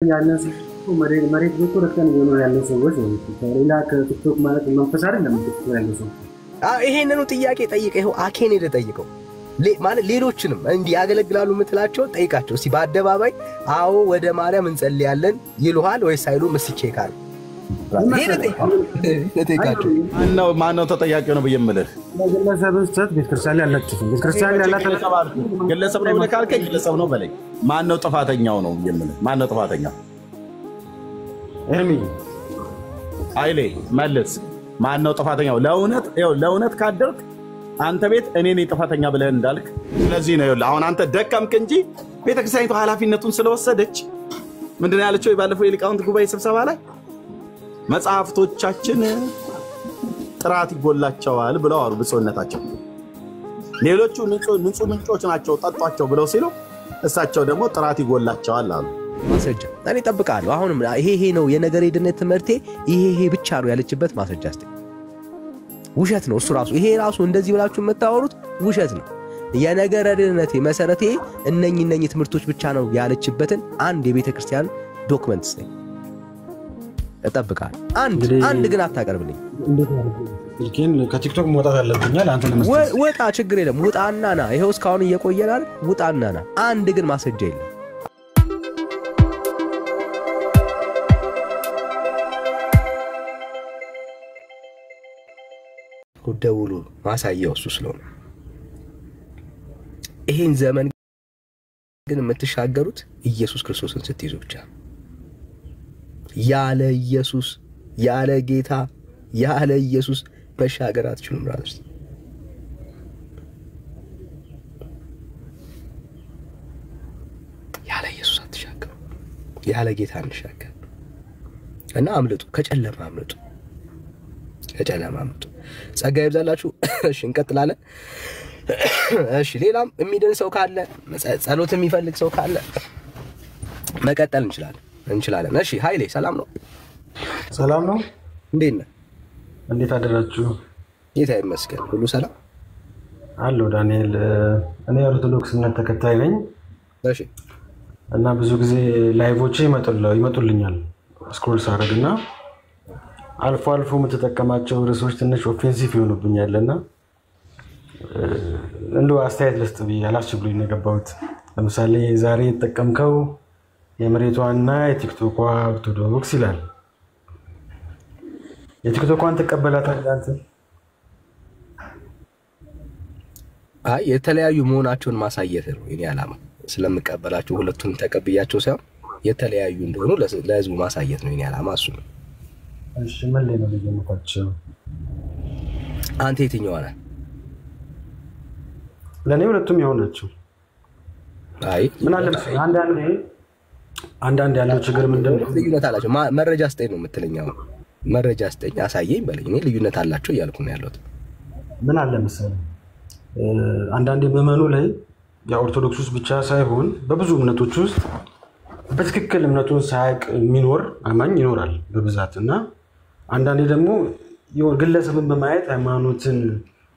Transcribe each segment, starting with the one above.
ያንን መሬት ቢቆረጠን ያለው ሰዎች ነው ሌላ ከቲክቶክ ማለት መንፈስ አይደለም ያለው ሰው ይሄንኑ ጥያቄ ጠይቀው ይሄው አኬን ሄደ ጠይቀው ማለት ሌሎችንም እንዲህ ያገለግላሉ ምትላቸው ጠይቃቸው እስቲ በአደባባይ አዎ ወደ ማርያም እንጸልያለን ይሉሃል ወይስ አይሉም እስቲ ቼክ አድርግ ለጠይቃቸው ማነው ተጠያቂው ነው በየምልህ ግለሰብ ስህተት ቤተክርስቲያን ያለችው ቤተክርስቲያን ያላት ግለሰብ ነው ብለህ ካልከኝ ግለሰብ ነው በለኝ ማነው ጥፋተኛው ነው የምልህ ማነው ጥፋተኛው ኤርሚ አይሌ መልስ ማነው ጥፋተኛው ለእውነት ካደርክ አንተ ቤት እኔ ነኝ ጥፋተኛ ብለህ እንዳልክ ስለዚህ ነው አሁን አንተ ደከምክ እንጂ ቤተክርስቲያኒቱ ኃላፊነቱን ስለወሰደች ምንድነው ያለችው ባለፈው የሊቃውንት ጉባኤ ስብሰባ ላይ መጽሐፍቶቻችን ጥራት ይጎላቸዋል ብለው አሉ ብፁዕነታቸው ሌሎቹ ንጹህ ምንጮች ናቸው ጠጧቸው ብለው ሲሉ እሳቸው ደግሞ ጥራት ይጎላቸዋል አሉ ማስረጃ እኔ እጠብቃለሁ አሁንም ይሄ ነው የነገር ድነት ትምህርቴ ይሄ ብቻ ነው ያለችበት ማስረጃ እስቲ ውሸት ነው እሱ ራሱ ይሄ ራሱ እንደዚህ ብላችሁ የምታወሩት ውሸት ነው የነገር ድነቴ መሰረቴ እነኚህ ትምህርቶች ብቻ ነው ያለችበትን አንድ የቤተ ክርስቲያን ዶክመንትስ ነኝ እጠብቃለሁ አንድ ግን አታቀርብልኝ ልኬን ከቲክቶክ መውጣት አለብኛል አንተ ለመስጠት ወጣ ችግር የለም ውጣና ና ይሄው እስካሁን እየቆየናል ውጣና ና አንድ ግን ማስረጃ የለም ደውሉ ማሳያው እሱ ስለሆነ ይሄን ዘመን ግን የምትሻገሩት ኢየሱስ ክርስቶስን ስትይዙ ብቻ ያለ ኢየሱስ ያለ ጌታ ያለ ኢየሱስ መሻገር አትችሉም ራስ ያለ ኢየሱስ አትሻገሩ ያለ ጌታ እንሻገር እና አምልጡ ከጨለማ አምልጡ ጸጋ ይብዛላችሁ እሺ እንቀጥላለን እሺ ሌላም የሚደን ሰው ካለ ጸሎት የሚፈልግ ሰው ካለ መቀጠል እንችላለን እሺ ኃይሌ ሰላም ነው እንዴት አደራችሁ ጌታ ይመስገን ሁሉ ሰላም አሎ ዳንኤል እኔ ኦርቶዶክስ እምነት ተከታይ ነኝ እሺ እና ብዙ ጊዜ ላይቮቼ ይመጡልኛል ስክሮል ሳደርግና አልፎ የምትጠቀማቸው ርዕሶች ትንሽ ኦፌንሲቭ ይሆኑብኛልና እንደው አስተያየት ልስጥ ብዬ አላስችሉኝ ነው የገባሁት ለምሳሌ ዛሬ የተጠቀምከው የመሬቷና የቲክቶኳ ኦርቶዶክስ ይላል የቲክቶኳን ተቀበላታለህ አንተ አይ የተለያዩ መሆናቸውን ማሳየት ነው የኔ ዓላማ ስለምቀበላቸው ሁለቱን ተቀብያቸው ሳይሆን የተለያዩ እንደሆኑ ለህዝቡ ማሳየት ነው የኔ ዓላማ እሱ ነው እሺ ምን ላይ ነው ልዩነታቸው አንተ የትኛው ነህ ለኔ ሁለቱም ያውናቸው አይ ምን አለ አንዳንድ ያለው ችግር ምንድነው ልዩነት አላቸው መረጃ ስጠኝ ነው የምትለኛው መረጃ ስጠኝ አሳየኝ በለኝ እኔ ልዩነት አላቸው እያልኩ ነው ያለሁት ምን አለ መሰለህ አንዳንድ በመኑ ላይ የኦርቶዶክስ ውስጥ ብቻ ሳይሆን በብዙ እምነቶች ውስጥ በትክክል እምነቱን ሳያቅ የሚኖር አማኝ ይኖራል በብዛትና አንዳንዴ ደግሞ ግለሰብን በማየት ሃይማኖትን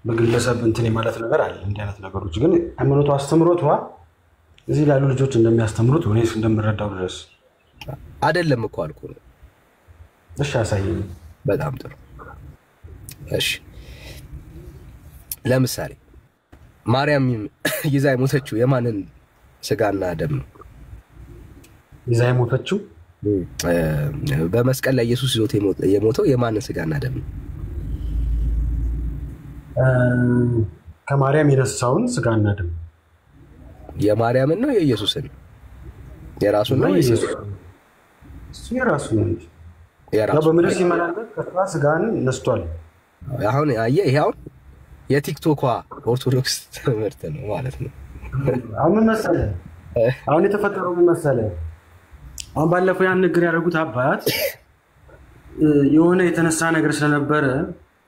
በግለሰብ እንትን ማለት ነገር አለ እንዲህ አይነት ነገሮች ግን ሃይማኖቱ አስተምሮቷ እዚህ ያሉ ልጆች እንደሚያስተምሩት ወይስ እንደምረዳው ድረስ አይደለም እኮ አልኩ እሺ አሳየኝ በጣም ጥሩ እሺ ለምሳሌ ማርያም ይዛ የሞተችው የማንን ስጋና ደም ነው ይዛ የሞተችው በመስቀል ላይ ኢየሱስ ይዞት የሞተው የማንን ስጋና ደም ነው ከማርያም የነሳውን ስጋና ደም የማርያም ነው የኢየሱስን የራሱን ነው ኢየሱስ እሱ የራሱ ነው ያው በመድረስ ይመላለስ ከዛ ስጋን ነስቷል አሁን ይሄ አሁን የቲክቶኳ ኦርቶዶክስ ትምህርት ነው ማለት ነው አሁን መሰለህ አሁን የተፈጠረው መሰለህ አሁን ባለፈው ያን ነገር ያደረጉት አባት የሆነ የተነሳ ነገር ስለነበረ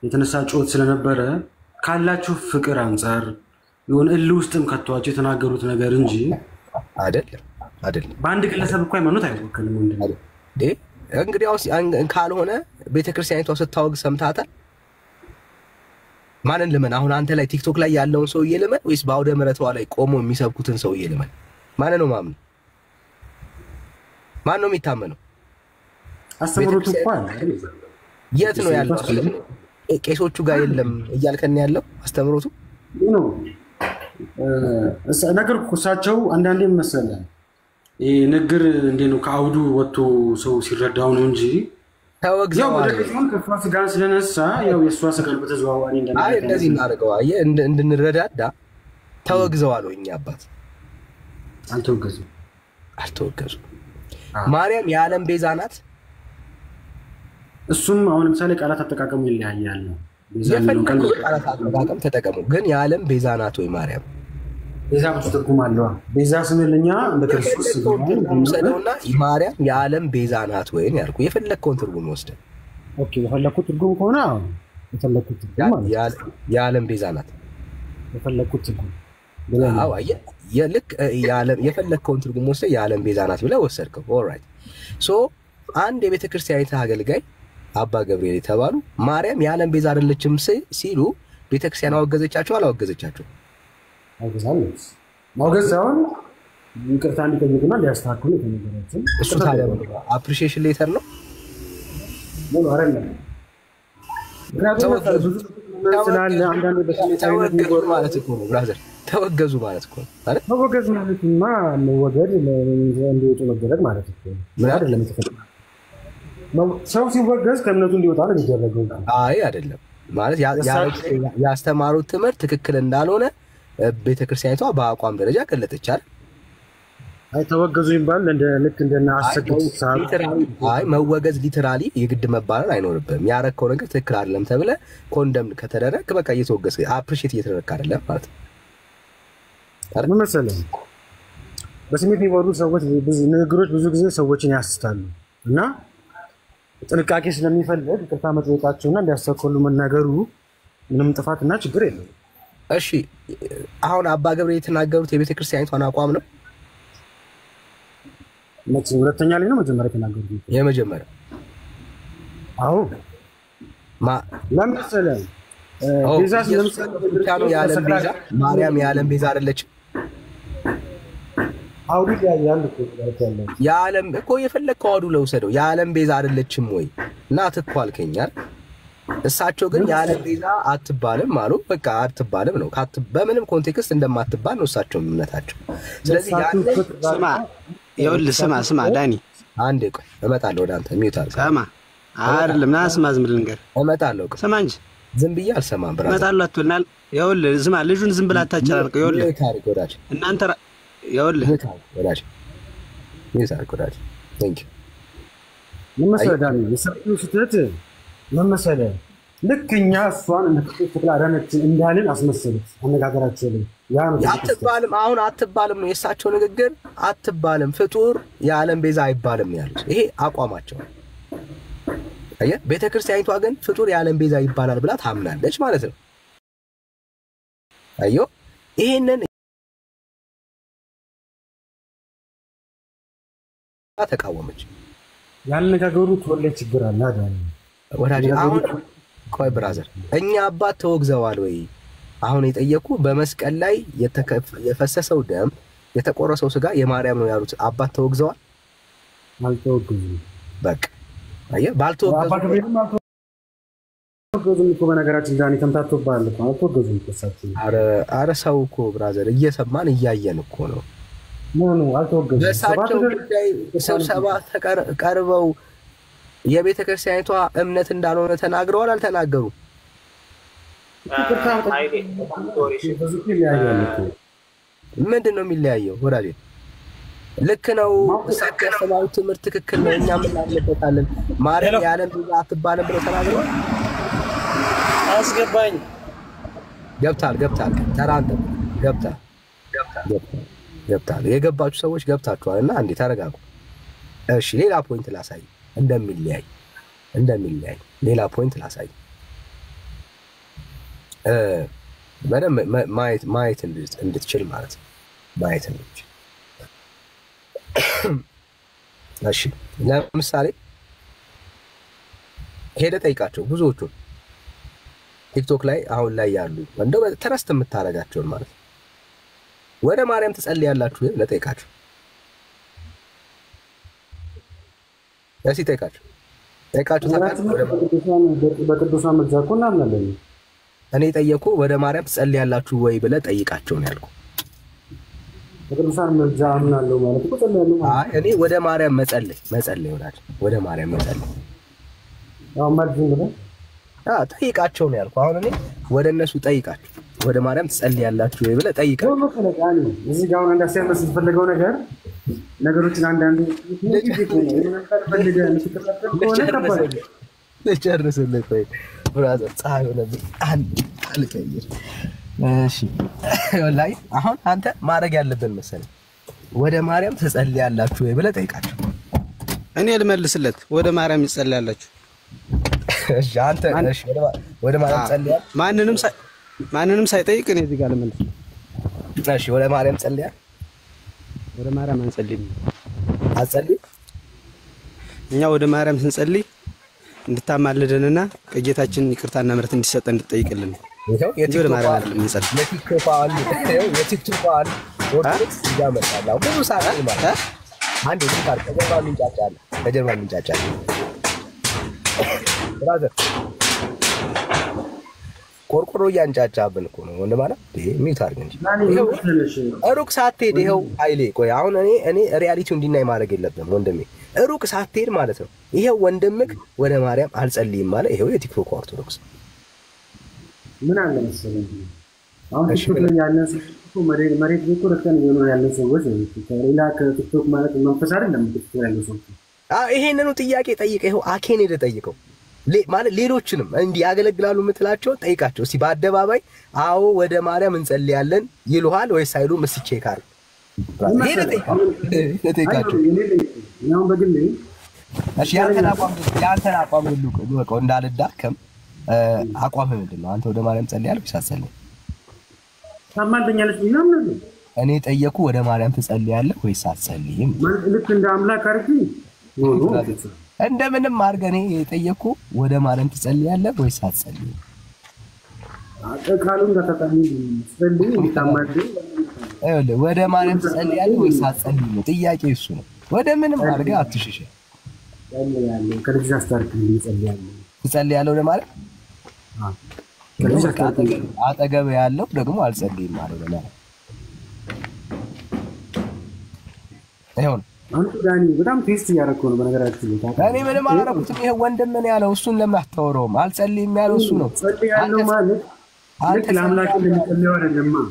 የተነሳ ጮት ስለነበረ ካላችሁ ፍቅር አንፃር የሆነ ውስጥም ከተዋቸው የተናገሩት ነገር እንጂ አይደለም በአንድ ግለሰብ እኮ ሃይማኖት አይወክልም እንግዲህ ካልሆነ ቤተክርስቲያኒቷ ስታወግ ሰምታታል ማንን ልመን አሁን አንተ ላይ ቲክቶክ ላይ ያለውን ሰውዬ ልመን ወይስ ባውደ ምሕረቷ ላይ ቆሞ የሚሰብኩትን ሰውዬ ልመን ማንን ነው ማምን ማን ነው የሚታመነው? አስተምሮቱ እንኳን የት ነው ያለው? ቄሶቹ ጋር የለም እያልከን ያለው አስተምሮቱ ነው ነገር እሳቸው አንዳንዴ መሰለህ ንግር እንዴት ነው ከአውዱ ወጥቶ ሰው ሲረዳው ነው እንጂ ተወግዘው ከእሷ ስጋን ስለነሳ ያው የእሷ ስጋን በተዘዋዋሪ እንደዚህ እናደርገው እንድንረዳዳ ተወግዘዋል ወይ? እኛ አባት አልተወገዙም። ማርያም የዓለም ቤዛ ናት። እሱም አሁን ለምሳሌ ቃላት አጠቃቀሙ ይለያያል ነው። የፈለገው ቃላት አጠቃቀም ተጠቀሙ፣ ግን የዓለም ቤዛ ናት ወይ ማርያም? ቤዛ ብዙ ትርጉም አለው። ቤዛ ስንልኛ እንደ ክርስቶስ ስለሆነ ማርያም የዓለም ቤዛ ናት ወይ ነው ያልኩ። የፈለግከውን ትርጉም ወስደህ ኦኬ፣ የፈለግኩት ትርጉም ከሆነ የፈለግኩት ትርጉም ማለት የዓለም ቤዛ ናት። የፈለግኩት ትርጉም አዎ፣ ልክ የፈለግከውን ትርጉም ወስደህ የዓለም ቤዛ ናት ብለህ ወሰድከው። ኦልራይት። ሶ አንድ የቤተ ክርስቲያኒቱ አገልጋይ አባ ገብርኤል የተባሉ ማርያም የዓለም ቤዛ አይደለችም ሲሉ ቤተክርስቲያን አወገዘቻቸው አላወገዘቻቸው? አወገዛለች። ማውገዝ ሳይሆን ይቅርታ እንዲጠይቁና ሊያስተካክሉ የተነገራቸው እሱ ታዲያ አፕሪሺዬሽን ሌተር ነው ምን አይደለም። ተወገዙ ማለት እኮ ነው ብራዘር፣ ተወገዙ ማለት እኮ አይደል? ተወገዙ ማለትማ መወገድ እንዲወጡ መደረግ ማለት እኮ ምን አይደለም። ሰው ሲወገዝ ከእምነቱ እንዲወጣ ነው የሚደረገው። አይ አይደለም ማለት ያስተማሩት ትምህርት ትክክል እንዳልሆነ ቤተክርስቲያኒቷ በአቋም ደረጃ ገለጠች አይደል? አይ ተወገዙ ይባል ልክ እንደና አሰግድ አይ መወገዝ ሊተራሊ የግድ መባረር አይኖርብህም። ያረከው ነገር ትክክል አይደለም ተብለ ኮንደም ከተደረክ በቃ እየተወገዝ አፕሪሺየት እየተደረክ አይደለም ማለት ነው። ምን መሰለህ በስሜት የሚወሩ ሰዎች ብዙ ንግግሮች ብዙ ጊዜ ሰዎችን ያስታሉ እና ጥንቃቄ ስለሚፈልግ ይቅርታ መጠየቃቸውና እንዲያስተካክሉ መናገሩ ምንም ጥፋትና ችግር የለም። እሺ አሁን አባ ገብርኤል የተናገሩት የቤተክርስቲያኒቷን አቋም ነው። ሁለተኛ ላይ ነው መጀመሪያ የተናገሩት? የመጀመሪያ አዎ ለምሳሌ ቤዛ ስለምሳሌ የዓለም ቤዛ ማርያም የዓለም ቤዛ አይደለችም። አውዱ ያያል እኮ ያለው የዓለም እኮ የፈለከው አውዱ ለውሰደው የዓለም ቤዛ አይደለችም ወይ እናት እኮ አልከኛል። እሳቸው ግን የዓለም ቤዛ አትባልም አሉ። በቃ አትባልም ነው በምንም ኮንቴክስት እንደማትባል ነው እሳቸው እምነታቸው። ስለዚህ ስማ ይኸውልህ ስማ ዳኒ አንዴ ቆይ እመጣለሁ ወደ አንተ ሚውት አድርግ። ስማ አይደለም ና ስማ ዝም ብለህ ንገር። እመጣለሁ ቆይ ስማ እንጂ ዝም ብዬ አልሰማም ብራዘር። እመጣለሁ አትበልናል። ይኸውልህ ስማ ልጁን ዝም ብለህ አታጨናንቀው። ይኸውልህ ታሪክ ወዳጅ እናንተ ይኸውልህ ወዳጅ ሚውት አድርግ ወዳጅ። ቴንክ ዩ ምን መሰለህ ዳኒ የሰራው ስህተት ምን መሰለህ ልክ እኛ እሷን እንደ አዳነች እንዳልን አስመሰሉት አነጋገራቸው ላይ ያ ነው። አትባልም አሁን አትባልም ነው የእሳቸው ንግግር። አትባልም ፍጡር የዓለም ቤዛ አይባልም ያሉት ይሄ አቋማቸው። አየህ ቤተክርስቲያኒቷ ግን ፍጡር የዓለም ቤዛ ይባላል ብላ ታምናለች ማለት ነው። አየሁ ይሄንን ተቃወመች። ያነጋገሩ ተወለ ችግር አለ አይደል ወዳጅ። አሁን ቆይ ብራዘር እኛ አባት ተወግዘዋል ወይ? አሁን የጠየቁ በመስቀል ላይ የፈሰሰው ደም የተቆረሰው ስጋ የማርያም ነው ያሉት አባት ተወግዘዋል? አልተወገዙም። በቃ አየህ ባልተወገዙም እኮ በነገራችን ዳኒ ተምታቶብሃል እኮ አልተወገዙም እሳቸው። ኧረ ሰው እኮ ብራዘር እየሰማን እያየን እኮ ነው። ምን አልተወገዙም? በእሳቸው ጉዳይ ስብሰባ ቀርበው የቤተክርስቲያኒቷ እምነት እንዳልሆነ ተናግረዋል አልተናገሩም? ምንድን ነው የሚለያየው ወዳጄ? ልክ ነው ያስተማሩት ትምህርት ትክክል ነው። እኛ ምን አለበታለን? ማርያም የዓለም ቤዛ አትባልም ብለው ተናግረዋል። አስገባኝ ገብታል ተራንተ ገብታል የገባችሁ ሰዎች ገብታችኋልና አንዴ ተረጋጉ። እሺ ሌላ ፖይንት ላሳይ እንደሚለያይ ሌላ ፖይንት ላሳይ። በደንብ ማየት እንድትችል ማለት ነው። ማየት እንድትችል እሺ ለምሳሌ ሄደ ጠይቃቸው ብዙዎቹ ቲክቶክ ላይ አሁን ላይ ያሉ እንደው ተረስተ የምታረጋቸውን ማለት ነው። ወደ ማርያም ትጸልያላችሁ ለጠይቃቸው እስኪ ጠይቃችሁ በቅዱሳን መልጃ እኮ እናምናለን። እኔ ጠየኩ ወደ ማርያም ትጸልያላችሁ ወይ ብለህ ጠይቃቸው ነው ያልኩህ። በቅዱሳን መልጃ አምናለሁ ማለት እኮ ጸልያለሁ ማለት። አይ እኔ ወደ ማርያም መጸለይ ይሆናል። ወደ ማርያም መጸለይ ያው ማለት ነው። ጠይቃቸው ነው ያልኩህ። አሁን እኔ ወደ እነሱ ጠይቃቸው ወደ ማርያም ትጸልያላችሁ ወይ ብለህ ጠይቃቸው። እዚህ ጋር አሁን እንዳስያመስ ስትፈልገው ነገሮችን አንዳንዴ ልጨርስልህ ቆይ ብራዘር ፀሐይ ሆነብኝ። አልቀይር እሺ ወላሂ አሁን አንተ ማድረግ ያለብን መሰለኝ ወደ ማርያም ትጸልያላችሁ ወይ ብለህ ጠይቃቸው። እኔ ልመልስለት ወደ ማርያም ትጸልያላችሁ። እሺ አንተ እሺ ወደ ማርያም ጸልያል ማንንም ሳይጠይቅ እኔ እዚህ ጋር ልመልስ። እሺ ወደ ማርያም ጸልያል። ወደ ማርያም አንጸልይም። አጸልይ እኛ ወደ ማርያም ስንጸልይ እንድታማልደንና ከጌታችን ይቅርታና ምሕረት እንዲሰጠን እንድትጠይቅልን ነው። ይሄው ወደ ማርያም አይደለም እንጸልይ። የቲክቶክ ኦርቶዶክስ ያመጣል። ብዙ ሰዓት ማለት አንድ ዲካር ከጀርባ ምንጫጫለ ብራዘር ቆርቆሮ እያንጫጫብን እኮ ነው ወንድ ማለት ይሄ ሚውት አድርግ እንጂ ሩቅ ሳትሄድ ይሄው ኃይሌ ቆይ አሁን እኔ ሪያሊቲው እንዲናይ ማድረግ የለብንም ወንድሜ። ሩቅ ሳትሄድ ማለት ነው ይሄው ወንድምክ ወደ ማርያም አልጸልይም ማለት ይሄው የቲክቶክ ኦርቶዶክስ ምን አለ መሰለኝ አሁን ቲክቶክ ላይ ያለን ሰው መሬት ላይ ቆርጠን የሆነ ያለን ሰዎች ሌላ ከቲክቶክ ማለት መንፈስ አይደለም ቲክቶክ ያለው ሰው ይሄንኑ ጥያቄ ጠይቀ ይሄው አኬን ሄደ ጠይቀው ማለት ሌሎችንም እንዲህ ያገለግላሉ የምትላቸው ጠይቃቸው እስቲ በአደባባይ አዎ ወደ ማርያም እንጸልያለን ይሉሃል ወይስ አይሉም እስቲ ቼክ አድርግ። ሄደ ጠይቃቸው ያው በግሌ እሺ ያንተን አቋም ሁሉ በቃ እንዳልዳከም አቋም ምንድን ነው? አንተ ወደ ማርያም ጸልያለህ ወይስ አትጸልይም? ታማልደኛለች ምናምን እኔ ጠየኩ ወደ ማርያም ትጸልያለህ ወይስ አትጸልይም? ልክ እንደ አምላክ አርጊ እንደምንም አድርገህ እኔ የጠየኩ ወደ ማርያም ትጸልያለህ ወይስ አትጸልይም? አጠቃሉን ተጠቃሚ ጸልይ እንታማልደ ወደ ማርያም ትጸልያለህ ወይስ አትጸልይም? ጥያቄው እሱ ነው። ወደ ምንም አድርገህ አትሽሽ። ያለው ከልጅ አስተርክ ይጸልያለህ ትጸልያለህ ወደ ማርያም አጠገብ ያለው ደግሞ አልጸልይም ማለት ነው። ይሁን አንተ ዳኒ በጣም ቴስት ያደረከው ነው በነገራችን ላይ እኔ ምንም አላደረኩትም። ይሄ ወንድም ምን ያለው እሱን ለምን አታወራውም? አልጸልይም ያለው እሱ ነው። ጸልያለሁ ማለት አንተ ለአምላክ እንደምትጸልየው አይደለም።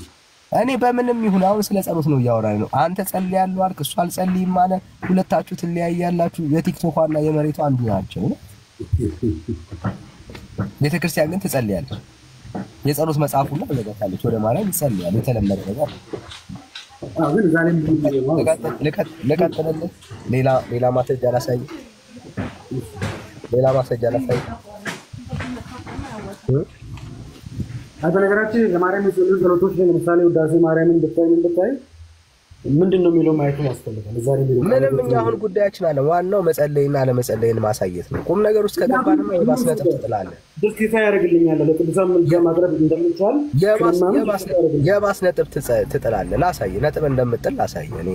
እኔ በምንም ይሁን አሁን ስለ ጸሎት ነው እያወራን ነው። አንተ ጸልያለሁ አልክ፣ እሱ አልጸልይም ማለት ሁለታችሁ ትለያያላችሁ። የቲክቶኳና የመሬቱ አንዱ ናቸው። ቤተክርስቲያን ግን ትጸልያለች። የጸሎት መጽሐፍ ሁሉ አዘጋጅታለች። ወደ ማርያም ይጸልያል። የተለመደ ነገር ግን ዛሬም ልቀጥልልህ። ሌላ ማስረጃ ላሳይ። በነገራችን ለማርያም የጸሎት ጸሎቶች ለምሳሌ ውዳሴ ማርያምን ብታይ ምንድነው የሚለው ማየት ያስፈልጋል። ዛሬ ምንም እኛ አሁን ጉዳያችን አለ። ዋናው መጸለይና አለመጸለይን ማሳየት ነው። ቁም ነገር ውስጥ ከገባንማ የባስ ነጥብ ትጥላለህ። ድርጊታ ያደርግልኛል ለቅዱሳን መልጃ ማቅረብ እንደምንቻል የባስ ነጥብ ትጥላለህ። ላሳይ ነጥብ እንደምጥል ላሳይ። እኔ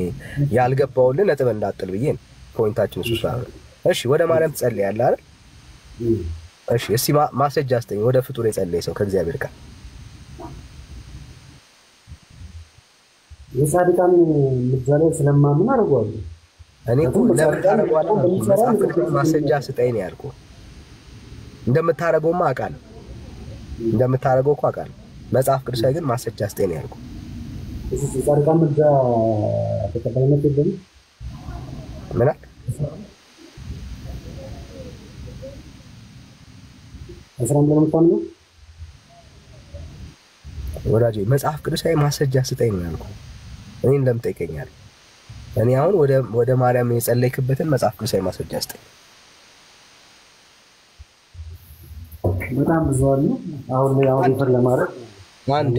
ያልገባውልህ ነጥብ እንዳጥል ብዬ ነው። ፖይንታችን እሱ ነው። እሺ ወደ ማርያም ትጸልያለህ አይደል? እሺ እስቲ ማስረጃ አስጠኝ። ወደ ፍጡር የጸለየ ሰው ከእግዚአብሔር ጋር የጻድቃን ምልጃ ላይ ስለማምን አደርገዋለሁ። እኔ እኮ ለምን ታደርገዋለህ? ማስረጃ ስጠኝ ነው ያልኩህ። እንደምታደርገውማ አውቃለሁ። እንደምታደርገው እኮ አውቃለሁ። መጽሐፍ ቅዱሳዊ ግን ማስረጃ ስጠኝ ነው ያልኩህ። እዚህ የጻድቃን ምልጃ ተቀባይነት የለም። ምን አልክ? አስራም ለምታምነው ወዳጄ መጽሐፍ ቅዱሳዊ ማስረጃ ስጠኝ ነው ያልኩህ። እኔን ለምን ጠይቀኛለህ? እኔ አሁን ወደ ማርያም የጸለይክበትን መጽሐፍ ቅዱሳዊ ማስረጃ ስጠኝ። በጣም ብዙ አሉ። አሁን ይፈር ለማድረግ አንድ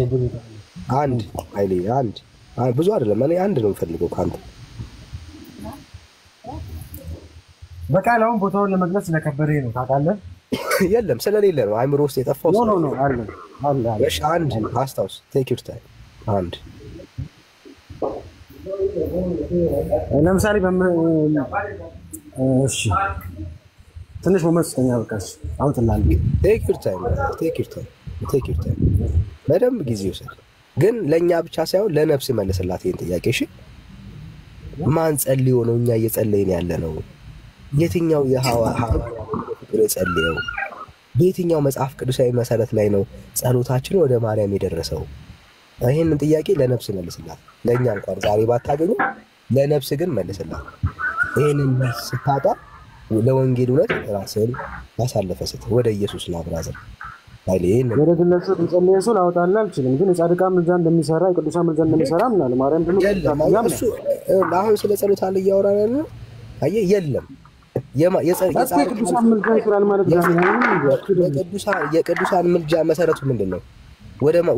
አይሌ አንድ ብዙ አይደለም። እኔ አንድ ነው የምፈልገው ካንተ። በቃል አሁን ቦታውን ለመግለጽ ስለከበደ ነው ታውቃለህ። የለም ስለሌለ ነው አይምሮ ውስጥ የጠፋው። ኖ አለ። እሺ አንድ አስታውስ። ቴክ ዩር ታይም። አንድ ለምሳሌ እሺ ትንሽ ሞመንት ስተኛ በቃሽ አውጥላል። ቴክ ዩር ታይም በደንብ ጊዜ ይወስድ። ግን ለእኛ ብቻ ሳይሆን ለነፍስ መልስላት ይህን ጥያቄ። እሺ ማን ጸልዮ ነው እኛ እየጸለይን ያለ ነው? የትኛው ፍቅር የጸልየው? በየትኛው መጽሐፍ ቅዱሳዊ መሰረት ላይ ነው ጸሎታችን ወደ ማርያም የደረሰው? ይህንን ጥያቄ ለነፍስ መልስላት። ለእኛ እንኳን ዛሬ ባታገኙ ለነፍስ ግን መልስላት። ይህንን ስታጣ ለወንጌል እውነት ራስን ያሳለፈ ስት ወደ ኢየሱስ ና ብራዘር ወደ ግለሰብ እንጸልይ ሰው ላወጣላ አልችልም። ግን የጻድቃን ምልጃ እንደሚሰራ የቅዱሳን ምልጃ እንደሚሰራ ምናለ ማርያም ደግሞ እሱ አሁን ስለ ጸሎት አለ እያወራን ያለ አየህ። የለም የቅዱሳን ምልጃ ይሰራል ማለት ነው። የቅዱሳን ምልጃ መሰረቱ ምንድን ነው?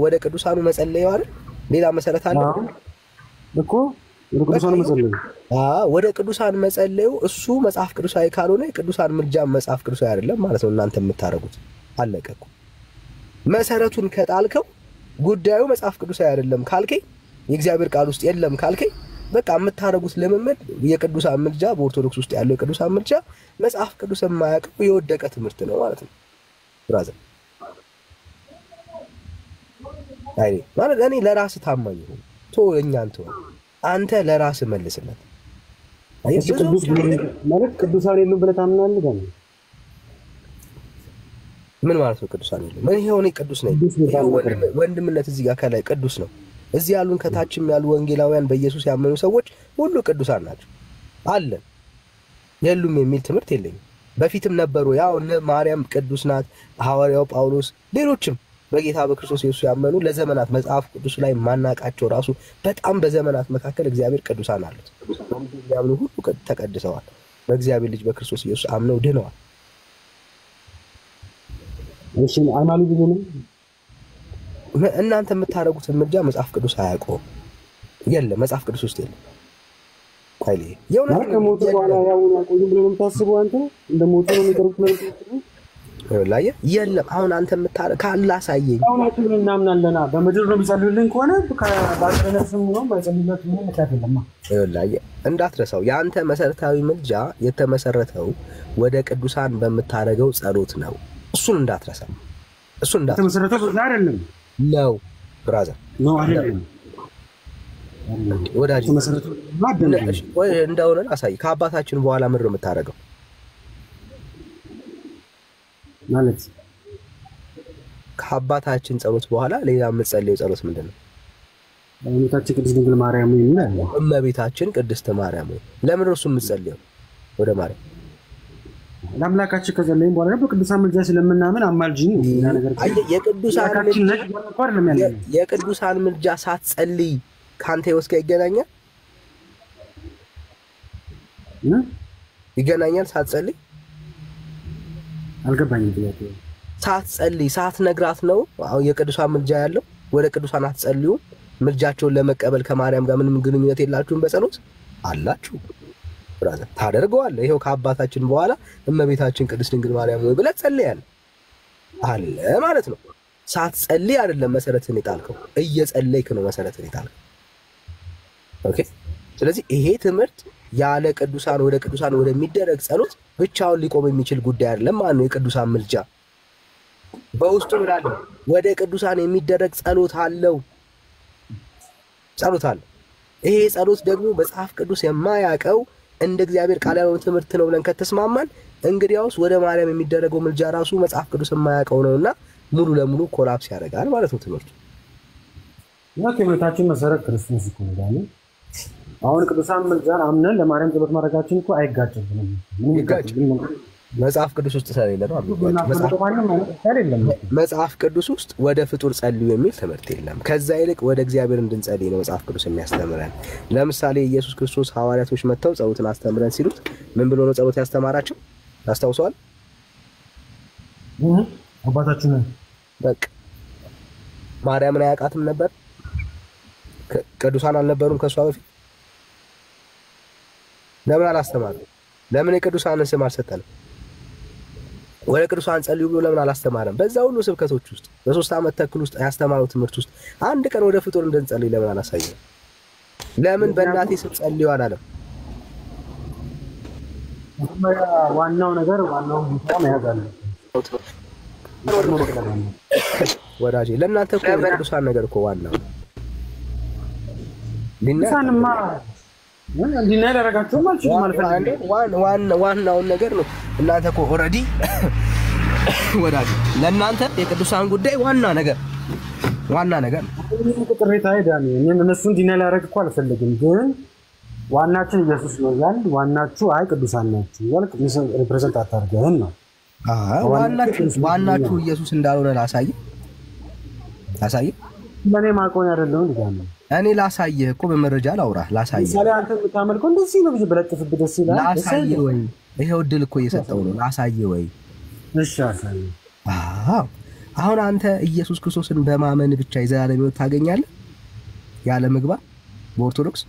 ወደ ቅዱሳኑ መጸለይ አይደል? ሌላ መሰረት አለ እኮ ወደ ቅዱሳኑ መጸለይ። ወደ ቅዱሳን መጸለዩ እሱ መጽሐፍ ቅዱሳዊ ካልሆነ የቅዱሳን ምልጃ መጽሐፍ ቅዱሳዊ አይደለም ማለት ነው። እናንተ የምታረጉት አለቀ እኮ። መሰረቱን ከጣልከው ጉዳዩ መጽሐፍ ቅዱሳዊ አይደለም ካልከኝ፣ የእግዚአብሔር ቃል ውስጥ የለም ካልከኝ፣ በቃ የምታረጉት ልምምድ የቅዱሳን ምልጃ በኦርቶዶክስ ውስጥ ያለው የቅዱሳን ምልጃ መጽሐፍ ቅዱስ የማያውቀው የወደቀ ትምህርት ነው ማለት ነው ብራዘር። አይ ማለት እኔ ለራስ ታማኝ ነው ቶ እኛንተ አንተ ለራስ መልስለት። እሺ ቅዱስ ማለት ቅዱሳን የሉም ብለህ ታምናለህ ጋር ምን ማለት ነው? ቅዱሳን የሉም ምን ይሄው ነው? ቅዱስ ነኝ ወንድምነት እዚህ ጋር ከላይ ቅዱስ ነው። እዚህ ያሉን ከታችም ያሉ ወንጌላውያን በኢየሱስ ያመኑ ሰዎች ሁሉ ቅዱሳን ናቸው። አለ የሉም የሚል ትምህርት የለኝም። በፊትም ነበሩ። ያው እነ ማርያም ቅዱስ ናት፣ ሐዋርያው ጳውሎስ፣ ሌሎችም በጌታ በክርስቶስ ኢየሱስ ያመኑ ለዘመናት መጽሐፍ ቅዱስ ላይ ማናቃቸው ራሱ በጣም በዘመናት መካከል እግዚአብሔር ቅዱሳን አሉት። ያምኑ ሁሉ ተቀድሰዋል። በእግዚአብሔር ልጅ በክርስቶስ ኢየሱስ አምነው ድነዋል። እሺ አማኑ ቢሆንም እናንተ የምታረጉት ምልጃ መጽሐፍ ቅዱስ አያውቀውም። የለም መጽሐፍ ቅዱስ ውስጥ የለም። አይሌ የሆነ ከሞቱ በኋላ ያው ያቆዩ ብሎ ነው ታስበው አንተ እንደሞቱ ነው የሚቀሩት ማለት ነው ላይ የለም። አሁን አንተ የምታረ ካላሳየኝ አሁን እናምናለና በመድር ነው የሚጸልዩልን ከሆነ ባለነፍስም ነው ማይጸልዩለት ምን ተካተለማ ላይ እንዳትረሳው። ያንተ መሰረታዊ ምልጃ የተመሰረተው ወደ ቅዱሳን በምታረገው ጸሎት ነው። እሱን እንዳትረሳ። እሱን የተመሰረተው አይደለም ነው ብራዘር ነው አይደለም ወዳጅ የተመሰረተው ማደነሽ ወይ እንደሆነ አሳይ። ከአባታችን በኋላ ምንድን ነው የምታረገው ማለት? ከአባታችን ጸሎት በኋላ ሌላ የምትጸልየው ጸሎት ምንድን ነው? እመቤታችን ቅድስት ድንግል ማርያም ወይ ይላል። እመቤታችን ቅድስት ማርያም ወይ ለምን ነው እሱ የምትጸልየው ወደ ማርያም? ለአምላካችን ከጸለይን በኋላ በቅዱሳን ምልጃ ስለምናምን አማልጂኝ እና ነገር የቅዱሳን ምልጃ ሳትጸልይ ካንተ ህይወት ጋር ይገናኛል? ይገናኛል? ሳትጸልይ አልገባኝም ጥያቄው። ሳትጸልይ ሳትነግራት ነው አሁን የቅዱሳን ምልጃ ያለው። ወደ ቅዱሳን አትጸልዩ። ምልጃቸውን ለመቀበል ከማርያም ጋር ምንም ግንኙነት የላችሁም። በጸሎት አላችሁ ብራዘር፣ ታደርገዋለህ። ይሄው ከአባታችን በኋላ እመቤታችን ቅድስት ድንግል ማርያም ወይ ብለህ ጸልያለህ አለ ማለት ነው። ሳትጸልይ አይደለም መሰረትን የጣልከው፣ እየጸለይክ ነው መሰረትን የጣልከው። ኦኬ። ስለዚህ ይሄ ትምህርት ያለ ቅዱሳን ወደ ቅዱሳን ወደሚደረግ ጸሎት ብቻውን ሊቆም የሚችል ጉዳይ አይደለም ማለት ነው። የቅዱሳን ምልጃ በውስጡ ምናለ ወደ ቅዱሳን የሚደረግ ጸሎት አለው። ጸሎት አለ። ይሄ ጸሎት ደግሞ መጽሐፍ ቅዱስ የማያውቀው እንደ እግዚአብሔር ቃል ያለው ትምህርት ነው ብለን ከተስማማን እንግዲያውስ ወደ ማርያም የሚደረገው ምልጃ ራሱ መጽሐፍ ቅዱስ የማያውቀው ነውና ሙሉ ለሙሉ ኮላፕስ ያደርጋል ማለት ነው ትምህርቱ። የትምህርታችን መሰረት ክርስቶስ እኮ ነው። አሁን ቅዱሳን ምልጃን አምነን ለማርያም ጸሎት ማድረጋችን እኮ አይጋጭብንም። ምን ይጋጭብን? መጽሐፍ ቅዱስ ውስጥ ስለሌለ ነው። መጽሐፍ ቅዱስ ውስጥ ወደ ፍጡር ጸልዩ የሚል ትምህርት የለም። ከዛ ይልቅ ወደ እግዚአብሔር እንድንጸልይ ነው መጽሐፍ ቅዱስ የሚያስተምረን። ለምሳሌ ኢየሱስ ክርስቶስ ሐዋርያቶች መጥተው ጸሎትን አስተምረን ሲሉት ምን ብሎ ነው ጸሎት ያስተማራቸው? ታስታውሰዋል? አባታችን በቃ ማርያምን አያውቃትም ነበር? ቅዱሳን አልነበሩም ከሷ በፊት? ለምን አላስተማረም? ለምን የቅዱሳንን ስም አልሰጠንም? ወደ ቅዱሳን ጸልዩ ብሎ ለምን አላስተማረም? በዛ ሁሉ ስብከቶች ውስጥ በ3 ዓመት ተኩል ውስጥ ያስተማረው ትምህርት ውስጥ አንድ ቀን ወደ ፍጡር እንድንጸልይ ለምን አላሳየንም? ለምን በእናቴ ስም ጸልዩ አላለም? ዋናው ነገር ዋናው ቦታ መያዝ አለ ወዳጄ። ለእናንተ እኮ ቅዱሳን ነገር እኮ ዋናው ቅዱሳንማ እንዲና ያደረጋቸው ማለት ዋናውን ነገር ነው። እናንተ እኮ ኦልሬዲ ወዳጄ ለእናንተ የቅዱሳን ጉዳይ ዋና ነገር ቅሬታ ሄዳኔ እነሱ እንዲና ላደረግ እኮ አልፈልግም፣ ግን ዋናችን ኢየሱስ ነው ያል ዋናችሁ አይ ቅዱሳን ናችሁ ወልክ ሪፕሬዘንት አታርገን ነው። ዋናችሁ ኢየሱስ እንዳልሆነ ላሳይ ለኔ ማቆን አይደለም እንዴ? እኔ ላሳየህ እኮ በመረጃ ላውራ ላሳየህ። ለምሳሌ አንተ የምታመልከው እንደዚህ ነው ብዬ በለጥፍብህ ደስ ይላል። ላሳየህ ወይ? ይሄው እድል እኮ እየሰጠው ነው። ላሳየህ ወይ? እሺ አሳየህ። አሁን አንተ ኢየሱስ ክርስቶስን በማመን ብቻ የዘላለም ሕይወት ታገኛለህ ያለ ምግባር በኦርቶዶክስ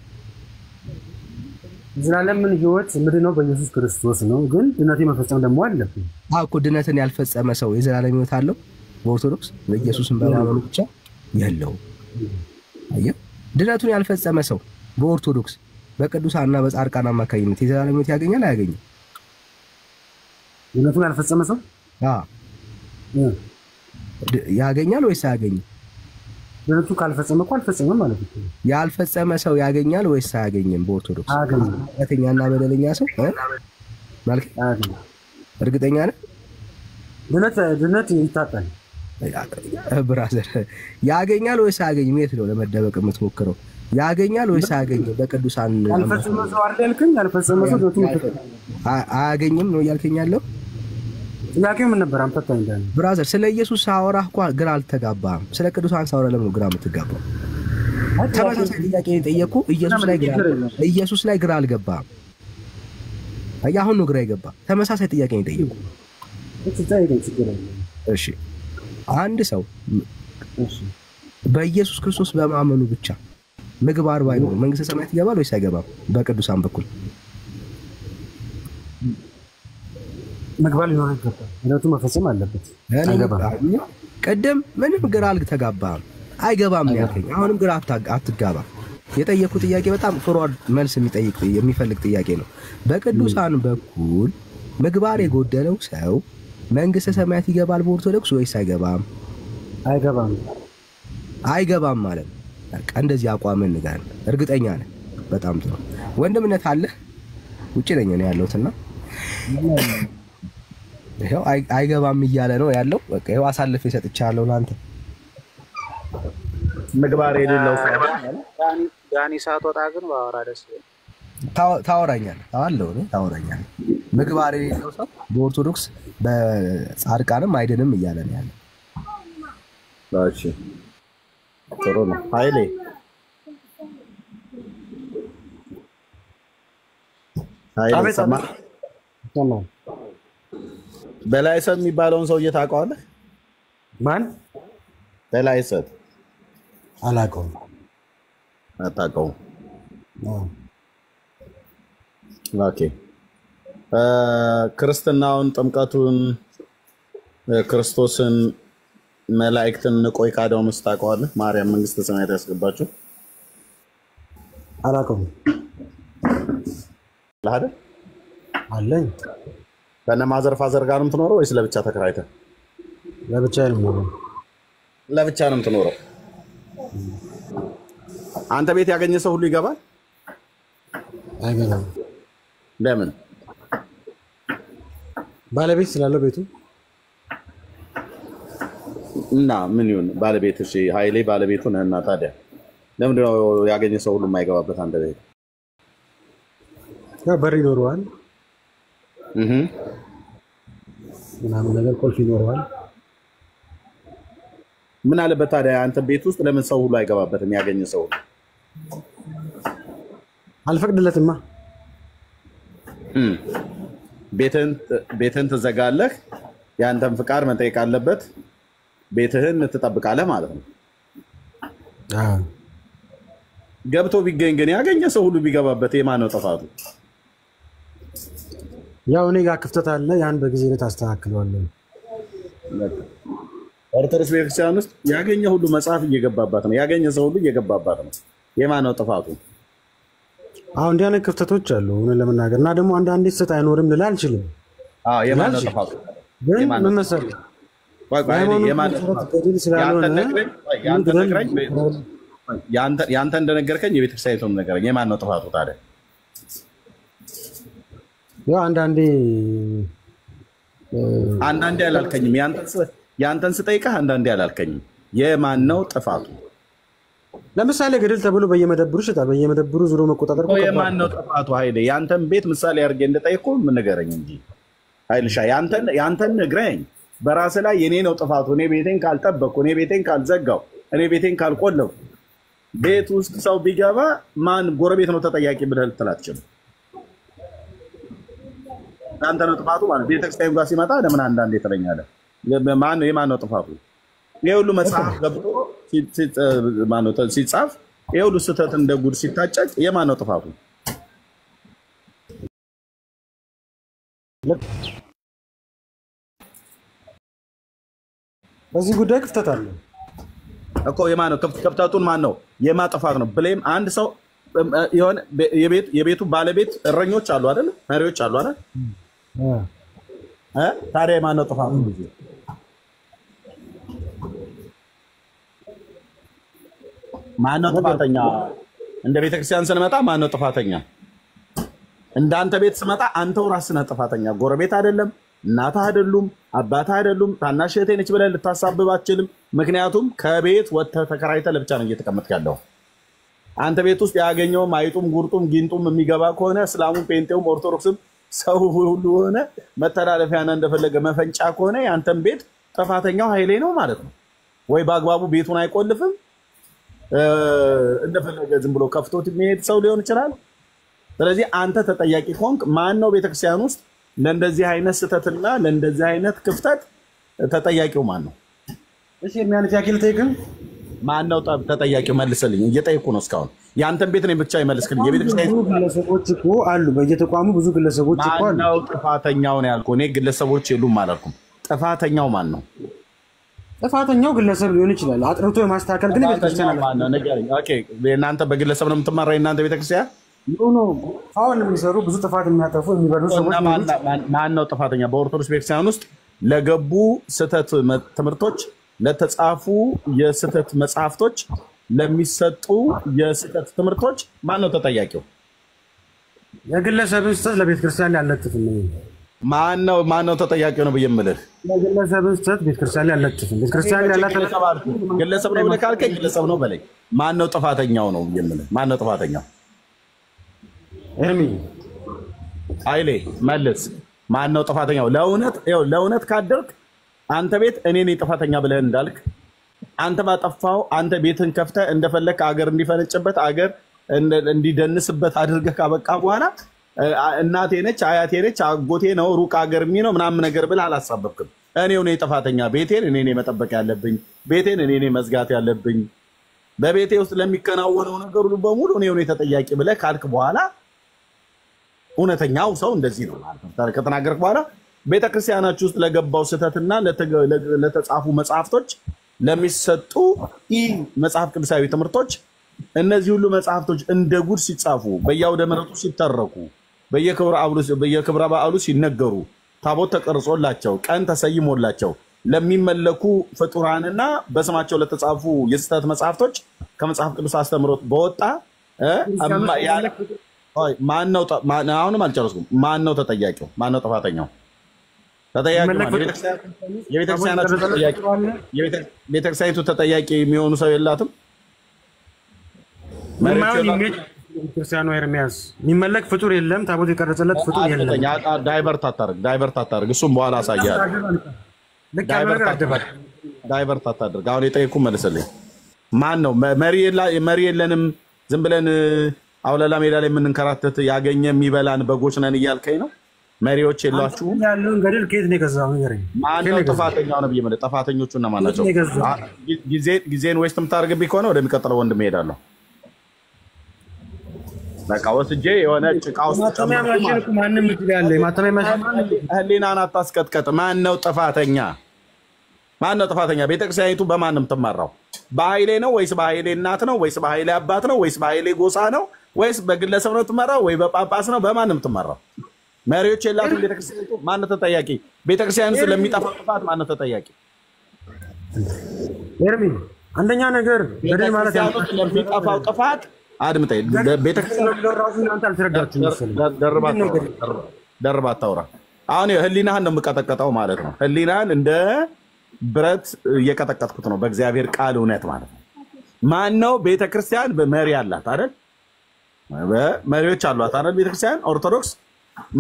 ዘላለም ሕይወት ምንድነው? በኢየሱስ ክርስቶስ ነው። ግን ድነትን መፈጸም ደግሞ አለብኝ። እኮ ድነትን ያልፈጸመ ሰው የዘላለም ሕይወት አለው በኦርቶዶክስ? በኢየሱስን በማመኑ ብቻ የለውም። አየህ፣ ድነቱን ያልፈጸመ ሰው በኦርቶዶክስ በቅዱሳንና በጻድቃን አማካኝነት የዘላለም ሕይወት ያገኛል አያገኝም? ድነቱን ያልፈጸመ ሰው ያገኛል ወይስ አያገኝም? ድነቱ ካልፈጸመ እኮ አልፈጸመም ማለት ነው። ያልፈጸመ ሰው ያገኛል ወይስ አያገኝም? በኦርቶዶክስ ኃጢአተኛና በደለኛ ሰው ማለት እርግጠኛ ነህ? ድነት ይታጣል ብራዘር። ያገኛል ወይስ አያገኝም? የት ነው ለመደበቅ የምትሞክረው? ያገኛል ወይስ አያገኝም? በቅዱሳን ያልፈጸመ ሰው አይደልክም? ያልፈጸመ ሰው አያገኝም ነው እያልከኝ ያለው? ጥያቄው ምን ነበር? አንፈታኝ እንዳለ ብራዘር። ስለ ኢየሱስ ሳወራህ እኮ ግራ አልተጋባህም። ስለ ቅዱሳን ሳወራ ለምን ግራ የምትጋባው? ተመሳሳይ ጥያቄ ጠየቅኩ። ኢየሱስ ላይ ግራ አልገባህም። አሁን ነው ግራ የገባ። ተመሳሳይ ጥያቄ ጠየቅኩ። እሺ፣ አንድ ሰው በኢየሱስ ክርስቶስ በማመኑ ብቻ ምግባር ባይኖር መንግስተ ሰማያት ይገባል ወይስ አይገባም? በቅዱሳን በኩል ምግባር ሊኖር ይገባል። ድነቱ መፈጸም አለበት። ቅድም ምንም ግራ አልተጋባህም። አይገባም ያልከኝ አሁንም ግራ አትጋባ። የጠየቁ ጥያቄ በጣም ፍሮድ መልስ የሚፈልግ ጥያቄ ነው። በቅዱሳን በኩል ምግባር የጎደለው ሰው መንግስተ ሰማያት ይገባል በኦርቶዶክስ ወይስ አይገባም? አይገባም ማለት ነው። በቃ እንደዚህ አቋምን ንገረን። እርግጠኛ ነህ? በጣም ጥሩ ወንድምነት አለ። ውጪ ነኝ ነው ያለሁትና ይሄው አይገባም እያለ ነው ያለው። በቃ ይሄው አሳልፌ ሰጥቻለሁ ላንተ። ምግባር የሌለው ሰው ዳኒ ሳትወጣ ግን ባወራ ደስ ይላል። ታወራኛለህ አለው ነው ታወራኛለህ። ምግባር የሌለው ሰው በኦርቶዶክስ በጻድቃንም አይደንም እያለ ነው ያለው። እሺ ጥሩ ነው። ኃይሌ ሰማ በላይሰት የሚባለውን ሰውዬ ታውቀዋለህ? ማን? በላይሰት አላውቀውም። አታውቀውም? ኦኬ። ክርስትናውን፣ ጥምቀቱን፣ ክርስቶስን፣ መላእክትን ንቆይ ካደውን ውስጥ ታውቀዋለህ? ማርያም መንግስተ ሰማያት ያስገባችሁ አላውቀውም። ለሀደ አለኝ። ከነ ማዘር ፋዘር ጋር ነው የምትኖረው ወይስ ለብቻ ተከራይተህ? ለብቻ ነው የምኖረው። ለብቻ ነው የምትኖረው። አንተ ቤት ያገኘ ሰው ሁሉ ይገባል? አይገባም። ለምን? ባለቤት ስላለው ቤቱ እና ምን ይሁን ባለቤት? እሺ ኃይሌ ባለቤቱ ነህ እና ታዲያ ለምንድን ነው ያገኘ ሰው ሁሉ የማይገባበት አንተ ቤት? ያው በር ይኖረዋል ምናምን ነገር ቁልፍ ይኖረዋል። ምን አለበት ታዲያ አንተ ቤት ውስጥ ለምን ሰው ሁሉ አይገባበትም? ያገኘ ሰው አልፈቅድለትማ። ቤትህን ትዘጋለህ። የአንተን ፍቃድ መጠየቅ አለበት። ቤትህን ትጠብቃለህ ማለት ነው። ገብቶ ቢገኝ ግን ያገኘ ሰው ሁሉ ቢገባበት የማን ነው ጥፋቱ? ያው እኔ ጋር ክፍተት አለ። ያን በጊዜ ላይ ታስተካክለዋለህ። ኦርቶዶክስ ቤተክርስቲያን ውስጥ ያገኘ ሁሉ መጽሐፍ እየገባባት ነው። ያገኘ ሰው ሁሉ እየገባባት ነው። የማን ነው ጥፋቱ? አሁን እንዲህ አይነት ክፍተቶች አሉ እውነት ለመናገር እና ደግሞ አንዳንዴ ስህተት አይኖርም ልል አልችልም። የማን ነው ጥፋቱ? ግን ምን መሰለህ ያንተ እንደነገርከኝ የቤተክርስቲያኒቱን ነገረኝ። የማን ነው ጥፋቱ ታዲያ? ያው አንዳንዴ አላልከኝም። ያንተን ስጠይቅህ አንዳንዴ አላልከኝም። የማን ነው ጥፋቱ? ለምሳሌ ገደል ተብሎ በየመደብሩ ይሽጣል። በየመደብሩ ዙሮ መቆጣጠር የማን ነው ጥፋቱ? ኃይሌ ያንተን ቤት ምሳሌ አድርጌ እንደጠየቅኩህ ምን ንገረኝ እንጂ ኃይልሻ ያንተን ንግረኝ። በራስ ላይ የኔ ነው ጥፋቱ። እኔ ቤቴን ካልጠበቅኩ፣ እኔ ቤቴን ካልዘጋው፣ እኔ ቤቴን ካልቆለፉ፣ ቤት ውስጥ ሰው ቢገባ ማን ጎረቤት ነው ተጠያቂ ብለህ ልትል አትችልም። አንተ ነው ጥፋቱ ማለት ቤተክርስቲያን ጋር ሲመጣ ለምን አንዳንዴ ትለኛለህ? የማን ነው ጥፋቱ? ይሄ ሁሉ መጽሐፍ ገብቶ ሲጻፍ ይሄ ሁሉ ስህተት እንደ ጉድ ሲታጨቅ የማን ነው ጥፋቱ? በዚህ ጉዳይ ክፍተት አለ እኮ። የማን ነው ክፍተቱን? ማን ነው የማጥፋት ነው ብሌም? አንድ ሰው የሆነ የቤቱ ባለቤት እረኞች አሉ አይደል? መሪዎች አሉ አይደል? ታዲያ የማን ነው ጥፋቱ? ማን ነው ጥፋተኛ? እንደ ቤተክርስቲያን ስንመጣ ማን ነው ጥፋተኛ? እንዳንተ ቤት ስመጣ አንተው ራስህ ነህ ጥፋተኛ። ጎረቤት አይደለም፣ እናትህ አይደሉም፣ አባትህ አይደሉም፣ ታናሽ እህቴ ነች ብለህ ልታሳብብ አትችልም። ምክንያቱም ከቤት ወጥተህ ተከራይተህ ለብቻ ነው እየተቀመጥክ ያለው። አንተ ቤት ውስጥ ያገኘውም አይጡም ጉርጡም ጊንጡም የሚገባ ከሆነ እስላሙም ጴንጤውም ኦርቶዶክስም ሰው ሁሉ ሆነ መተላለፊያና እንደፈለገ መፈንጫ ከሆነ ያንተም ቤት ጥፋተኛው ኃይሌ ነው ማለት ነው። ወይ በአግባቡ ቤቱን አይቆልፍም፣ እንደፈለገ ዝም ብሎ ከፍቶት የሚሄድ ሰው ሊሆን ይችላል። ስለዚህ አንተ ተጠያቂ ከሆንክ ማን ነው ቤተክርስቲያን ውስጥ ለእንደዚህ አይነት ስህተትና ለእንደዚህ አይነት ክፍተት ተጠያቂው ማን ነው? እሺ የሚያን ጥያቄ ልጠይቅህ። ማን ነው ተጠያቂው? መልስልኝ። እየጠየኩ ነው እስካሁን። የአንተን ቤት ነው ብቻ ይመልስልኝ። የቤተክርስቲያን ግለሰቦች እኮ አሉ፣ በየተቋሙ ብዙ ግለሰቦች እኮ አሉ። ማን ነው ጥፋተኛው ነው ያልኩህ። እኔ ግለሰቦች የሉም አላልኩም። ጥፋተኛው ማን ነው? ጥፋተኛው ግለሰብ ሊሆን ይችላል። አጥርቶ የማስተካከል ግን ቤተክርስቲያን አለ። ማን ነው ንገረኝ። ኦኬ እናንተ በግለሰብ ነው የምትመራ የእናንተ ቤተክርስቲያን? ኖ አሁን የሚሰሩ ብዙ ጥፋት የሚያጠፉ የሚበሉ ሰዎች ማን ነው ጥፋተኛ? በኦርቶዶክስ ቤተክርስቲያን ውስጥ ለገቡ ስህተት ትምህርቶች፣ ለተጻፉ የስህተት መጽሐፍቶች፣ ለሚሰጡ የስህተት ትምህርቶች ማን ነው ተጠያቂው? የግለሰብን ስህተት ለቤተክርስቲያን ሊያለጥፍም ማን ነው ተጠያቂው ነው ብዬ የምልህ? የግለሰብን ስህተት ቤተክርስቲያን ሊያለጥፍም ቤተክርስቲያን ግለሰብ ነው ብለህ ካልከኝ ግለሰብ ነው በለኝ። ማን ነው ጥፋተኛው ነው ብዬ የምልህ? ማን ነው ጥፋተኛው? ኤርሚ ኃይሌ መልስ። ማን ነው ጥፋተኛው? ለእውነት ካደርክ አንተ ቤት እኔ ነኝ ጥፋተኛ ብለህ እንዳልክ አንተ ባጠፋው አንተ ቤትን ከፍተህ እንደፈለክ አገር እንዲፈነጭበት አገር እንዲደንስበት አድርገህ ካበቃ በኋላ እናቴ ነች አያቴ ነች አጎቴ ነው ሩቅ አገር ነው ምናምን ነገር ብለህ አላሳበብክም። እኔው ነኝ ጥፋተኛ፣ ቤቴን እኔ ነኝ መጠበቅ ያለብኝ፣ ቤቴን እኔ ነኝ መዝጋት ያለብኝ፣ በቤቴ ውስጥ ለሚከናወነው ነገር ሁሉ በሙሉ እኔው ነኝ ተጠያቂ ብለህ ካልክ በኋላ እውነተኛው ሰው እንደዚህ ነው ማለት ነው። ከተናገርክ በኋላ ቤተክርስቲያናችሁ ውስጥ ለገባው ስህተትና ለተጻፉ መጽሐፍቶች፣ ለሚሰጡ መጽሐፍ ቅዱሳዊ ትምህርቶች፣ እነዚህ ሁሉ መጽሐፍቶች እንደ ጉድ ሲጻፉ፣ በየአውደ ምሕረቱ ሲተረኩ፣ በየክብረ በዓሉ ሲነገሩ፣ ታቦት ተቀርጾላቸው፣ ቀን ተሰይሞላቸው ለሚመለኩ ፍጡራንና በስማቸው ለተጻፉ የስህተት መጽሐፍቶች ከመጽሐፍ ቅዱስ አስተምሮት በወጣ አሁንም አልጨረስኩም። ማን ነው ተጠያቂው? ማን ነው ጥፋተኛው? ቤተክርስቲያኒቱ ተጠያቂ የሚሆኑ ሰው የላትም። ክርስቲያኑ ኤርሚያስ የሚመለክ ፍጡር የለም። ታቦት የቀረጸለት ፍጡር የለም። ዳይቨርት አታርግ። እሱም በኋላ አሳያለሁ። ዳይቨርት አታድርግ። አሁን የጠየኩህ መልስልኝ። ማን ነው መሪ የለንም ዝም ብለን አውላላ ሜዳ ላይ የምንንከራተት ያገኘ የሚበላን በጎች ነን እያልከኝ ነው? መሪዎች የሏችሁም? ያለውን ገደል ከየት ነው የገዛው? ንገረኝ። ማነው ጥፋተኛው ነው ብዬ ማለት ጥፋተኞቹ እነማን ናቸው? ጊዜን ዌስት የምታደርግብኝ ከሆነ ወደሚቀጥለው ወንድም እሄዳለሁ። በቃ ወስጄ የሆነ ጭቃ ውስጥ ህሊናን አታስቀጥቀጥ። ማነው ጥፋተኛ? ማነው ጥፋተኛ? ቤተክርስቲያኒቱ በማንም ትመራው? በኃይሌ ነው ወይስ በኃይሌ እናት ነው ወይስ በኃይሌ አባት ነው ወይስ በኃይሌ ጎሳ ነው ወይስ በግለሰብ ነው የምትመራው ወይ በጳጳስ ነው? በማን ነው የምትመራው? መሪዎች የላትም ቤተክርስቲያኒቱ? ማን ነው ተጠያቂ? ቤተክርስቲያን ስለሚጠፋው ጥፋት ማን ነው ተጠያቂ? ኤርሚ አንደኛ ነገር ገደል ማለት ለሚጠፋው ጥፋት አድምጠኝ። ቤተክርስቲያን ራሱ እናንተ አልተረዳችሁም መሰለኝ። ደርባ አታውራ። አሁን ህሊናህን ነው የምቀጠቀጠው ማለት ነው። ህሊናህን እንደ ብረት እየቀጠቀጥኩት ነው በእግዚአብሔር ቃል እውነት ማለት ነው። ማን ነው ቤተክርስቲያን በመሪ አላት አይደል? መሪዎች አሏት አይደል? ቤተክርስቲያን ኦርቶዶክስ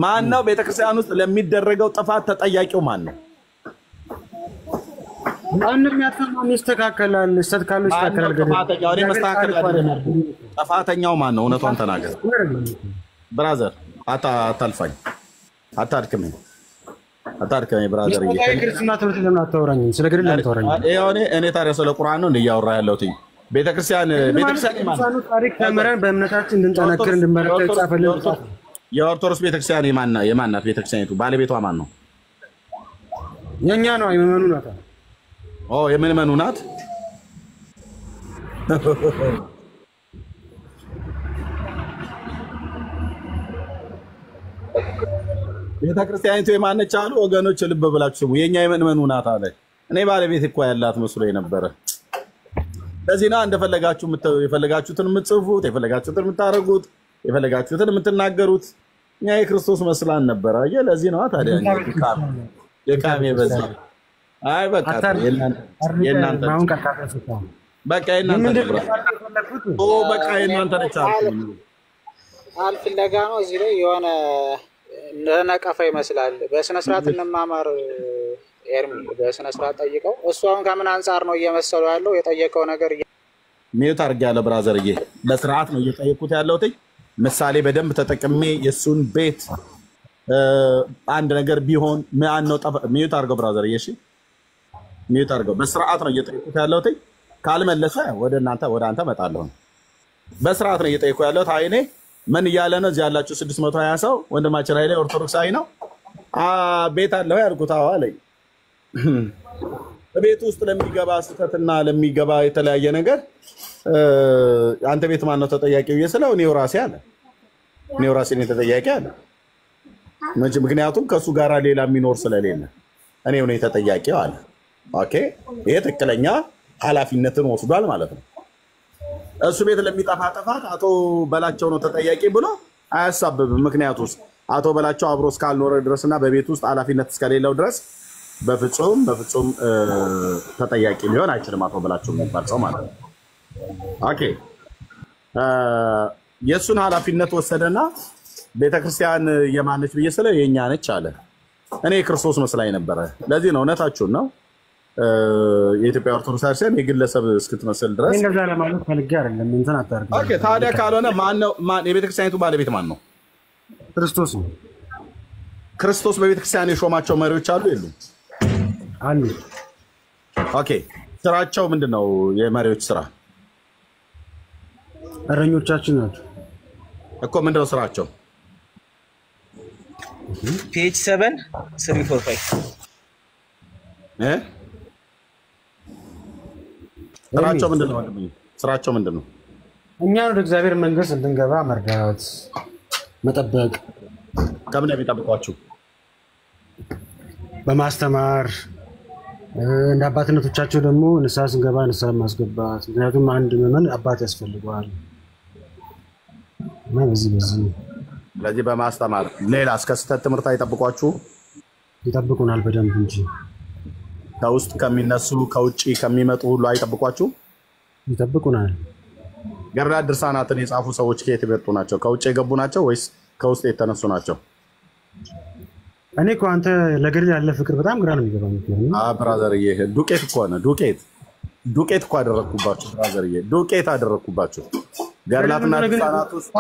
ማን ነው ቤተክርስቲያን ውስጥ ለሚደረገው ጥፋት ተጠያቂው ማን ነው? ማንም ያተማም ይስተካከላል። ስተካከሉ ይስተካከላል። ጥፋተኛው ማን ነው? እውነቷን ተናገር ብራዘር። አታልፋኝ፣ አታድክመኝ ብራዘር። ክርስትና ትምህርት ለምን አታወራኝ? ስለ ግድል ለምን ታወራኝ? እኔ ታዲያ ስለ ቁርአን ነው እያወራ ያለሁት። ቤተክርስቲያን ታሪክ ተምረን በእምነታችን እንድንጠነክር እንድንበረከት ጻፈልን። የኦርቶዶክስ ቤተክርስቲያን የማን ናት? ቤተክርስቲያኒቱ ባለቤቷ ማን ነው? የኛ ነው። የምዕመኑ ናት። የምዕመኑ ናት። ቤተክርስቲያኒቱ የማነች አሉ ወገኖች፣ ልብ ብላችሁ ስሙ። የኛ የምዕመኑ ናት አለ። እኔ ባለቤት እኮ ያላት መስሎ የነበረ። ለዚህ ነው እንደፈለጋችሁ የፈለጋችሁትን የምትጽፉት፣ የፈለጋችሁትን የምታረጉት፣ የፈለጋችሁትን የምትናገሩት። እኛ የክርስቶስ መስላን ነበር። አየህ፣ ለዚህ ነው ታዲያ የቃሜ በዛ። አይ በቃ የእናንተ በቃ የእናንተ ነች አልፍለጋ ነው። እዚህ ላይ የሆነ ነቀፋ ይመስላል። በስነ ስርዓት እንማማር ኤርሚ፣ በስነ ስርዓት ጠይቀው። እሱ አሁን ከምን አንጻር ነው እየመሰለው ያለው? የጠየቀው ነገር ሚዩት አድርጌያለሁ ብራዘርዬ። ለስርዓት ነው እየጠየኩት ያለሁት። ምሳሌ በደንብ ተጠቅሜ የእሱን ቤት አንድ ነገር ቢሆን ማን ነው ሚዩት አድርገው ብራዘርዬ። እሺ ሚዩት አድርገው። በስርዓት ነው እየጠየኩት ያለሁት። ካልመለሰ ወደ አንተ እመጣለሁ። በስርዓት ነው እየጠየኩ ያለሁት። አይኔ ምን እያለ ነው? እዚህ ያላችሁ 620 ሰው ወንድማችን ኃይሌ ኦርቶዶክሳዊ ነው። ቤት አለው ያልኩት አዎ አለኝ። ቤት ውስጥ ለሚገባ ስህተትና ለሚገባ የተለያየ ነገር አንተ ቤት ማን ነው ተጠያቂው? እየስለው እኔው ራሴ አለ። እኔው ራሴ ነኝ ተጠያቂ አለ። ምክንያቱም ከሱ ጋር ሌላ የሚኖር ስለሌለ እኔው ነኝ ተጠያቂው አለ። ኦኬ፣ ይሄ ትክክለኛ ኃላፊነትን ወስዷል ማለት ነው። እሱ ቤት ለሚጠፋ ጥፋት አቶ በላቸው ነው ተጠያቂ ብሎ አያሳብብም። ምክንያቱም አቶ በላቸው አብሮ እስካልኖረ ድረስና በቤት ውስጥ ኃላፊነት እስከሌለው ድረስ በፍጹም ተጠያቂ ሊሆን አይችልም አቶ በላቸው የሚባል ሰው ማለት ነው። ኦኬ፣ የእሱን ኃላፊነት ወሰደና ቤተክርስቲያን የማነች ብዬ ስለ የኛ ነች አለ። እኔ ክርስቶስ መስላኝ ነበረ። ለዚህ ነው እውነታችሁን ነው የኢትዮጵያ ኦርቶዶክስ ክርስቲያን የግለሰብ እስክትመስል ድረስ እንደዛ ለማለት ፈልጌ አይደለም። እንትን አታርግ። ኦኬ፣ ታዲያ ካልሆነ ማን የቤተክርስቲያኒቱ ባለቤት ማን ነው? ክርስቶስ ነው። ክርስቶስ በቤተክርስቲያን የሾማቸው መሪዎች አሉ የሉም? አሉ። ኦኬ፣ ስራቸው ምንድነው? የመሪዎች ስራ እረኞቻችን ናቸው እኮ። ምንድነው ስራቸው? ፔጅ 7 345 ስራቸው ምንድነው? ስራቸው ምንድነው? እኛን ወደ እግዚአብሔር መንግስት እንድንገባ መርዳት፣ መጠበቅ። ከምን ነው የሚጠብቋችሁ? በማስተማር እንደ አባትነቶቻቸው ደግሞ ንስሐ ስንገባ ንስሐ ማስገባት። ምክንያቱም አንድ ምዕመን አባት ያስፈልገዋል። ስለዚህ በማስተማር ሌላ እስከ ስህተት ትምህርት አይጠብቋችሁ? ይጠብቁናል በደንብ እንጂ ከውስጥ ከሚነሱ ከውጭ ከሚመጡ ሁሉ አይጠብቋችሁ? ይጠብቁናል። ገድላት ድርሳናትን የጻፉ ሰዎች ከየት የመጡ ናቸው? ከውጭ የገቡ ናቸው ወይስ ከውስጥ የተነሱ ናቸው? እኔ እኮ አንተ ለገድል ያለ ፍቅር በጣም ግራ ነው የሚገባኝ። ብራዘርዬ ዱቄት እኮ ነው። ዱቄት እኮ አደረግኩባችሁ ብራዘርዬ፣ ዱቄት አደረግኩባችሁ። ገድላትና ድርሳናት ውስጥ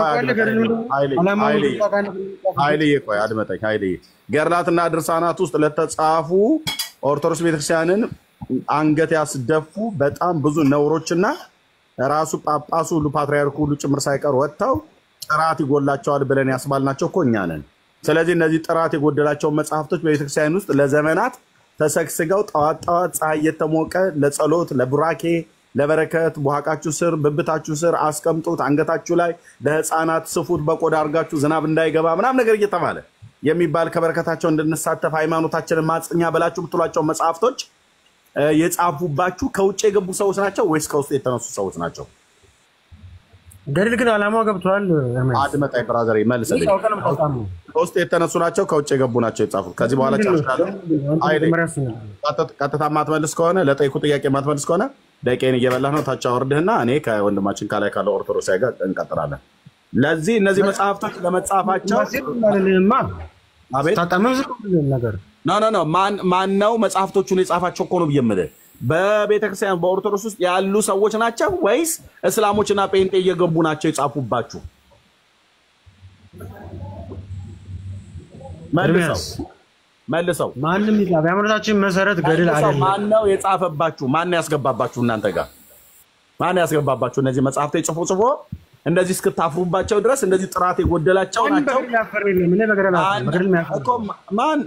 ኃይልዬ ቆይ አድመጠኝ ኃይልዬ። ገድላትና ድርሳናት ውስጥ ለተጻፉ ኦርቶዶክስ ቤተክርስቲያንን አንገት ያስደፉ በጣም ብዙ ነውሮችና ራሱ ጳጳሱ ሁሉ ፓትርያርኩ ሁሉ ጭምር ሳይቀር ወጥተው ጥራት ይጎላቸዋል ብለን ያስባልናቸው እኮ እኛ ነን። ስለዚህ እነዚህ ጥራት የጎደላቸውን መጽሐፍቶች በቤተክርስቲያን ውስጥ ለዘመናት ተሰግስገው ጠዋት ፀሐይ እየተሞቀ ለጸሎት ለቡራኬ ለበረከት ቡሃቃችሁ ስር ብብታችሁ ስር አስቀምጡት፣ አንገታችሁ ላይ ለህፃናት ስፉት፣ በቆዳ አርጋችሁ ዝናብ እንዳይገባ ምናምን ነገር እየተባለ የሚባል ከበረከታቸው እንድንሳተፍ ሃይማኖታችንን ማጽኛ በላችሁ ብትሏቸው መጽሐፍቶች የጻፉባችሁ ከውጭ የገቡ ሰዎች ናቸው ወይስ ከውስጥ የተነሱ ሰዎች ናቸው? ገድል ግን አላማው ገብቷል። አድመጣ ብራዘር መልሰልኝ። ከውስጥ የተነሱ ናቸው ከውጭ የገቡ ናቸው የጻፉት? ከዚህ በኋላ ቀጥታ ማትመልስ ከሆነ ለጠይቁ ጥያቄ ማትመልስ ከሆነ ደቂቃዬን እየበላህ ነው። ታች አወርድህና እኔ ከወንድማችን ከላይ ካለው ኦርቶዶክሳዊ ጋር እንቀጥላለን። ለዚህ እነዚህ መጽሐፍቶች ለመጻፋቸው አቤት ነገር ኖ ማን ነው መጽሐፍቶቹን የጻፋቸው እኮ ነው ብዬ የምልህ። በቤተክርስቲያን በኦርቶዶክስ ውስጥ ያሉ ሰዎች ናቸው ወይስ እስላሞችና ጴንጤ እየገቡ ናቸው የጻፉባችሁ? መልሰው ማንም ይጻፍ። የሃይማኖታችን መሰረት ገድል አይደለም። ማን ነው የጻፈባችሁ? ማን ያስገባባችሁ? እናንተ ጋር ማን ያስገባባችሁ? እነዚህ መጽሐፍቶች ጽፎ እንደዚህ እስክታፍሩባቸው ድረስ እንደዚህ ጥራት የጎደላቸው ናቸው።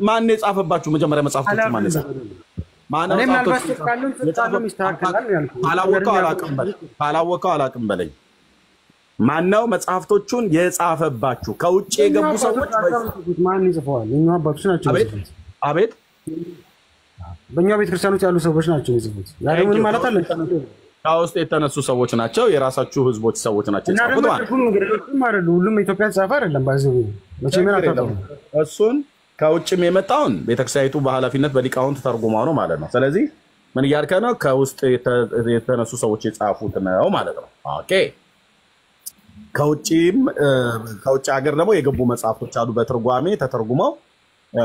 ማን የጻፈባችሁ? መጀመሪያ መጽሐፍቶቹ ማን የጻፈ? ካላወቀው አላቅም በለኝ። ማነው መጽሐፍቶቹን የጻፈባችሁ? ከውጭ የገቡ ሰዎች ማን ይጽፈዋል? የኛ አባቶች ናቸው። አቤት በእኛ ቤተክርስቲያን ውስጥ ያሉ ሰዎች ናቸው የጻፉት። ያ ደግሞ ማለት አለ ከውስጥ የተነሱ ሰዎች ናቸው። የራሳችሁ ህዝቦች ሰዎች ናቸው የጻፉት ማለት ነው። ሁሉም ኢትዮጵያ ጻፈ አይደለም ባይዘው መቼም አታውቁም። እሱን ከውጭም የመጣውን ቤተክርስቲያኒቱ በኃላፊነት በሊቃውንት ተርጉማው ነው ማለት ነው። ስለዚህ ምን እያልከ ነው? ከውስጥ የተነሱ ሰዎች የጻፉት ነው ማለት ነው። ኦኬ። ከውጭ ሀገር ደግሞ የገቡ መጽሐፍቶች አሉ በትርጓሜ ተተርጉመው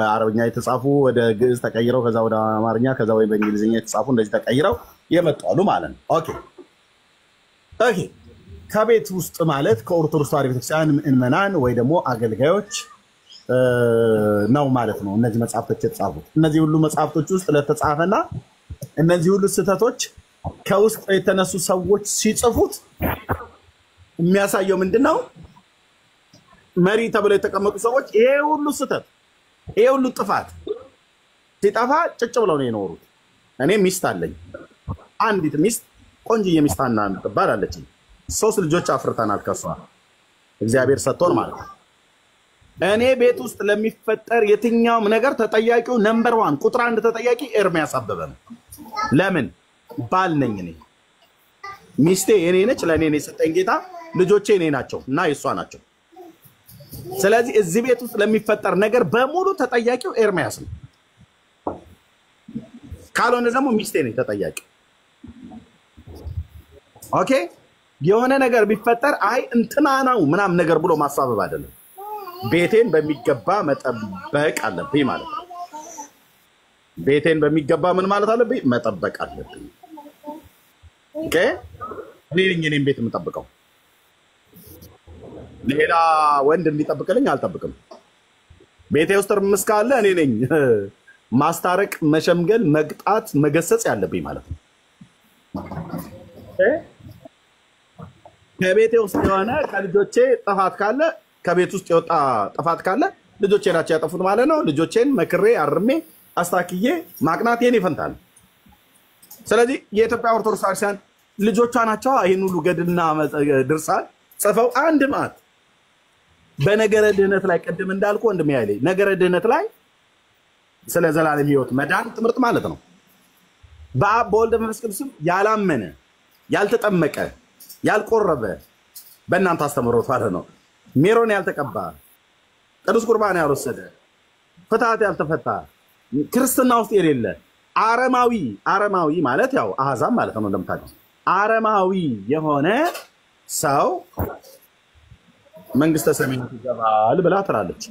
አረብኛ የተጻፉ ወደ ግዕዝ ተቀይረው ከዛ ወደ አማርኛ ከዛ ወይ በእንግሊዝኛ የተጻፉ እንደዚህ ተቀይረው የመጣሉ ማለት ነው። ኦኬ። ከቤት ውስጥ ማለት ከኦርቶዶክስ ተዋሕዶ ቤተክርስቲያን ምዕመናን ወይ ደግሞ አገልጋዮች ነው ማለት ነው እነዚህ መጽሐፍቶች የተጻፉት። እነዚህ ሁሉ መጽሐፍቶች ውስጥ ለተጻፈና እነዚህ ሁሉ ስህተቶች ከውስጥ የተነሱ ሰዎች ሲጽፉት የሚያሳየው ምንድነው? መሪ ተብለው የተቀመጡ ሰዎች ይሄ ሁሉ ስህተት ይሄ ሁሉ ጥፋት ሲጠፋ ጭጭ ብለው ነው የኖሩት። እኔ ሚስት አለኝ። አንዲት ሚስት ቆንጆዬ ሚስት አና ትባላለች። 3 ልጆች አፍርተናል ከሷ እግዚአብሔር ሰጥቶን ማለት ነው። እኔ ቤት ውስጥ ለሚፈጠር የትኛውም ነገር ተጠያቂው ነምበር 1 ቁጥር 1 ተጠያቂ ኤርሚያስ አበበ ነው። ለምን? ባል ነኝ እኔ። ሚስቴ የኔ ነች፣ ለኔ ነው የሰጠኝ ጌታ። ልጆቼ እኔ ናቸው እና የሷ ናቸው። ስለዚህ እዚህ ቤት ውስጥ ለሚፈጠር ነገር በሙሉ ተጠያቂው ኤርሚያስ ነው። ካልሆነ ደግሞ ሚስቴ ነኝ ተጠያቂ። ኦኬ። የሆነ ነገር ቢፈጠር አይ እንትና ነው ምናምን ነገር ብሎ ማሳበብ አይደለም። ቤቴን በሚገባ መጠበቅ አለብኝ ማለት ነው። ቤቴን በሚገባ ምን ማለት አለብኝ? መጠበቅ አለብኝ። ኦኬ። እኔን ቤት የምጠብቀው ሌላ ወንድ እንዲጠብቅልኝ አልጠብቅም። ቤቴ ውስጥ እርምስ ካለ እኔ ነኝ ማስታረቅ፣ መሸምገል፣ መቅጣት፣ መገሰጽ ያለብኝ ማለት ነው። ከቤቴ ውስጥ የሆነ ከልጆቼ ጥፋት ካለ ከቤት ውስጥ የወጣ ጥፋት ካለ ልጆቼ ናቸው ያጠፉት ማለት ነው። ልጆቼን መክሬ አርሜ አስታክዬ ማቅናት የኔ ፈንታ ነው። ስለዚህ የኢትዮጵያ ኦርቶዶክስ ክርስቲያን ልጆቿ ናቸው ይህን ሁሉ ገድልና ድርሳን ጽፈው አንድ ማት በነገረ ድህነት ላይ ቅድም እንዳልኩ ወንድሜ ያለኝ ነገረ ድህነት ላይ ስለ ዘላለም ሕይወት መዳን ትምህርት ማለት ነው። በአብ በወልድ በመንፈስ ቅዱስ ያላመነ ያልተጠመቀ ያልቆረበ በእናንተ አስተምሮት ማለት ነው ሜሮን ያልተቀባ ቅዱስ ቁርባን ያልወሰደ ፍትሐት ያልተፈታ ክርስትና ውስጥ የሌለ አረማዊ ማለት ያው አሕዛብ ማለት ነው። እንደምታውቁት አረማዊ የሆነ ሰው መንግስተ ሰማያት ይገባል ብላ ትላለች።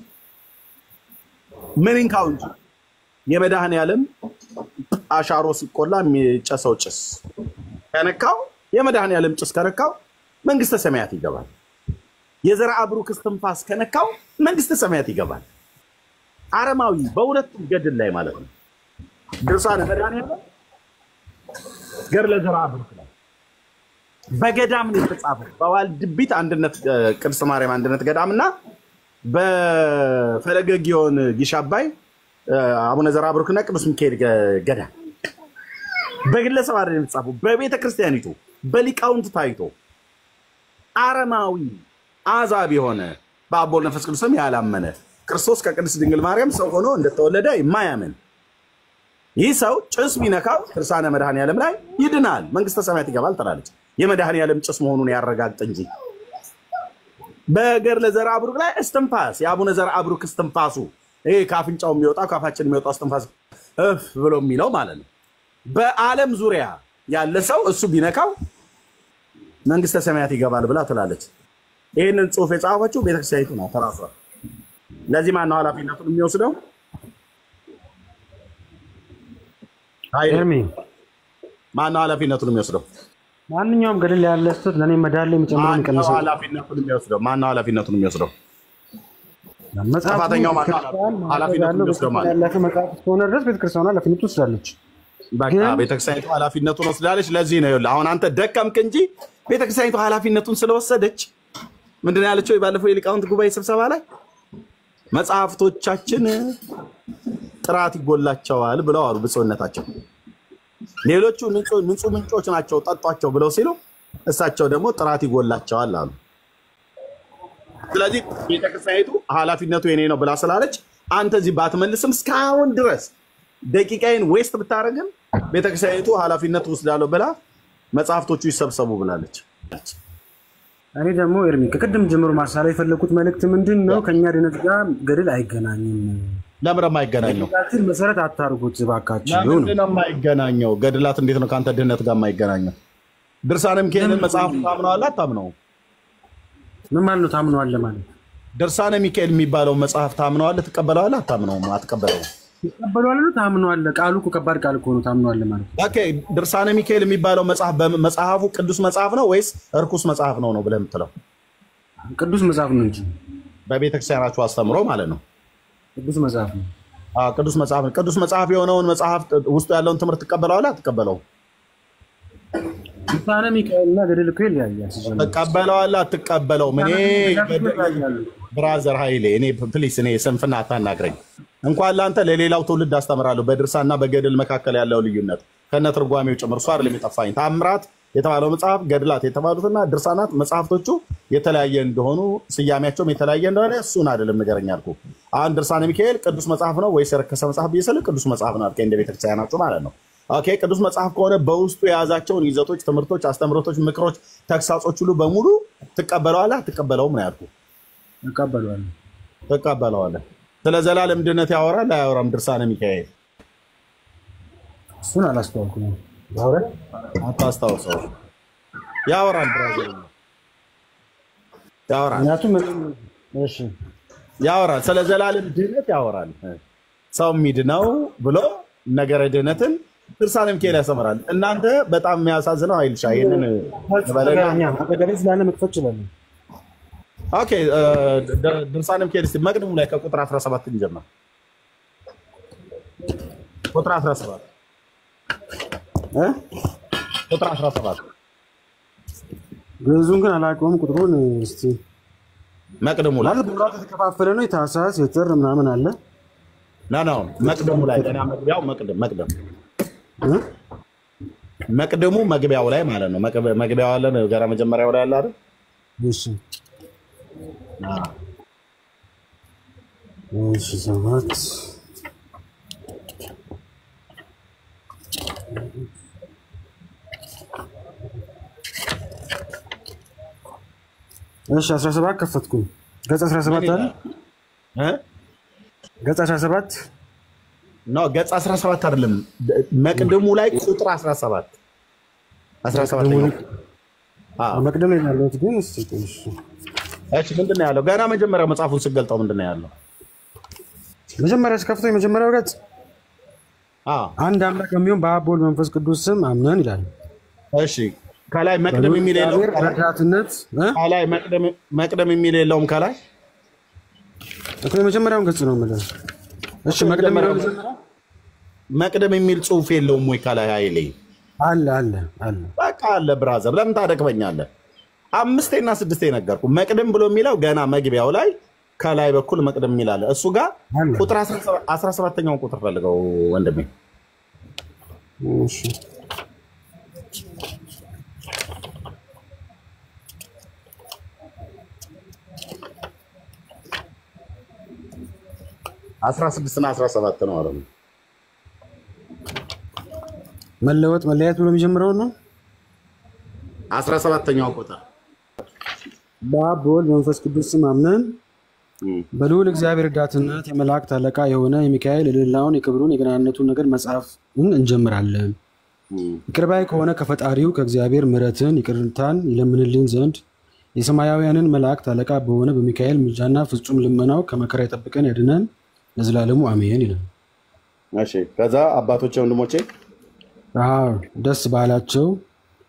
ምን እንካው እንጂ የመድኃኔዓለም አሻሮ ሲቆላ የሚጨሰው ጭስ ከነካው የመድኃኔዓለም ጭስ ከነካው መንግስተ ሰማያት ይገባል። የዘርአ ብሩክ እስትንፋስ ከነካው መንግስተ ሰማያት ይገባል። አረማዊ በሁለቱም ገድል ላይ ማለት ነው። ድርሳነ መድኃኔዓለም ገድለ ዘርአ ብሩክ ላይ በገዳም ነው የተጻፈው። በዋልድቢት አንድነት ቅድስት ማርያም አንድነት ገዳምና በፈለገ ጊዮን ጊሽ አባይ አቡነ ዘርአ ብሩክና ቅዱስ ሚካኤል ገዳም በግለሰብ አይደለም የተጻፈው በቤተ ክርስቲያኒቱ በሊቃውንት ታይቶ አረማዊ አዛብ የሆነ በአብ ወልድ መንፈስ ቅዱስም ያላመነ ክርስቶስ ከቅድስት ድንግል ማርያም ሰው ሆኖ እንደተወለደ የማያምን ይህ ሰው ጭስ ቢነካው ድርሳነ መድኃኔዓለም ላይ ይድናል፣ መንግስተ ሰማያት ይገባል ትላለች። የመድኃኔዓለም ጭስ መሆኑን ያረጋግጥ እንጂ በገድለ ዘርዓ ቡሩክ ላይ እስትንፋስ የአቡነ ዘርዓ ቡሩክ እስትንፋሱ ይሄ ካፍንጫው የሚወጣው ካፋችን የሚወጣው እስትንፋስ እፍ ብሎ የሚለው ማለት ነው። በዓለም ዙሪያ ያለ ሰው እሱ ቢነካው መንግስተ ሰማያት ይገባል ብላ ትላለች። ይህንን ጽሑፍ የጻፈችው ቤተክርስቲያኒቱ ናት ራሷ። ለዚህ ማነው ኃላፊነቱን የሚወስደው? ኤርሚ ማነው ኃላፊነቱን የሚወስደው? ማንኛውም ገድል ያለ ስህተት ለእኔ መዳል የሚጨምረው የሚቀንሰው ኃላፊነቱን የሚወስደው ማነው? ኃላፊነቱን የሚወስደው መጽሐፉ ጥፋተኛው ኃላፊነቱን የሚወስደው ማለት ያለፈ መጽሐፍ እስከሆነ ድረስ ቤተክርስቲያኗ ኃላፊነቱን ትወስዳለች። በቃ ቤተክርስቲያኒቱ ኃላፊነቱን ወስዳለች። ለዚህ ነው አሁን አንተ ደከምክ እንጂ ቤተክርስቲያኒቱ ኃላፊነቱን ስለወሰደች ምንድን ነው ያለችው? ባለፈው የሊቃውንት ጉባኤ ስብሰባ ላይ መጽሐፍቶቻችን ጥራት ይጎላቸዋል ብለው አሉ ብፁዕነታቸው። ሌሎቹ ንጹህ ምንጮች ናቸው ጠጧቸው ብለው ሲሉ እሳቸው ደግሞ ጥራት ይጎላቸዋል አሉ። ስለዚህ ቤተክርስቲያኒቱ ኃላፊነቱ የኔ ነው ብላ ስላለች አንተ እዚህ ባትመልስም እስካሁን ድረስ ደቂቃዬን ዌስት ብታረግም ቤተክርስቲያኒቱ ኃላፊነቱ ወስዳለሁ ብላ መጽሐፍቶቹ ይሰብሰቡ ብላለች። እኔ ደግሞ ኤርሚ ከቅድም ጀምሮ ማሳላ የፈለኩት መልእክት ምንድን ነው? ከኛ ድነት ጋር ገድል አይገናኝም። ለምን የማይገናኘው? ገድላትን መሰረት አታርጉት እባካችሁ። ለምንድን ነው የማይገናኘው? ገድላት እንዴት ነው ከአንተ ድነት ጋር የማይገናኘው? ድርሳነ ሚካኤልን መጽሐፍ ታምነዋለህ አታምነውም? ምን ማለት ነው ታምነዋለህ ማለት? ድርሳነ ሚካኤል የሚባለው መጽሐፍ ታምነዋለህ ትቀበለዋለህ አታምነውም? አትቀበለውም። ትቀበለዋለህ ነው ታምነዋለህ? ቃሉ እኮ ከባድ ቃል እኮ ነው። ታምነዋለህ ማለት ኦኬ። ድርሳነ ሚካኤል የሚባለው መጽሐፉ ቅዱስ መጽሐፍ ነው ወይስ እርኩስ መጽሐፍ ነው ብለህ የምትለው? ቅዱስ መጽሐፍ ነው እንጂ በቤተክርስቲያናችሁ አስተምሮ ማለት ነው። ቅዱስ መጽሐፍ ነው። ቅዱስ መጽሐፍ ነው። ቅዱስ መጽሐፍ የሆነውን መጽሐፍ ውስጡ ያለውን ትምህርት ትቀበለዋለህ አትቀበለውም? ድርሳነ ሚካኤልና ገድል እኮ ይለያያል። ትቀበለዋለህ አትቀበለውም? እኔ ብራዘር ኃይሌ እኔ ፕሊስ እኔ ስንፍና አታናግረኝ። እንኳን ለአንተ ለሌላው ትውልድ አስተምራለሁ በድርሳና በገድል መካከል ያለው ልዩነት ከነ ትርጓሜው ጭምር። እሱ አይደለም የጠፋኝ። ታምራት የተባለው መጽሐፍ ገድላት የተባሉትና ድርሳናት መጽሐፍቶቹ የተለያየ እንደሆኑ ስያሜያቸውም የተለያየ እንደሆነ እሱን አይደለም ንገረኝ አልኩህ። አሁን ድርሳነ ሚካኤል ቅዱስ መጽሐፍ ነው ወይስ የረከሰ መጽሐፍ ብዬ ቅዱስ መጽሐፍ ነው አልከኝ። እንደ ቤተክርስቲያናችሁ ማለት ነው። ኦኬ ቅዱስ መጽሐፍ ከሆነ በውስጡ የያዛቸውን ይዘቶች፣ ትምህርቶች፣ አስተምሮቶች፣ ምክሮች፣ ተግሳጾች ሁሉ በሙሉ ትቀበለዋለህ አትቀበለውም ነው ያልኩህ። ትቀበለዋለህ። ስለ ዘላለም ድነት ያወራል አያወራም? ድርሳነ ሚካኤል እሱን አላስተዋልኩም። አታስታውሰው? ያወራል ብራዘር ያወራል። እሺ ያወራል። ስለ ዘላለም ድነት ያወራል። ሰው የሚድነው ብሎ ነገረ ድነትን ድርሳነ ሚካኤል ያስተምራል። እናንተ በጣም የሚያሳዝነው አይልሻ ይሄንን ስላለ መክፈት ይችላል። ኦኬ ድርሳነ ሚካኤል እስቲ መቅድሙ ላይ ከቁጥር 17 እንጀምር። ቁጥር 17 ቁጥር 17 ግዕዙን ግን አላውቀውም። ቁጥሩን እስቲ መቅድሙ ላይ ማለት በራት የተከፋፈለ ነው። የታህሳስ የጥር ምናምን አለ። ነው መቅድሙ ላይ ገና መግቢያው መቅደሙ መግቢያው ላይ ማለት ነው። መግቢያው አለ ገና መጀመሪያው ላይ አለ አይደል? እሺ ሰባት እሺ 17 ከፈትኩኝ። ገጽ 17 አለ ገጽ 17 ነው። ገጽ 17 አይደለም መቅደሙ ላይ ቁጥር 17 መቅደም ላይ ያለው ግን እሺ ምንድን ነው ያለው? ገና መጀመሪያው መጽሐፉን ስገልጠው ምንድን ነው ያለው? መጀመሪያ ስከፍተው የመጀመሪያው ገጽ አንድ አምላክ በሚሆን በአብ በወልድ በመንፈስ ቅዱስ ስም አምነን ይላል። እሺ ከላይ መቅደም የሚል የለውም? ከላይ መቅደም የሚል የለውም? ከላይ እኮ የመጀመሪያውን ገጽ ነው የምልህ። እሺ መቅደም የሚል ጽሑፍ የለውም ወይ ከላይ? ኃይሌ አለ። በቃ አለ ብራዘር፣ ለምን ታደክመኛለህ? 5ና 6 ነገርኩ። መቅደም ብሎ የሚለው ገና መግቢያው ላይ ከላይ በኩል መቅደም የሚል አለ። እሱ ጋር ቁጥር 17ኛውን ቁጥር ፈልገው ወንድሜ። እሺ 16 እና 17 ነው አረም መለወጥ መለያየት ብሎ የሚጀምረው ነው 17ኛው ቁጥር በአብ በወልድ በመንፈስ ቅዱስ ስም አምነን በልዑል እግዚአብሔር ዳትነት የመላእክት አለቃ የሆነ የሚካኤል የሌላውን የክብሩን የገናነቱን ነገር መጽሐፍን እንጀምራለን። ይቅር ባይ ከሆነ ከፈጣሪው ከእግዚአብሔር ምሕረትን ይቅርታን ይለምንልን ዘንድ የሰማያውያንን መላእክት አለቃ በሆነ በሚካኤል ምልጃና ፍጹም ልመናው ከመከራ ይጠብቀን ያድነን ለዘላለሙ አሜን ይላል። እሺ ከዛ አባቶቼ ወንድሞቼ ደስ ባላቸው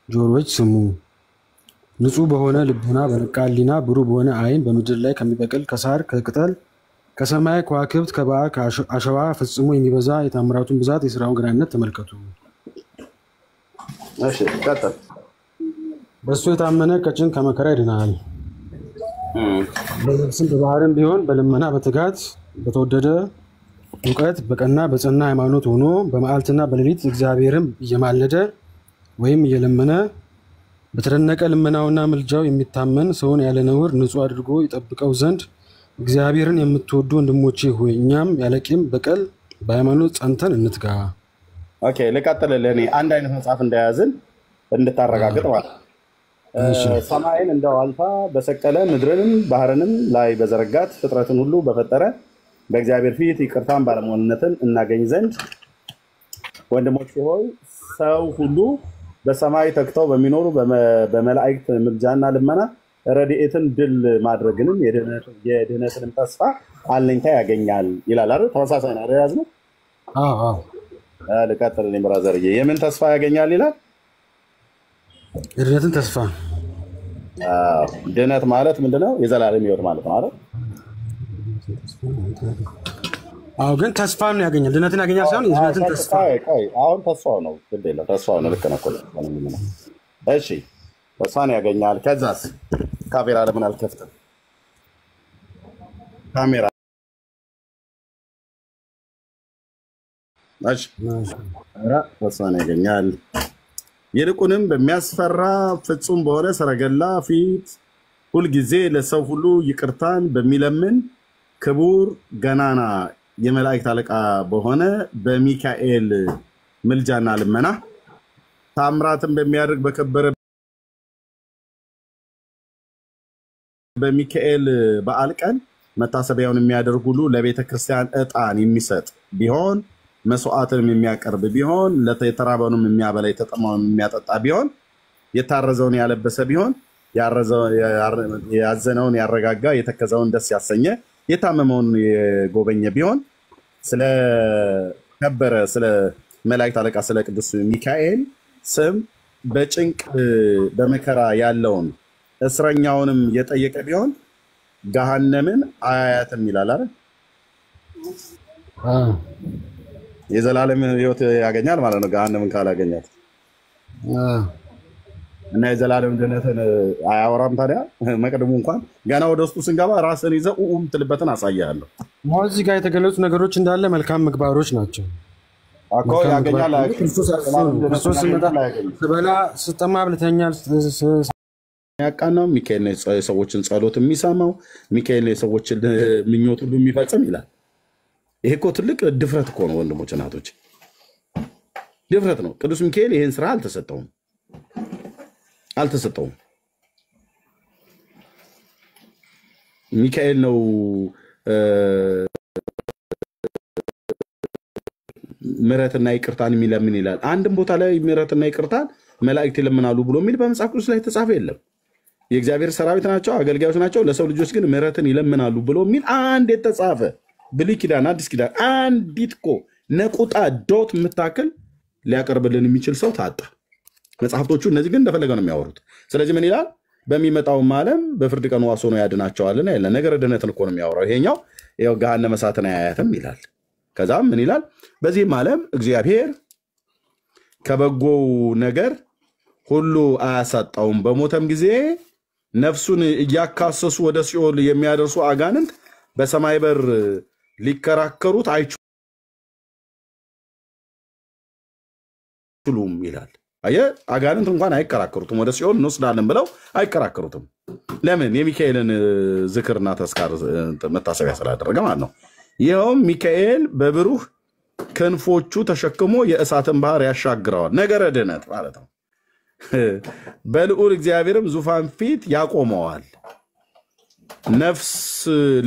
ጆሮዎች ስሙ። ንጹህ በሆነ ልቡና በነቃ ሕሊና ብሩህ በሆነ ዓይን በምድር ላይ ከሚበቅል ከሳር ከቅጠል ከሰማይ ከዋክብት ከባሕር ከአሸዋ ፈጽሞ የሚበዛ የታምራቱን ብዛት የሥራውን ገናንነት ተመልከቱ። እሺ ቀጥል። በእሱ የታመነ ከጭንቅ ከመከራ ይድናል። በየብስም በባህርም ቢሆን በልመና በትጋት በተወደደ እውቀት በቀና በጸና ሃይማኖት ሆኖ በመዓልትና በሌሊት እግዚአብሔርም እየማለደ ወይም እየለመነ በተደነቀ ልመናውና ምልጃው የሚታመን ሰውን ያለ ነውር ንጹህ አድርጎ ይጠብቀው ዘንድ እግዚአብሔርን የምትወዱ ወንድሞቼ ሆይ እኛም ያለ ቂም በቀል በሃይማኖት ጸንተን እንትጋ። ኦኬ ልቀጥልልህ። እኔ አንድ አይነት መጽሐፍ እንደያዝን እንድታረጋግጥ ማለት ሰማይን እንደ ዋልታ በሰቀለ ምድርንም ባህርንም ላይ በዘረጋት ፍጥረትን ሁሉ በፈጠረ በእግዚአብሔር ፊት ይቅርታን ባለሟልነትን እናገኝ ዘንድ ወንድሞቼ ሆይ ሰው ሁሉ በሰማይ ተክተው በሚኖሩ በመላእክት ምልጃና ልመና ረድኤትን ድል ማድረግንም የድህነትንም ተስፋ አለኝታ ያገኛል ይላል አይደል? ተመሳሳይ ነው ያዝነው። ልቀጥልልኝ ብራዘርዬ። የምን ተስፋ ያገኛል ይላል? የድህነትን ተስፋ። ድህነት ማለት ምንድነው? የዘላለም ሕይወት ማለት ነው አይደል? ግን ተስፋን ነው ያገኛል። ድህነትን ያገኛል ሳይሆን የድህነትን ተስፋ። አሁን ተስፋው ነው ግድ የለም ተስፋው ነው። ልክ ነህ። እሺ ተስፋን ያገኛል። ከዛስ ካሜራ ለምን አልከፍትም? ካሜራ እሺ ተስፋን ያገኛል። ይልቁንም በሚያስፈራ ፍጹም በሆነ ሰረገላ ፊት ሁልጊዜ ለሰው ሁሉ ይቅርታን በሚለምን ክቡር ገናና የመላእክት አለቃ በሆነ በሚካኤል ምልጃና ልመና ታምራትን በሚያደርግ በከበረ በሚካኤል በዓል ቀን መታሰቢያውን የሚያደርግ ሁሉ ለቤተ ክርስቲያን ዕጣን የሚሰጥ ቢሆን መስዋዕትንም የሚያቀርብ ቢሆን የተራበውንም የሚያበላ የተጠማውን የሚያጠጣ ቢሆን የታረዘውን ያለበሰ ቢሆን ያዘነውን ያረጋጋ የተከዘውን ደስ ያሰኘ የታመመውን የጎበኘ ቢሆን ስለከበረ ስለ መላእክት አለቃ ስለ ቅዱስ ሚካኤል ስም በጭንቅ በመከራ ያለውን እስረኛውንም የጠየቀ ቢሆን ገሃነምን አያያትም ይላል አይደል? የዘላለም ሕይወት ያገኛል ማለት ነው ገሃነምን ካላገኛት እና የዘላለም ድህነትን አያወራም። ታዲያ መቅድሙ እንኳን ገና ወደ ውስጡ ስንገባ ራስን ይዘህ የምትልበትን አሳያለሁ። እዚህ ጋር የተገለጹ ነገሮች እንዳለ መልካም ምግባሮች ናቸው እኮ። ያገኛል ክርስቶስ ስበላ ስጠማ ብለተኛል ያቃናው ሚካኤል ነው የሰዎችን ጸሎት የሚሰማው፣ ሚካኤል ነው የሰዎችን ምኞት ሁሉ የሚፈጽም ይላል። ይሄ እኮ ትልቅ ድፍረት እኮ ነው ወንድሞች እናቶች፣ ድፍረት ነው። ቅዱስ ሚካኤል ይሄን ስራ አልተሰጠውም። ሚካኤል ነው ምሕረትና ይቅርታን የሚለምን ይላል። አንድም ቦታ ላይ ምሕረትና ይቅርታን መላእክት ይለምናሉ ብሎ የሚል በመጽሐፍ ቅዱስ ላይ የተጻፈ የለም። የእግዚአብሔር ሰራዊት ናቸው፣ አገልጋዮች ናቸው፣ ለሰው ልጆች ግን ምሕረትን ይለምናሉ ብሎ የሚል አንድ የተጻፈ ብሉይ ኪዳን አዲስ ኪዳን አንዲት እኮ ነቁጣ ዶት የምታክል ሊያቀርብልን የሚችል ሰው ታጣ። መጽሐፍቶቹ እነዚህ ግን እንደፈለገ ነው የሚያወሩት። ስለዚህ ምን ይላል? በሚመጣውም ዓለም በፍርድ ቀን ዋስ ሆኖ ያድናቸዋልና ያለ ነገር ድህነትን እኮ ነው የሚያወራው። ይሄኛው ይኸው ገሃነመ እሳትን አያያትም ይላል። ከዛም ምን ይላል? በዚህም ዓለም እግዚአብሔር ከበጎው ነገር ሁሉ አያሳጣውም። በሞተም ጊዜ ነፍሱን እያካሰሱ ወደ ሲኦል የሚያደርሱ አጋንንት በሰማይ በር ሊከራከሩት አይችሉም ይላል። አየህ፣ አጋንንት እንኳን አይከራከሩትም። ወደ ሲኦል እንወስዳለን ብለው አይከራከሩትም። ለምን? የሚካኤልን ዝክርና ተስካር መታሰቢያ ስላደረገ ማለት ነው። ይኸውም ሚካኤል በብሩህ ክንፎቹ ተሸክሞ የእሳትን ባህር ያሻግረዋል። ነገረ ድነት ማለት ነው። በልዑል እግዚአብሔርም ዙፋን ፊት ያቆመዋል። ነፍስ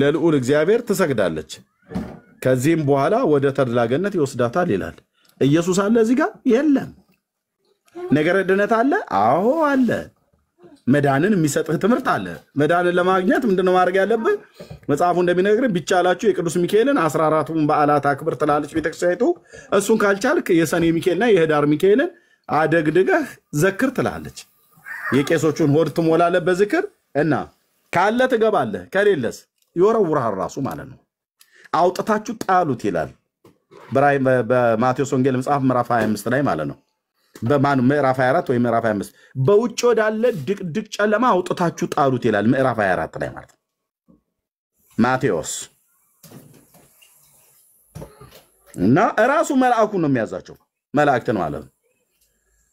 ለልዑል እግዚአብሔር ትሰግዳለች፣ ከዚህም በኋላ ወደ ተድላ ገነት ይወስዳታል ይላል። ኢየሱስ አለ እዚህ ጋር የለም። ነገረ ድነት አለ? አዎ አለ። መዳንን የሚሰጥህ ትምህርት አለ። መዳንን ለማግኘት ምንድነው ማድረግ ያለብህ? መጽሐፉ እንደሚነግርህ ቢቻላችሁ የቅዱስ ሚካኤልን 14ቱን በዓላት አክብር ትላለች ቤተክርስቲያኒቱ። እሱን ካልቻልክ የሰኔ ሚካኤልና የህዳር ሚካኤልን አደግድገህ ዘክር ትላለች። የቄሶቹን ሆድ ትሞላለህ በዝክር እና ካለ ትገባለህ፣ ከሌለስ ይወረውራል ራሱ ማለት ነው። አውጥታችሁ ጣሉት ይላል በማቴዎስ ወንጌል መጽሐፍ ምዕራፍ 25 ላይ ማለት ነው። በማን ምዕራፍ 24 ወይ ምዕራፍ 25 በውጭ ወዳለ ድቅድቅ ጨለማ አውጥታችሁ ጣሉት ይላል ምዕራፍ 24 ላይ ማለት ነው። ማቴዎስ እና ራሱ መልአኩ ነው የሚያዛቸው፣ መላእክትን ማለት ነው።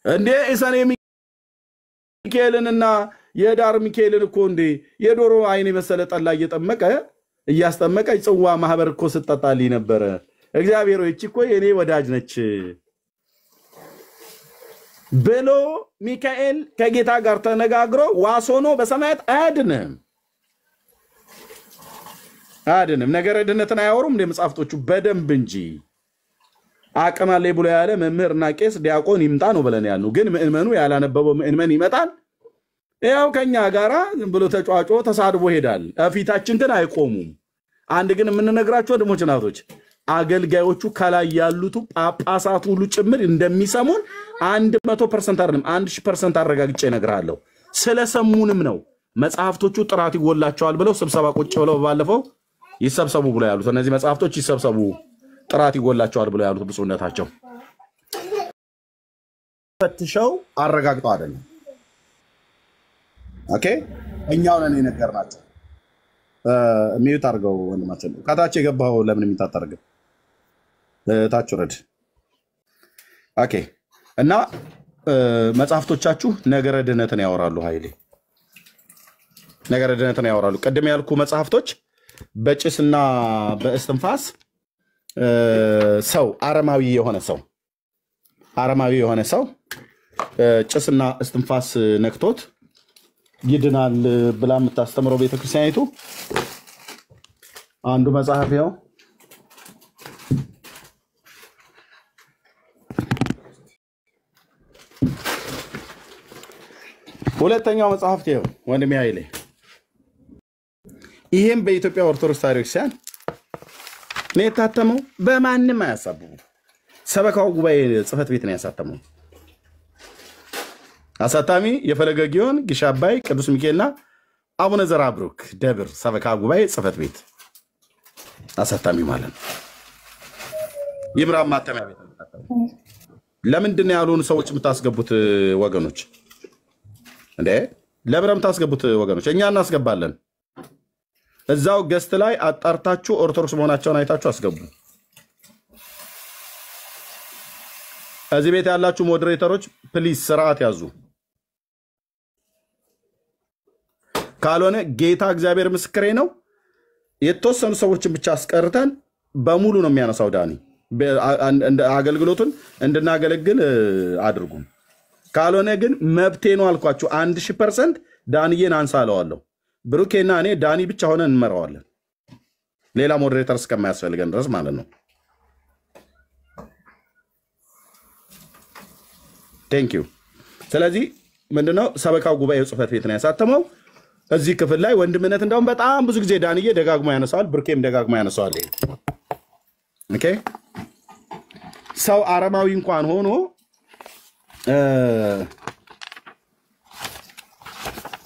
እንዴ የሰኔ ሚካኤልንና የዳር ሚካኤልን እኮ እንዴ የዶሮ አይን የመሰለ ጠላ እያስጠመቀ ጽዋ ማህበር እኮ ስጠጣልኝ ነበረ። እግዚአብሔር ሆይ እቺ እኮ የኔ ወዳጅ ነች ብሎ ሚካኤል ከጌታ ጋር ተነጋግሮ ዋሶኖ በሰማያት አያድንም። ነገረ ድነትን አያወሩም እንደ መጻፍቶቹ በደንብ እንጂ። አቅም አለኝ ብሎ ያለ መምህርና ቄስ ዲያቆን ይምጣ ነው ብለን ያልነው። ግን ምእመኑ ያላነበበው ምእመን ይመጣል። ያው ከኛ ጋራ ዝም ብሎ ተጫዋጮ ተሳድቦ ይሄዳል። ፊታችን ግን አይቆሙም። አንድ ግን የምንነግራቸው ወንድሞች እናቶች፣ አገልጋዮቹ ከላይ ያሉት ጳጳሳት ሁሉ ጭምር እንደሚሰሙን 100% አይደለም 1000% አረጋግጬ እነግርሃለሁ። ስለሰሙንም ነው መጽሐፍቶቹ ጥራት ይጎላቸዋል ብለው ስብሰባ ቁጭ ብለው ባለፈው ይሰብሰቡ ብለው ያሉት። እነዚህ መጽሐፍቶች ይሰብሰቡ ጥራት ይጎላቸዋል ብለው ያሉት ብፁዕነታቸው ፈትሸው አረጋግጠው አይደለም። ኦኬ እኛው ነን የነገርናቸው። ሚዩት አድርገው ወንድማችን። ከታች የገባው ለምን የሚታጠርግ ታች ወረድ። ኦኬ እና መጽሐፍቶቻችሁ ነገረ ድነትን ያወራሉ። ኃይሌ ነገረ ድነትን ያወራሉ። ቀደም ያልኩ መጽሐፍቶች በጭስና በእስትንፋስ ሰው አረማዊ የሆነ ሰው ጭስና እስትንፋስ ነክቶት ይድናል ብላ የምታስተምረው ቤተክርስቲያኒቱ አንዱ መጽሐፍ ነው። ሁለተኛው መጽሐፍ ነው ወንድሜ ኃይሌ። ይሄም በኢትዮጵያ ኦርቶዶክስ ቤተክርስቲያን ነው የታተመው። በማንም አያሳብቡ። ሰበካው ጉባኤ ጽሕፈት ቤት ነው ያሳተመው። አሳታሚ የፈለገ ጊዮን ግሽ አባይ ቅዱስ ሚካኤልና አቡነ ዘራብሩክ ደብር ሰበካ ጉባኤ ጽሕፈት ቤት አሳታሚ ማለት ነው። ይምራም ማተሚያ ቤት ነው። ለምንድን ነው ያሉን ሰዎች የምታስገቡት ወገኖች? እንዴ ለብረም ታስገቡት ወገኖች? እኛ እናስገባለን። እዛው ገስት ላይ አጣርታችሁ ኦርቶዶክስ መሆናቸውን አይታችሁ አስገቡ። እዚህ ቤት ያላችሁ ሞዴሬተሮች ፕሊዝ ስርዓት ያዙ። ካልሆነ ጌታ እግዚአብሔር ምስክሬ ነው፣ የተወሰኑ ሰዎችን ብቻ አስቀርተን በሙሉ ነው የሚያነሳው። ዳኒ አገልግሎቱን እንድናገለግል አድርጉ። ካልሆነ ግን መብቴ ነው አልኳችሁ። 1000% ዳንዬን አንሳለዋለሁ። ብሩኬና እኔ ዳኒ ብቻ ሆነን እንመራዋለን፣ ሌላ ሞዴሬተር እስከማያስፈልገን ድረስ ማለት ነው። ቴንክ ዩ። ስለዚህ ምንድነው ሰበካው ጉባኤ ጽሕፈት ቤት ነው ያሳተመው። እዚህ ክፍል ላይ ወንድምነት እንደውም በጣም ብዙ ጊዜ ዳንዬ ደጋግሞ ያነሳዋል፣ ብሩኬም ደጋግሞ ያነሳዋል። ኦኬ ሰው አረማዊ እንኳን ሆኖ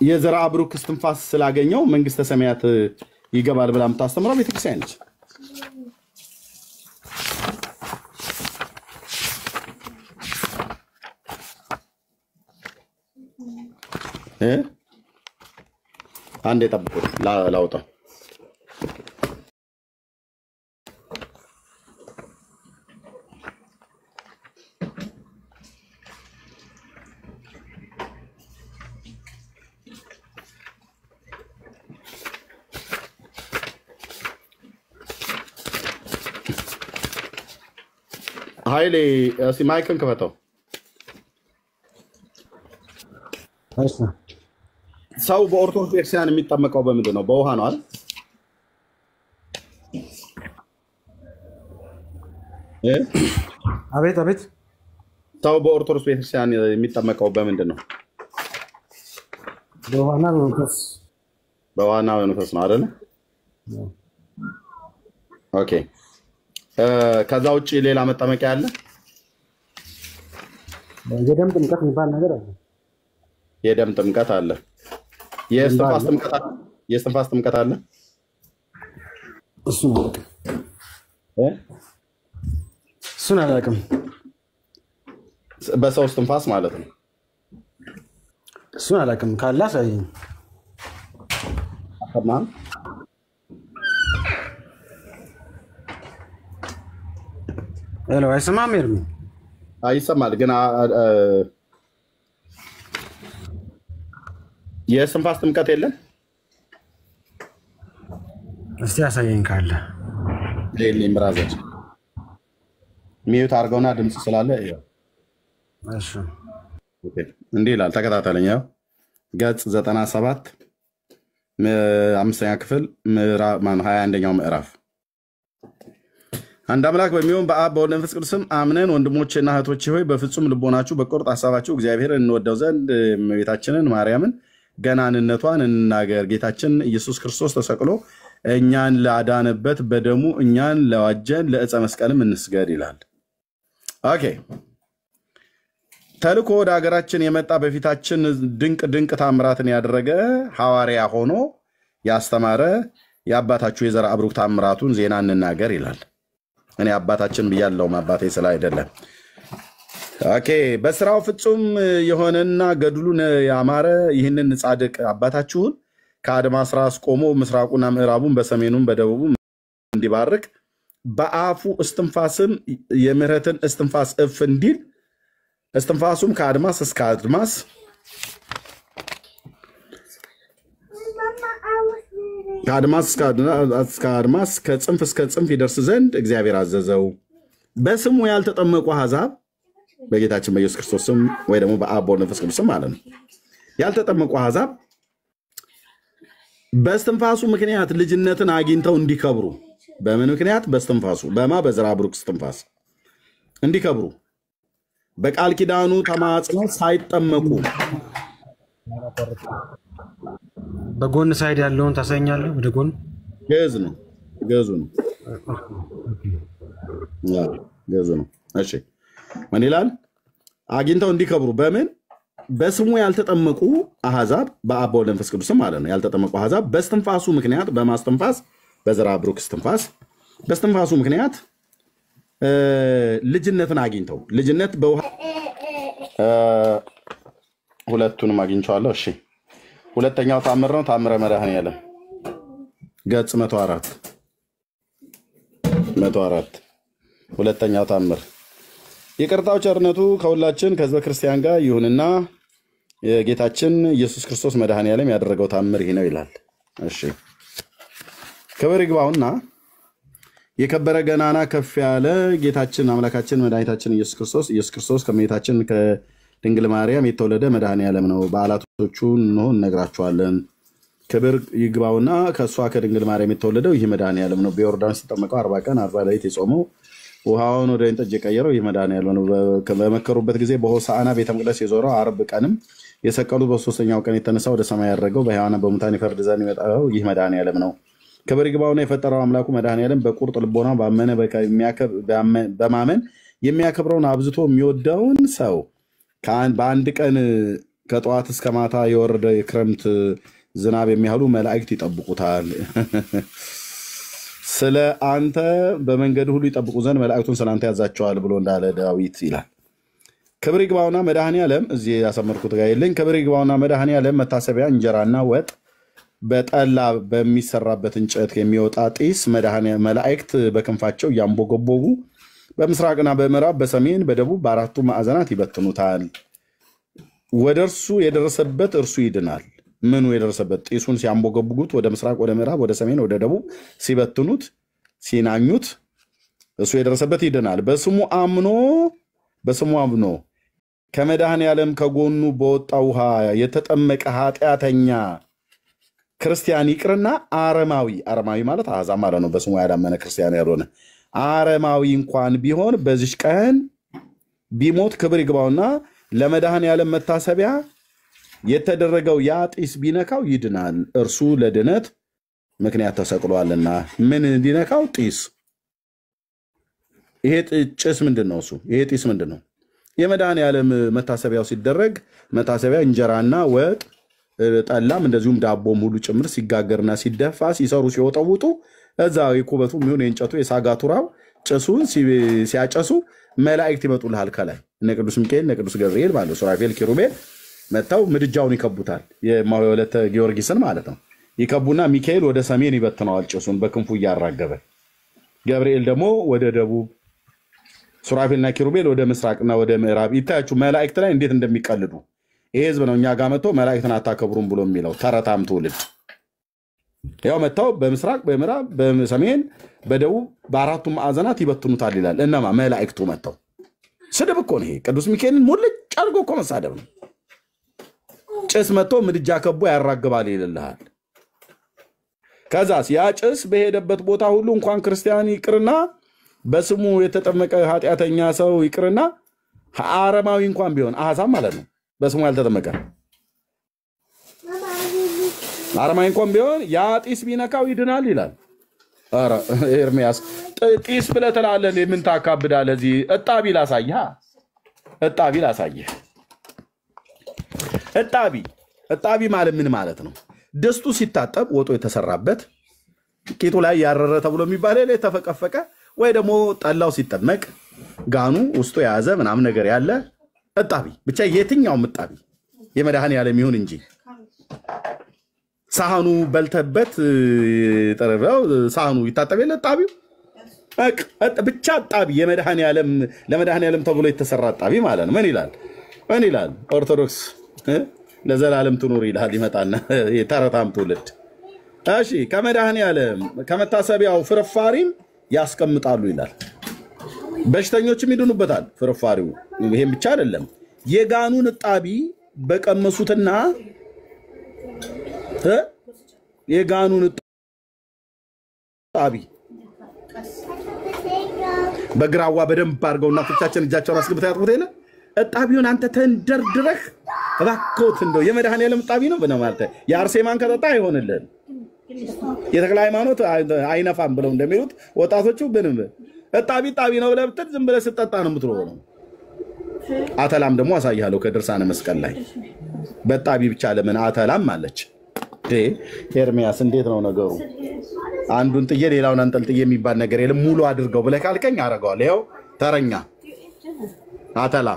የዘራ ብሩክ እስትንፋስ ስላገኘው መንግስተ ሰማያት ይገባል ብላ የምታስተምረው ቤተክርስቲያን ነች። አንዴ ጠብቁ ላውጣው። ኃይሌ እስኪ ማይክን ክፈተው። እሺ ሰው በኦርቶዶክስ ቤተክርስቲያን የሚጠመቀው በምንድን ነው? በውሃ ነው አይደል? አቤት አቤት። ሰው በኦርቶዶክስ ቤተክርስቲያን የሚጠመቀው በምንድን ነው? በውሃና በመንፈስ። በውሃና በመንፈስ ነው አይደል? ኦኬ። ከዛ ውጭ ሌላ መጠመቂያ አለ? የደም ጥምቀት የሚባል ነገር አለ። የደም ጥምቀት አለ። የእስትንፋስ ጥምቀት አለ። የእስትንፋስ ጥምቀት አለ። እሱን አላውቅም። በሰው እስትንፋስ ማለት ነው። እሱን አላውቅም። ካለ አሳየኝ። ተማም ሄሎ፣ አይሰማም? ኤርሚ ይሰማል፣ ግን የእስትንፋስ ጥምቀት የለም። እስቲ አሳየኝ ካለ። ሌሊም ብራዘር ሚዩት አድርገውና ድምፅ ስላለ እሺ፣ እንዲህ ይላል። ተከታተለኝ። ያው ገጽ 97 5ኛ ክፍል 21ኛው ምዕራፍ። አንድ አምላክ በሚሆን በአብ በወልድ በመንፈስ ቅዱስም አምነን ወንድሞቼና እህቶቼ ሆይ በፍጹም ልቦናችሁ በቁርጥ ሐሳባችሁ እግዚአብሔርን እንወደው ዘንድ እመቤታችንን ማርያምን ገናንነቷን እንናገር። ጌታችን ኢየሱስ ክርስቶስ ተሰቅሎ እኛን ላዳነበት በደሙ እኛን ለዋጀን ለዕፀ መስቀልም እንስገድ ይላል። ኦኬ። ተልኮ ወደ ሀገራችን የመጣ በፊታችን ድንቅ ታምራትን ያደረገ ሐዋርያ ሆኖ ያስተማረ የአባታችሁ የዘርዓ ብሩክ ታምራቱን ዜና እንናገር ይላል። እኔ አባታችን ብያለሁ፣ አባቴ ስለ አይደለም። ኦኬ። በስራው ፍጹም የሆነና ገድሉን ያማረ ይህንን ጻድቅ አባታችሁን ከአድማስ ራስ ቆሞ ምስራቁና ምዕራቡን በሰሜኑም በደቡቡም እንዲባርክ በአፉ እስትንፋስም የምህረትን እስትንፋስ እፍ እንዲል እስትንፋሱም ከአድማስ እስከ አድማስ እስከ አድማስ ከጽንፍ እስከ ጽንፍ ይደርስ ዘንድ እግዚአብሔር አዘዘው። በስሙ ያልተጠመቁ አሕዛብ በጌታችን በኢየሱስ ክርስቶስ ስም ወይ ደግሞ በአብ በወልድ በመንፈስ ቅዱስ ስም ማለት ነው ያልተጠመቁ አሕዛብ በእስትንፋሱ ምክንያት ልጅነትን አግኝተው እንዲከብሩ። በምን ምክንያት? በእስትንፋሱ በዘርዓ ብሩክ እስትንፋስ እንዲከብሩ በቃል ኪዳኑ ተማጽነው ሳይጠመቁ። በጎን ሳይድ ያለውን ታሳኛለህ? ወደ ጎን ገዝ ነው። እሺ፣ ምን ይላል? አግኝተው እንዲከብሩ በምን? በስሙ ያልተጠመቁ አሕዛብ በአብ በወልድ በመንፈስ ቅዱስ ማለት ነው። ያልተጠመቁ አሕዛብ በእስትንፋሱ ምክንያት በማስተንፋስ በዘርዓ ብሩክ እስትንፋስ በእስትንፋሱ ምክንያት ልጅነትን አግኝተው ልጅነት በውሃ ሁለቱንም አግኝቸዋለሁ። እሺ፣ ሁለተኛው ታምር ነው። ታምረ መድኃኔዓለም ገጽ 104 ሁለተኛው ታምር። ይቅርታው ቸርነቱ ከሁላችን ከሕዝበ ክርስቲያን ጋር ይሁንና የጌታችን ኢየሱስ ክርስቶስ መድኃኔዓለም ያደረገው ታምር ይህ ነው ይላል። እሺ፣ ክብር ይግባውና የከበረ ገናና ከፍ ያለ ጌታችን አምላካችን መድኃኒታችን ኢየሱስ ክርስቶስ ከእመቤታችን ከድንግል ማርያም የተወለደ መድኃኔዓለም ነው። በዓላቶቹን እንሆ እነግራችኋለን። ክብር ይግባውና ከእሷ ከድንግል ማርያም የተወለደው ይህ መድኃኔዓለም ነው። በዮርዳኖስ የተጠመቀው 40 ቀን 40 ሌሊት የጾመው ውሃውን ወደ ወይን ጠጅ የቀየረው ይህ መድኃኔዓለም ነው። በመከሩበት ጊዜ በሆሳዕና ቤተ መቅደስ የዞረው 40 ቀንም የሰቀሉት በሦስተኛው ቀን የተነሳ ወደ ሰማይ ያደረገው በሕያዋንና በሙታን ይፈርድ ዘንድ የመጣው ይህ መድኃኔዓለም ነው። ክብር ይግባውና የፈጠረው አምላኩ መድኃኔዓለም በቁርጥ ልቦና በማመን የሚያከብረውን አብዝቶ የሚወደውን ሰው በአንድ ቀን ከጠዋት እስከ ማታ የወረደ የክረምት ዝናብ የሚያህሉ መላእክት ይጠብቁታል። ስለ አንተ በመንገድ ሁሉ ይጠብቁ ዘንድ መላእክቱን ስለ አንተ ያዛቸዋል ብሎ እንዳለ ዳዊት ይላል። ክብር ይግባውና መድኃኔዓለም እዚህ ያሰመርኩት ጋር የለኝ። ክብር ይግባውና መድኃኔዓለም መታሰቢያ እንጀራና ወጥ በጠላ በሚሰራበት እንጨት የሚወጣ ጢስ መላእክት በክንፋቸው እያንቦገቦጉ በምስራቅና በምዕራብ በሰሜን በደቡብ በአራቱ ማዕዘናት ይበትኑታል። ወደ እርሱ የደረሰበት እርሱ ይድናል። ምኑ የደረሰበት? ጢሱን ሲያንቦገቡጉት ወደ ምስራቅ፣ ወደ ምዕራብ፣ ወደ ሰሜን፣ ወደ ደቡብ ሲበትኑት ሲናኙት እሱ የደረሰበት ይድናል። በስሙ አምኖ ከመድኃኔዓለም ከጎኑ በወጣ ውሃ የተጠመቀ ኃጢአተኛ ክርስቲያን ይቅርና አረማዊ ማለት አሕዛብ ማለት ነው። በስሙ ያላመነ ክርስቲያን ያልሆነ አረማዊ እንኳን ቢሆን በዚች ቀን ቢሞት ክብር ይግባውና ለመድኃኔዓለም መታሰቢያ የተደረገው ያ ጢስ ቢነካው ይድናል። እርሱ ለድነት ምክንያት ተሰቅሏልና። ምን እንዲነካው? ጢስ። ይሄ ጭስ ምንድን ነው? እሱ ይሄ ጢስ ምንድን ነው? የመድኃኔዓለም መታሰቢያው ሲደረግ መታሰቢያ እንጀራና ወጥ ጠላም እንደዚሁም ዳቦም ሁሉ ጭምር ሲጋገርና ሲደፋ ሲሰሩ ሲወጠውጡ እዛ የኩበቱ የሚሆን የእንጨቱ የሳጋቱራው ጭሱን ሲያጨሱ መላእክት ይመጡልሃል ከላይ እነ ቅዱስ ሚካኤል እነ ቅዱስ ገብርኤል ማለት ሱራፌል ኪሩቤል መጥተው ምድጃውን ይከቡታል። የማወለተ ጊዮርጊስን ማለት ነው። ይከቡና ሚካኤል ወደ ሰሜን ይበትነዋል ጭሱን በክንፉ እያራገበ፣ ገብርኤል ደግሞ ወደ ደቡብ፣ ሱራፌልና ኪሩቤል ወደ ምስራቅና ወደ ምዕራብ። ይታያችሁ መላእክት ላይ እንዴት እንደሚቀልዱ። ይሄ ህዝብ ነው እኛ ጋር መጥቶ መላእክትን አታከብሩም ብሎ የሚለው ተረታም ትውልድ። ያው መጥተው በምስራቅ በምዕራብ በሰሜን በደቡብ በአራቱ ማዕዘናት ይበትኑታል ይላል። እነማ መላእክቱ መጥተው። ስድብ እኮ ነው ይሄ። ቅዱስ ሚካኤልን ሙልጭ አድርጎ እኮ መሳደብ ነው። ጭስ መጥቶ ምድጃ ከቦ ያራግባል ይልልሃል። ከዛስ ያ ጭስ በሄደበት ቦታ ሁሉ እንኳን ክርስቲያን ይቅርና በስሙ የተጠመቀ ኃጢአተኛ ሰው ይቅርና አረማዊ እንኳን ቢሆን አሕዛብ ማለት ነው በስሙ ያልተጠመቀ አረማዊ እንኳን ቢሆን ያ ጢስ ቢነካው ይድናል ይላል። ኧረ ኤርምያስ ጢስ ብለህ ትላለህ ምን ታካብዳለህ? እዚህ እጣቢ ላሳይህ። እጣቢ ማለት ምን ማለት ነው? ድስቱ ሲታጠብ ወጦ የተሰራበት ቂጡ ላይ ያረረ ተብሎ የሚባል ላይ ተፈቀፈቀ ወይ ደግሞ ጠላው ሲጠመቅ ጋኑ ውስጡ የያዘ ምናምን ነገር ያለ እጣቢ ብቻ የትኛውም እጣቢ የመድኃኔዓለም ይሁን እንጂ ሳህኑ በልተበት ጠረበው ሳህኑ ይታጠብ የለ እጣቢው ብቻ እጣቢ የመድኃኔዓለም ለመድኃኔዓለም ተብሎ የተሰራ እጣቢ ማለት ነው። ምን ይላል ኦርቶዶክስ ለዘላለም ትኑር ይላል። ይመጣና የተረታም ትውልድ። እሺ ከመድኃኔዓለም ከመታሰቢያው ፍርፋሪም ያስቀምጣሉ ይላል። በሽተኞችም ይድኑበታል ፍርፋሪው። ይሄም ብቻ አይደለም የጋኑን እጣቢ በቀመሱትና የጋኑን እጣቢ በግራዋ በደንብ አድርገው እናቶቻችን እጃቸውን አስገብተው ያጥቡት የለ እጣቢውን አንተ ተንደርድረህ እባክዎት እንደው የመድኃኔዓለም እጣቢ ነው ብለህ ማለት የአርሴማን ከጠጣ አይሆንልህም። የተክለ ሃይማኖት አይነፋም ብለው እንደሚሉት ወጣቶቹ ምንም እጣቢ ነው ብለህ ብትል ዝም ብለህ ስትጠጣ ነው የምትለው። አተላም ደግሞ አሳይሃለሁ ከድርሳነ መስቀል ላይ በጣቢ ብቻ ለምን አተላም አለች። ኤርምያስ እንዴት ነው ነገሩ? አንዱን ጥዬ ሌላውን አንጠልጥዬ የሚባል ነገር የለም። ሙሉ አድርገው ብለህ ካልከኝ አደርገዋለሁ። ይኸው ተረኛ አተላ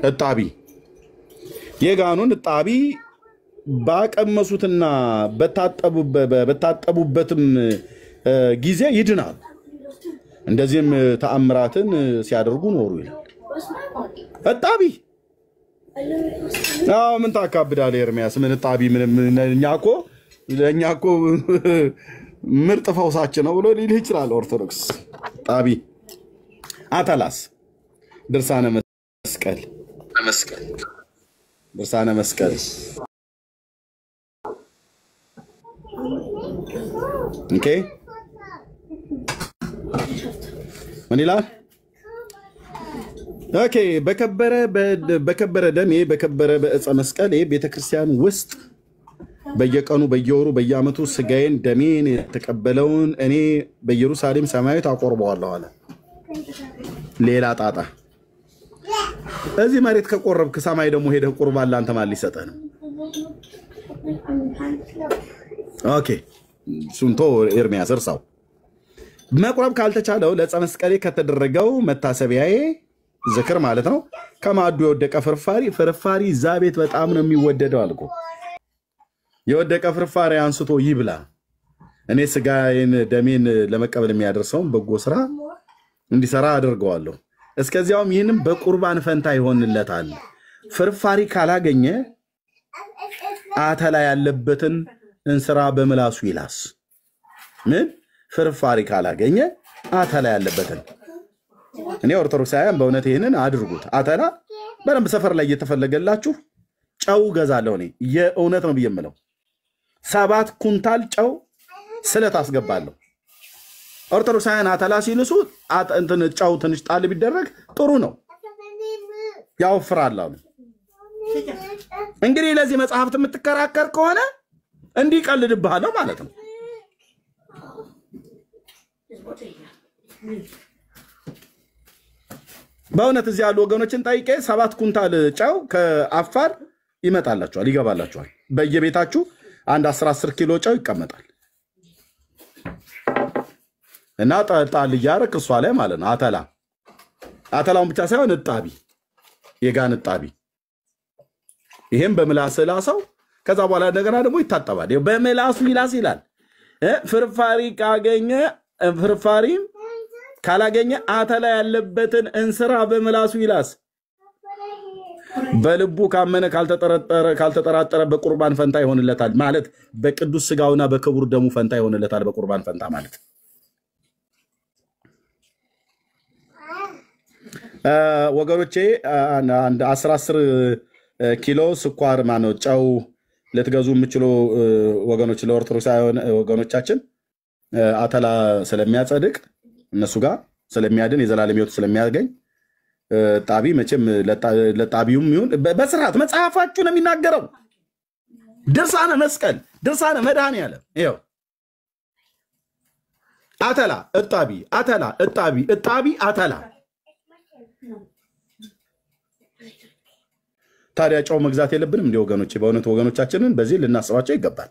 እጣቢ የጋኑን እጣቢ ባቀመሱትና በታጠቡበትም ጊዜ ይድናል። እንደዚህም ተአምራትን ሲያደርጉ ኖሩ ይላል። እጣቢ ምን ታካብዳለህ ኤርምያስ? ምን እጣቢ ምንም እኛ እኮ ምርጥ ፈውሳችን ነው ብሎ ሊልህ ይችላል ኦርቶዶክስ። እጣቢ አተላስ ድርሳነ መስቀል ኦኬ ምን ይላል? ኦኬ በከበረ ደሜ በከበረ በዕፀ መስቀል ቤተክርስቲያን ውስጥ በየቀኑ በየወሩ በየዓመቱ ስጋዬን ደሜን የተቀበለውን እኔ በኢየሩሳሌም ሰማያዊት አቆርበዋለሁ አለ። ሌላ ጣጣ እዚህ መሬት ከቆረብክ ሰማይ ደግሞ ሄደህ ቁርባን ላንተ ማን ሊሰጥህ ነው? ኦኬ ሱንቶ ኤርምያስ እርሳው። መቁረብ ካልተቻለው ለዕፀ መስቀሌ ከተደረገው መታሰቢያዬ ዝክር ማለት ነው ከማዱ የወደቀ ፍርፋሪ እዛ ቤት በጣም ነው የሚወደደው አልኩ። የወደቀ ፍርፋሪ አንስቶ ይብላ። እኔ ስጋዬን ደሜን ለመቀበል የሚያደርሰውን በጎ ስራ እንዲሰራ አድርገዋለሁ። እስከዚያውም ይህንም በቁርባን ፈንታ ይሆንለታል። ፍርፋሪ ካላገኘ አተላ ያለበትን እንስራ በምላሱ ይላስ። ምን ፍርፋሪ ካላገኘ አተላ ያለበትን እኔ ኦርቶዶክሳውያን በእውነት ይሄንን አድርጉት። አተላ በደንብ ሰፈር ላይ እየተፈለገላችሁ ጨው ገዛለሁ እኔ የእውነት ነው ብየምለው 7 ኩንታል ጨው ስለት አስገባለሁ። ኦርቶዶክሳውያን አተላ ሲልሱ እንትን ጨው ትንሽ ጣል ቢደረግ ጥሩ ነው ያወፍራል አሉ። እንግዲህ ለዚህ መጽሐፍት የምትከራከር ከሆነ እንዲቀልድብሃለሁ ማለት ነው። በእውነት እዚህ ያሉ ወገኖችን ጠይቄ 7 ኩንታል ጨው ከአፋር ይመጣላችኋል ይገባላችኋል። በየቤታችሁ አንድ 10 ኪሎ ጨው ይቀመጣል እና ጣል እያደረክ እሷ ላይ ማለት ነው አተላውን ብቻ ሳይሆን እጣቢ የጋን እጣቢ ይሄም በምላስ ላሰው ከዛ በኋላ እንደገና ደግሞ ይታጠባል። በምላሱ ይላስ ይላል። ፍርፋሪ ካገኘ ፍርፋሪም ካላገኘ አተላ ያለበትን እንስራ በምላሱ ይላስ። በልቡ ካመነ ካልተጠራጠረ በቁርባን ፈንታ ይሆንለታል ማለት በቅዱስ ስጋውና በክቡር ደሙ ፈንታ ይሆንለታል። በቁርባን ፈንታ ማለት ወገኖቼ አንድ 10 ኪሎ ስኳር ማነው ጨው ለተገዙ የምችሉ ወገኖች ለኦርቶዶክሳውያን ወገኖቻችን አተላ ስለሚያጸድቅ እነሱ ጋር ስለሚያድን የዘላለም ሕይወት ስለሚያገኝ ጣቢ መቼም ለጣቢውም ይሁን በስርዓት መጽሐፋችሁ ነው የሚናገረው። ድርሳነ መስቀል ድርሳነ መድኃኔዓለም ይኸው አተላ እጣቢ አተላ እጣቢ እጣቢ አተላ። ታዲያ ጨው መግዛት የለብንም እንዴ ወገኖቼ? በእውነት ወገኖቻችንን በዚህ ልናስባቸው ይገባል።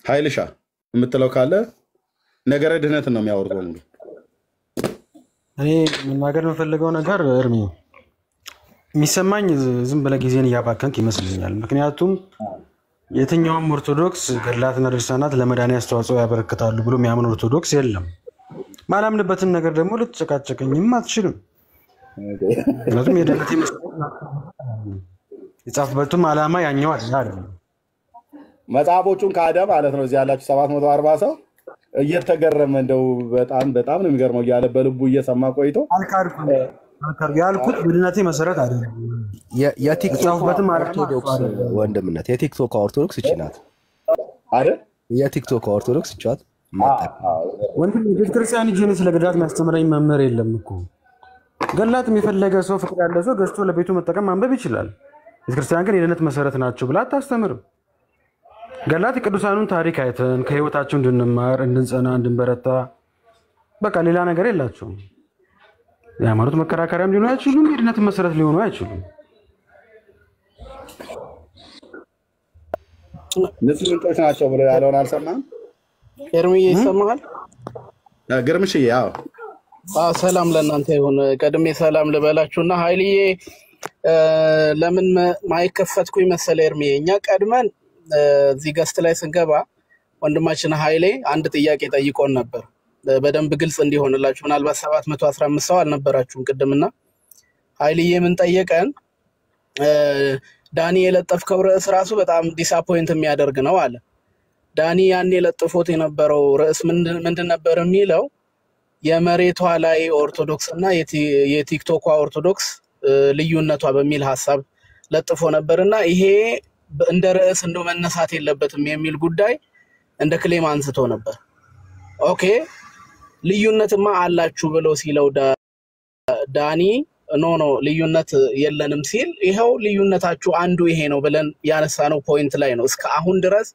ኃይልሻ የምትለው ካለ ነገረ ድህነትን ነው የሚያወርደው። እንዴ እኔ መናገር የምፈልገው ነገር እርሚ የሚሰማኝ ዝም ብለህ ጊዜን እያባከንክ ይመስልኛል። ምክንያቱም የትኛውም ኦርቶዶክስ ገድላትና ድርሳናት ለመዳን አስተዋጽኦ ያበረክታሉ ብሎ የሚያምን ኦርቶዶክስ የለም። ማላምንበትን ነገር ደግሞ ልትጨቃጨቀኝም አትችልም። ምክንያቱም የደህንነት የጻፍበትም ዓላማ ያኛው አይደለም። መጽሐፎቹን ካደ ማለት ነው። እዚህ ያላችሁ 740 ሰው እየተገረመ እንደው በጣም ነው የሚገርመው እያለ በልቡ እየሰማ ቆይቶ ያልኩት በድነቴ መሰረት አይደለም። የቲክቶክ ኦርቶዶክስ ወንድምነት የቲክቶክ ኦርቶዶክስ እቺ ናት አይደል? የቲክቶክ ኦርቶዶክስ እቻት ወንድም ቤተክርስቲያን ጂኒ ስለ ገድላት የሚያስተምረኝ መምህር የለም እኮ። ገድላት የሚፈለገ ሰው ፍቅር ያለ ሰው ገዝቶ ለቤቱ መጠቀም ማንበብ ይችላል። ቤተክርስቲያን ግን የድነት መሰረት ናቸው ብላ አታስተምርም። ገድላት የቅዱሳኑን ታሪክ አይተን ከህይወታቸው እንድንማር እንድንጸና እንድንበረታ በቃ ሌላ ነገር የላቸውም። የሃይማኖት መከራከሪያም ሊሆኑ አይችሉም። የድነት መሰረት ሊሆኑ አይችሉም። ንጹህ ምንጮች ናቸው ብሎ ያለውን አልሰማም። ኤርሚዬ ይሰማሃል? ግርምሽዬ ያው ሰላም ለእናንተ ይሁን። ቀድሜ ሰላም ልበላችሁና ኃይልዬ ለምን ማይከፈትኩኝ መሰለ ኤርሚዬ እኛ ቀድመን እዚህ ገስት ላይ ስንገባ ወንድማችን ኃይሌ አንድ ጥያቄ ጠይቆን ነበር። በደንብ ግልጽ እንዲሆንላችሁ ምናልባት 715 ሰው አልነበራችሁም ቅድምና ኃይልዬ ምን ጠየቀን? ዳኒ የለጠፍከው ርዕስ ራሱ በጣም ዲስአፖይንት የሚያደርግ ነው አለ። ዳኒ ያኔ ለጥፎት የነበረው ርዕስ ምንድን ነበር የሚለው የመሬቷ ላይ ኦርቶዶክስ እና የቲክቶኳ ኦርቶዶክስ ልዩነቷ በሚል ሐሳብ ለጥፎ ነበርና ይሄ እንደ ርዕስ እንደው መነሳት የለበትም የሚል ጉዳይ እንደ ክሌም አንስቶ ነበር። ኦኬ ልዩነትማ አላችሁ ብለው ሲለው ዳኒ ኖ ልዩነት የለንም ሲል ይሄው ልዩነታችሁ አንዱ ይሄ ነው ብለን ያነሳነው ፖይንት ላይ ነው እስከ አሁን ድረስ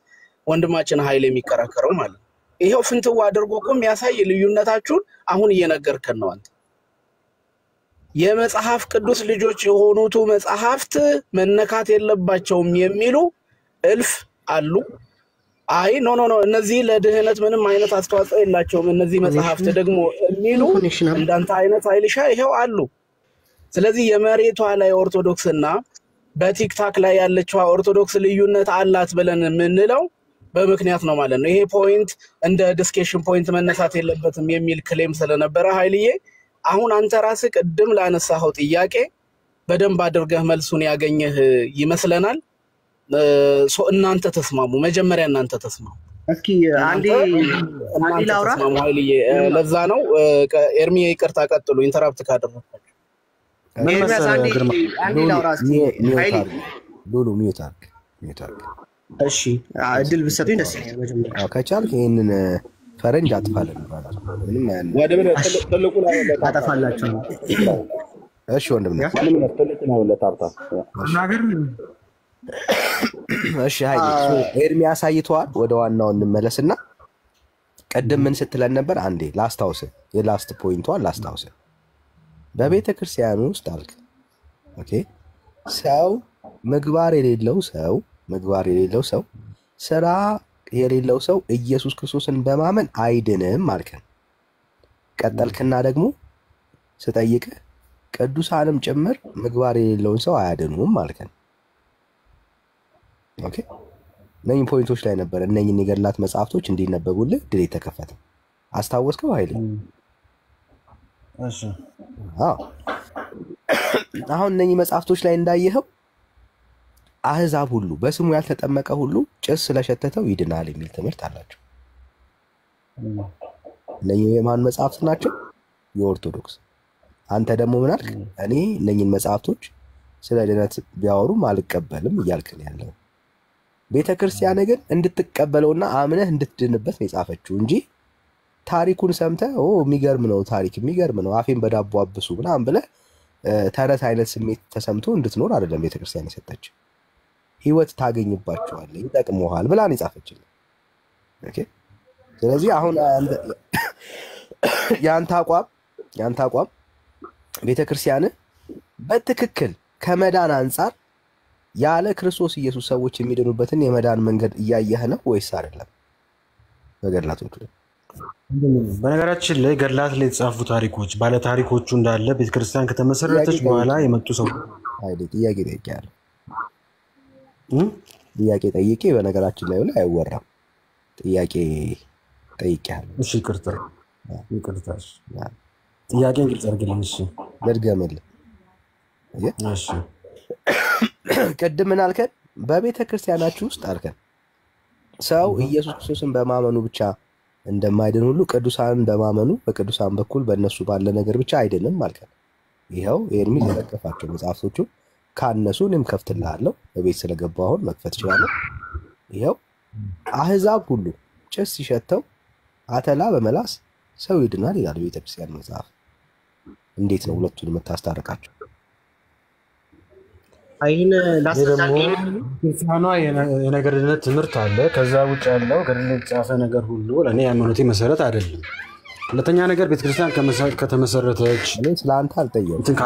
ወንድማችን ኃይሌ የሚከራከረው ማለት ነው። ይሄው ፍንትው አድርጎ ቆም ያሳይ ልዩነታችሁን አሁን እየነገርከን ነው አንተ። የመጽሐፍ ቅዱስ ልጆች የሆኑት መጽሐፍት መነካት የለባቸውም የሚሉ እልፍ አሉ። አይ ኖ እነዚህ ለድህነት ምንም አይነት አስተዋጽኦ የላቸውም እነዚህ መጽሐፍት ደግሞ የሚሉ እንዳንተ አይነት ኃይልሻ ይሄው አሉ። ስለዚህ የመሬቷ ላይ ኦርቶዶክስና በቲክታክ ላይ ያለችው ኦርቶዶክስ ልዩነት አላት ብለን የምንለው በምክንያት ነው ማለት ነው። ይሄ ፖይንት እንደ ዲስከሽን ፖይንት መነሳት የለበትም የሚል ክሌም ስለነበረ ኃይልዬ አሁን አንተ ራስህ ቅድም ላነሳኸው ጥያቄ በደንብ አድርገህ መልሱን ያገኘህ ይመስለናል። እናንተ ተስማሙ፣ መጀመሪያ እናንተ ተስማሙ። እስኪ አንዴ ላውራ። ተስማሙ ኃይልዬ። ለዛ ነው ኤርሚ ይቅርታ ቀጥሉ፣ ኢንተራፕት ካደረጋችሁ። ኤርሚያስ አንዴ ላውራ እስኪ ኃይሌ። ሉሉ ሚውት አድርግ። እሺ እድል ብትሰጡኝ ደስ ይለኛል። መጀመሪያ ከቻልክ ይሄንን ፈረንጅ አጥፋለን ይባላል። ምንም ያን ወደ ምን ትልቁ ላይ አጠፋላችሁ። እሺ ወንድም ነው። ትልቁ ነው ለታርታ እሺ ኃይሌ ኤርሚ አሳይቷል። ወደ ዋናው እንመለስና ቀደም ምን ስትለን ነበር? አንዴ ላስታውስ፣ የላስት ፖይንቷን ላስታውስ። በቤተ ክርስቲያን ውስጥ አልክ ኦኬ፣ ሰው ምግባር የሌለው ሰው ስራ የሌለው ሰው ኢየሱስ ክርስቶስን በማመን አይድንም አልከን። ቀጠልክና ደግሞ ስጠይቅ ቅዱሳንም ጭምር ምግባር የሌለውን ሰው አያድኑም አልከን። ኦኬ እነኚህ ፖይንቶች ላይ ነበር እነኚህን የገድላት መጽሐፍቶች እንዲነበቡልህ ድል የተከፈተ አስታወስከው ኃይሌ? እሺ አዎ። አሁን እነኚህ መጽሐፍቶች ላይ እንዳየኸው አህዛብ ሁሉ በስሙ ያልተጠመቀ ሁሉ ጭስ ስለሸተተው ይድናል የሚል ትምህርት አላቸው። እነኚህ የማን መጽሐፍት ናቸው? የኦርቶዶክስ። አንተ ደግሞ ምን አልክ? እኔ እነኚህን መጽሐፍቶች ስለ ድነት ቢያወሩም አልቀበልም እያልክ ነው ያለው። ቤተ ክርስቲያን ግን እንድትቀበለውና አምነህ እንድትድንበት ነው የጻፈችው እንጂ ታሪኩን ሰምተህ የሚገርም ነው ታሪክ የሚገርም ነው አፌን በዳቦ አብሱ ምናምን ብለህ ተረት አይነት ስሜት ተሰምቶ እንድትኖር አይደለም ቤተክርስቲያን የሰጠች። ህይወት ታገኝባቸዋለህ፣ ይጠቅመዋል ብላ ነው የጻፈችልህ። ኦኬ ስለዚህ አሁን ያንተ አቋም ቤተክርስቲያን በትክክል ከመዳን አንጻር ያለ ክርስቶስ ኢየሱስ ሰዎች የሚድኑበትን የመዳን መንገድ እያየህ ነው ወይስ አይደለም? በገድላቶቹ ላይ በነገራችን ላይ ገድላት ላይ የተጻፉ ታሪኮች ባለ ታሪኮቹ እንዳለ ቤተክርስቲያን ከተመሰረተች በኋላ የመጡ ሰው ጥያቄ ጠይቄያለሁ። ጥያቄ ጠይቄ በነገራችን ላይ አይወራም። ጥያቄ ጠይቄያለሁ። እሺ ይቅርታ። ጥያቄን ግልጽ አድርግልኝ። እሺ ልድገምልህ። እሺ ቅድም ምን አልከን? በቤተ ክርስቲያናችሁ ውስጥ አልከን ሰው ኢየሱስ ክርስቶስን በማመኑ ብቻ እንደማይድን ሁሉ ቅዱሳንን በማመኑ በቅዱሳን በኩል በእነሱ ባለ ነገር ብቻ አይድንም አልከን። ይኸው ኤርሚ ለተከፋቸው መጽሐፍቶቹ ካነሱ እኔም ከፍትልሃለሁ። በቤት ስለገባሁ አሁን መክፈት እችላለሁ። ይኸው አህዛብ ሁሉ ጭስ ሲሸተው አተላ በመላስ ሰው ይድናል ይላል ቤተክርስቲያን መጽሐፍ። እንዴት ነው ሁለቱን የምታስታርቃቸው? አይን ደግሞ ክርስቲያኗ የነገር ድነት ትምህርት አለ። ከዛ ውጭ ያለው ገድል የተጻፈ ነገር ሁሉ ለእኔ ሃይማኖቴ መሰረት አይደለም። ሁለተኛ ነገር ቤተክርስቲያን ከተመሰረተች እኔ ስለአንተ አልጠየኩም።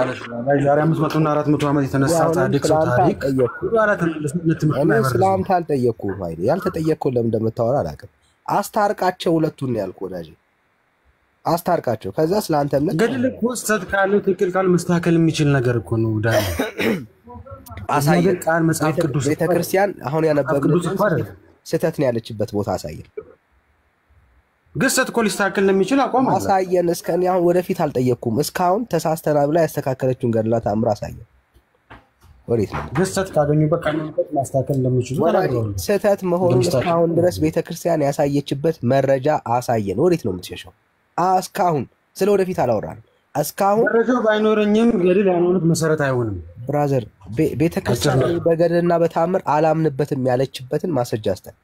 ዛሬ 500 እና 400 ዓመት የተነሳ ጻድቅ ሰው ታሪክ እኔ ስለአንተ አልጠየኩም። አይደል ያልተጠየቅኩት ለምን እንደምታወራ አላውቅም። አስታርቃቸው ሁለቱን ነው ያልኩህ ወዳጄ፣ አስታርቃቸው። ከዛ ስለአንተ እምነት ገድል እኮ ስህተት ካለው ትክክል ካል መስተካከል የሚችል ነገር እኮ ነው። ዳኒ አሳየን። ቃል መጽሐፍ ቅዱስ ቤተክርስቲያን አሁን ያነበብነው ስህተት ነው ያለችበት ቦታ አሳየን። ግሰት እኮ ሊስተካከል እንደሚችል አቋም አሳየን። እስከኔ አሁን ወደፊት አልጠየቅኩም። እስካሁን ተሳስተናል ብላ ያስተካከለችውን ገድላት አምራ አሳየን። ወዴት ነው ግሰት ካገኙበት ካገኙበት ማስተካከል እንደሚችሉ ስህተት መሆኑን እስካሁን ድረስ ቤተክርስቲያን ያሳየችበት መረጃ አሳየን። ወዴት ነው የምትሸሸው? እስካሁን ስለ ወደፊት አላወራንም። እስካሁን መረጃው ባይኖረኝም ገድል ሃይማኖት መሰረት አይሆንም ብራዘር። ቤተክርስቲያን በገድልና በታምር አላምንበትም ያለችበትን ማስረጃ አስተን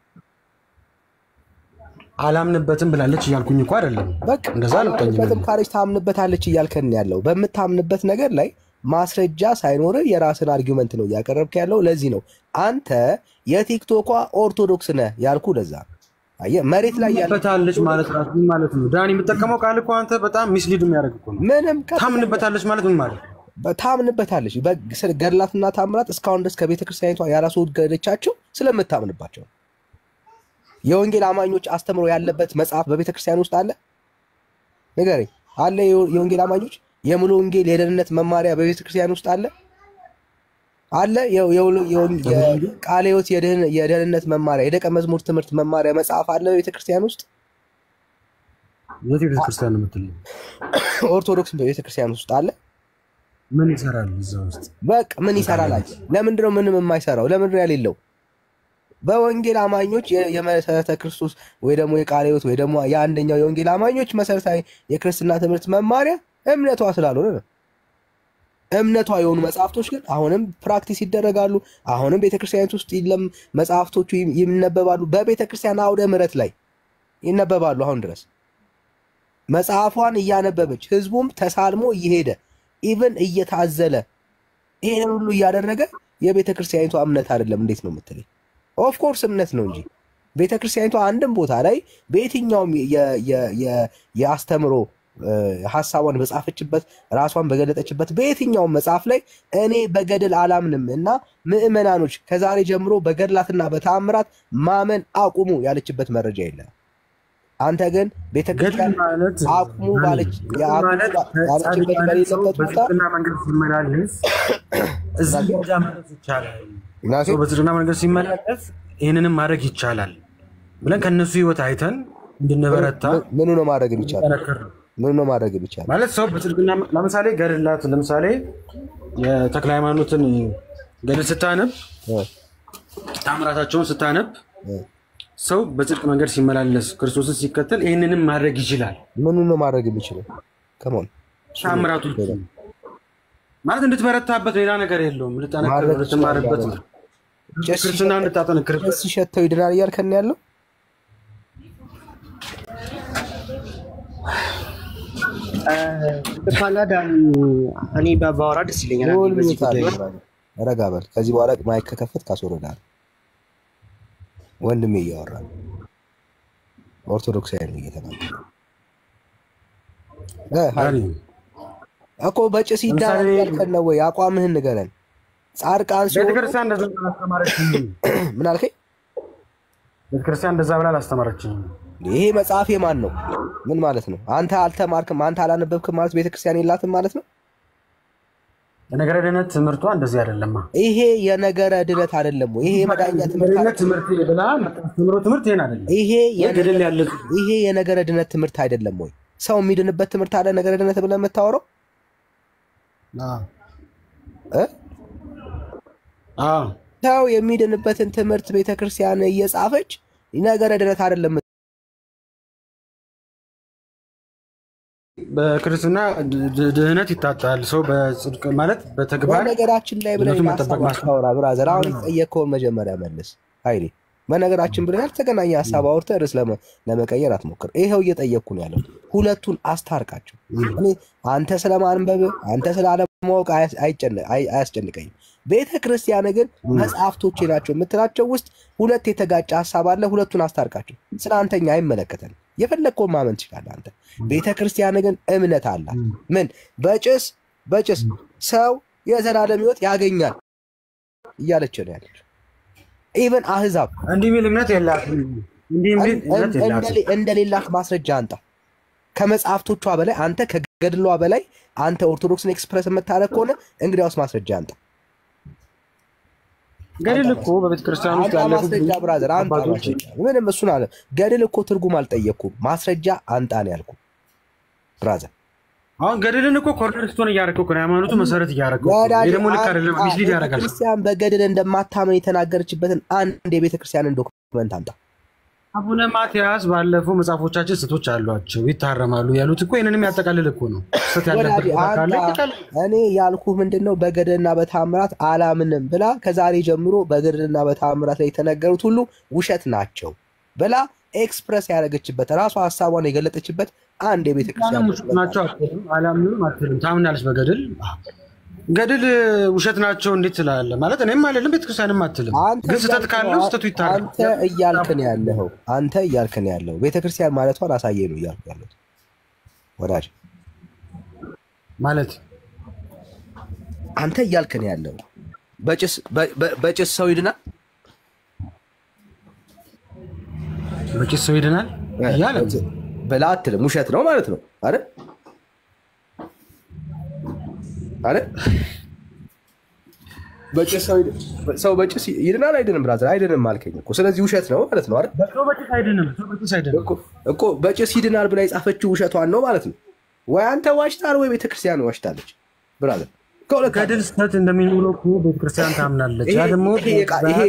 አላምንበትም ብላለች እያልኩኝ እኮ አይደለም። በቃ እንደዛ አላምንበትም ካለች ታምንበታለች እያልከን ያለው በምታምንበት ነገር ላይ ማስረጃ ሳይኖር የራስን አርጊውመንት ነው እያቀረብክ ያለው። ለዚህ ነው አንተ የቲክቶኳ ኦርቶዶክስ ነህ ያልኩ። ለዛ አየህ መሬት ላይ ያለበታለች ማለት ራሱ ምን ማለት ነው? ዳኒ የምጠቀመው ቃል እኮ አንተ በጣም ሚስሊድ የሚያደርግ እኮ ነው። ምንም ታምንበታለች ማለት ምን ማለት ነው? ታምንበታለች። ገድላትና ታምራት እስካሁን ድረስ ከቤተክርስቲያኒቷ ያላስወገደቻቸው ስለምታምንባቸው። የወንጌል አማኞች አስተምሮ ያለበት መጽሐፍ በቤተክርስቲያን ውስጥ አለ? ንገረኝ። አለ? የወንጌል አማኞች የሙሉ ወንጌል የደህንነት መማሪያ በቤተክርስቲያን ውስጥ አለ? አለ? የቃለ ሕይወት የደህንነት መማሪያ የደቀ መዝሙር ትምህርት መማሪያ መጽሐፍ አለ በቤተክርስቲያን ውስጥ? የት ቤተክርስቲያን ነው የምትለው? ኦርቶዶክስ በቤተክርስቲያን ውስጥ አለ? ምን ይሰራል እዛ ውስጥ? በቃ ምን ይሰራል? ለምንድን ነው ምንም የማይሰራው? ለምንድን ነው ያሌለው? በወንጌል አማኞች የመሰረተ ክርስቶስ ወይ ደግሞ የቃለ ሕይወት ወይ ደግሞ የአንደኛው የወንጌል አማኞች መሰረታዊ የክርስትና ትምህርት መማሪያ እምነቷ ስላልሆነ ነው። እምነቷ የሆኑ መጽሐፍቶች ግን አሁንም ፕራክቲስ ይደረጋሉ። አሁንም ቤተክርስቲያኒት ውስጥ መጽሐፍቶቹ ይነበባሉ። በቤተክርስቲያን አውደ ምሕረት ላይ ይነበባሉ። አሁን ድረስ መጽሐፏን እያነበበች ህዝቡም ተሳልሞ እየሄደ ኢቭን እየታዘለ ይሄን ሁሉ እያደረገ የቤተክርስቲያኒቷ እምነት አይደለም እንዴት ነው የምትለኝ? ኦፍ ኮርስ እምነት ነው እንጂ ቤተክርስቲያኒቷ አንድም ቦታ ላይ በየትኛውም የአስተምሮ ሐሳቧን በጻፈችበት ራሷን በገለጠችበት በየትኛውም መጽሐፍ ላይ እኔ በገድል አላምንም እና ምዕመናኖች ከዛሬ ጀምሮ በገድላትና በተአምራት ማመን አቁሙ ያለችበት መረጃ የለም። አንተ ግን ቤተክርስቲያን አቁሙ ባለች ያለችበት በሌለበት ቦታ መንገድ ሲመላለስ እዚህ ጋር ማለት ይቻላል። ሰው በጽድቅና መንገድ ሲመላለስ ይህንንም ማድረግ ይቻላል ብለን ከነሱ ህይወት አይተን እንድንበረታ ምኑ ነው ማድረግ ይቻላል? ምን ነው ማድረግ ይቻላል ማለት ሰው በጽድቅና ለምሳሌ ገድላት ለምሳሌ የተክለ ሃይማኖትን ገድል ስታነብ ታምራታቸውን ስታነብ ሰው በጽድቅ መንገድ ሲመላለስ ክርስቶስን ሲከተል ይሄንንም ማድረግ ይችላል። ምን ነው ማድረግ የሚችለው? ከመሆን ታምራቱ ማለት እንድትበረታበት ሌላ ነገር የለውም። ልትማርበት ነው። ክርስትና እንድታጠነክርበት ሲሸተው ይድናል እያልከን ያለው ካናዳን እኔ ባወራ ደስ ይለኛል። በዚህ ጉዳይ ረጋ በል። ከዚህ በኋላ ማይክ ከከፈት ካስወረዳል። ወንድሜ እያወራ ኦርቶዶክሳዊ ነው እየተናገረ እኮ በጭስ ይዳራል ያልከን ነው ወይ? አቋምህን ንገረን። ጻድቃን ሲሆኑ ቤተክርስቲያን እንደዛ አላስተማረችኝ። ምን አልከኝ? ቤተክርስቲያን እንደዛ ብላ አላስተማረችኝ። ይሄ መጽሐፍ የማን ነው? ምን ማለት ነው? አንተ አልተማርክም፣ አንተ አላነበብክም ማለት ቤተክርስቲያን የላትም ማለት ነው? የነገረ ድነት ትምህርቷ እንደዚህ አይደለም። ይሄ የነገረ ድነት አይደለም ወይ? ይሄ የመዳኛ ትምህርት ይብላ ትምህርት ይሄን አይደለም። ይሄ የነገረ ድነት ትምህርት አይደለም ወይ? ሰው የሚድንበት ትምህርት አለ ነገረ ድነት ብለህ የምታወራው? ሰው የሚድንበትን ትምህርት ቤተክርስቲያን እየጻፈች ነገረ ድነት አይደለም። በክርስትና ድህነት ይታጣል። ሰው በጽድቅ ማለት በተግባር ነገራችን ላይ ብለህ ማስተማራ ብራዘር፣ አሁን ጠየቀውን መጀመሪያ መልስ ኃይሌ። በነገራችን ብለህ ያልተገናኘ ሀሳብ አውርተህ ርዕስ ለመቀየር አትሞክር። ይሄው እየጠየቅኩ ነው ያለው። ሁለቱን አስታርቃቸው። እኔ አንተ ስለማንበብ አንተ ስላለማወቅ አያስጨንቀኝም። ቤተ ክርስቲያን ግን መጽሐፍቶቼ ናቸው የምትላቸው ውስጥ ሁለት የተጋጨ ሀሳብ አለ። ሁለቱን አስታርቃቸው። ስለ አንተኛ አይመለከተንም። የፈለግከውን ማመን ትችላለህ አንተ። ቤተ ክርስቲያን ግን እምነት አላት። ምን በጭስ ሰው የዘላለም ሕይወት ያገኛል እያለች ነው ያለች። ኢቨን አህዛብ እንዲህ የሚል እምነት የላትም። እንደሌላት ማስረጃ አንጣ። ከመጽሐፍቶቿ በላይ አንተ ከገድሏ በላይ አንተ ኦርቶዶክስን ኤክስፕረስ የምታደርግ ከሆነ እንግዲያውስ ማስረጃ አንጣ። ገድል እኮ በቤተክርስቲያን ውስጥ ያለ ማስረጃ ብራዘር አንጣ። ምንም እሱን አለ ገድል እኮ ትርጉም አልጠየቅኩም። ማስረጃ አንጣ ነው ያልኩህ ብራዘር። አሁን ገድልን እኮ ኮርነርስቶን እያደረገው ነው፣ ሃይማኖቱ መሰረት እያደረገው ነው። ይሄ ደግሞ ልክ አይደለም፣ ሚስሊድ ያደርጋል። ክርስቲያን በገድል እንደማታመን የተናገረችበትን አንድ የቤተክርስቲያንን ዶክመንት አንጣ። አቡነ ማትያስ ባለፈው መጽሐፎቻችን ስህተቶች አሏቸው ይታረማሉ ያሉት እኮ ይሄንንም ያጠቃልል እኮ ነው። ስህተት ያለበት ካለ እኔ ያልኩህ ምንድነው በገድልና በተአምራት አላምንም ብላ ከዛሬ ጀምሮ በገድልና በተአምራት ላይ የተነገሩት ሁሉ ውሸት ናቸው ብላ ኤክስፕረስ ያደረገችበት ራሷ ሀሳቧን የገለጠችበት አንድ የቤተክርስቲያን ናቸው። አላምንም አትልም፣ ታምናለች በገድል ገድል ውሸት ናቸው እንዴት ትላለህ? ማለት እኔም አይደለም ቤተክርስቲያንም አትልም። ግን ስህተት ካለው ስህተቱ ይታረም። አንተ እያልከን ያለው ቤተክርስቲያን ማለቷን አሳየኝ ነው እያልኩ ያለው ወዳጅ። ማለት አንተ እያልከን ያለው በጭስ ሰው ይድናል፣ በጭስ ሰው ይድናል እያለ በላ አትልም። ውሸት ነው ማለት ነው አይደል? አይደል? በጭስ ሰው በጭስ ይድናል አይድንም? ብራዘር አይድንም አልከኝ እኮ። ስለዚህ ውሸት ነው ማለት ነው አይደል? ሰው በጭስ አይድንም እኮ በጭስ ይድናል ብላ የጻፈችው ውሸቷን ነው ማለት ነው። ወይ አንተ ዋሽታል ወይ ቤተክርስቲያን ዋሽታለች ብራዘር። ገድል ስህተት እንደሚኖረው እኮ ቤተክርስቲያን ታምናለች። ያ ደግሞ ይሄ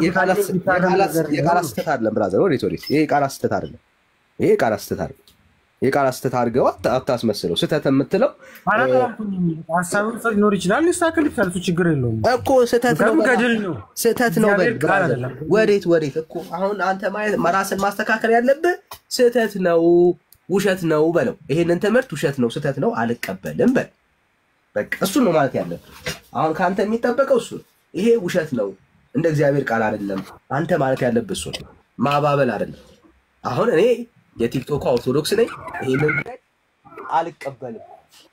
የቃላት ስህተት አይደለም ብራዘር፣ ወዴት ይሄ የቃላት ስህተት አይደለም። ይሄ የቃላት ስህተት አይደለም። የቃላት ስህተት አድርገው አታስመስለው። ስህተት የምትለው ሀሳብ ሊኖር ይችላል፣ ሊስተካከል ይችላል። እሱ ችግር የለውም እኮ ስህተት ነው፣ ገድል ነው፣ ስህተት ነው በል ብራዘር። ወዴት እኮ አሁን አንተ ራስን ማስተካከል ያለብህ ስህተት ነው ውሸት ነው በለው። ይሄንን ትምህርት ውሸት ነው ስህተት ነው አልቀበልም በል። በቃ እሱን ነው ማለት ያለብህ። አሁን ከአንተ የሚጠበቀው እሱ ይሄ ውሸት ነው እንደ እግዚአብሔር ቃል አይደለም አንተ ማለት ያለብህ እሱ ማባበል አይደለም። አሁን እኔ የቲክቶክ ኦርቶዶክስ ነኝ፣ ይሄንን አልቀበልም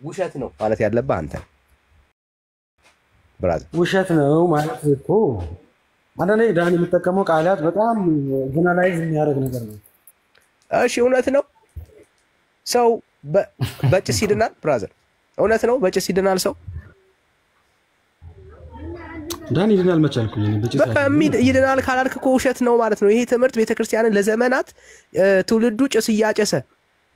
ውሸት ነው ማለት ያለብህ አንተ ብራዘር። ውሸት ነው ማለት እኮ አንዳንዴ ዳን የሚጠቀመው ቃላት በጣም ጀነራላይዝ የሚያደርግ ነገር ነው። እሺ እውነት ነው ሰው በጭስ ይድናል ብራዘር? እውነት ነው በጭስ ይድናል ሰው? ዳን ይድናል መቻልኩኝ በቃ ይድናል ካላልክ እኮ ውሸት ነው ማለት ነው። ይሄ ትምህርት ቤተክርስቲያንን ለዘመናት ትውልዱ ጭስ እያጨሰ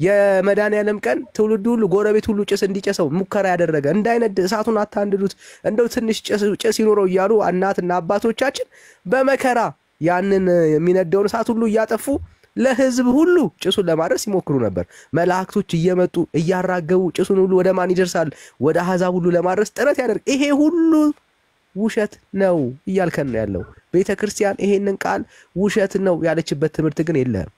የመድኃኒዓለም ቀን ትውልዱ ሁሉ ጎረቤት ሁሉ ጭስ እንዲጨሰው ሙከራ ያደረገ እንዳይነድ እሳቱን አታንድዱት እንደው ትንሽ ጭስ ይኖረው እያሉ እናትና አባቶቻችን በመከራ ያንን የሚነደውን እሳት ሁሉ እያጠፉ ለህዝብ ሁሉ ጭሱን ለማድረስ ይሞክሩ ነበር። መላእክቶች እየመጡ እያራገቡ ጭሱን ሁሉ ወደ ማን ይደርሳል? ወደ አሕዛብ ሁሉ ለማድረስ ጥረት ያደርግ። ይሄ ሁሉ ውሸት ነው እያልከን ነው ያለው። ቤተክርስቲያን ይሄንን ቃል ውሸት ነው ያለችበት ትምህርት ግን የለም።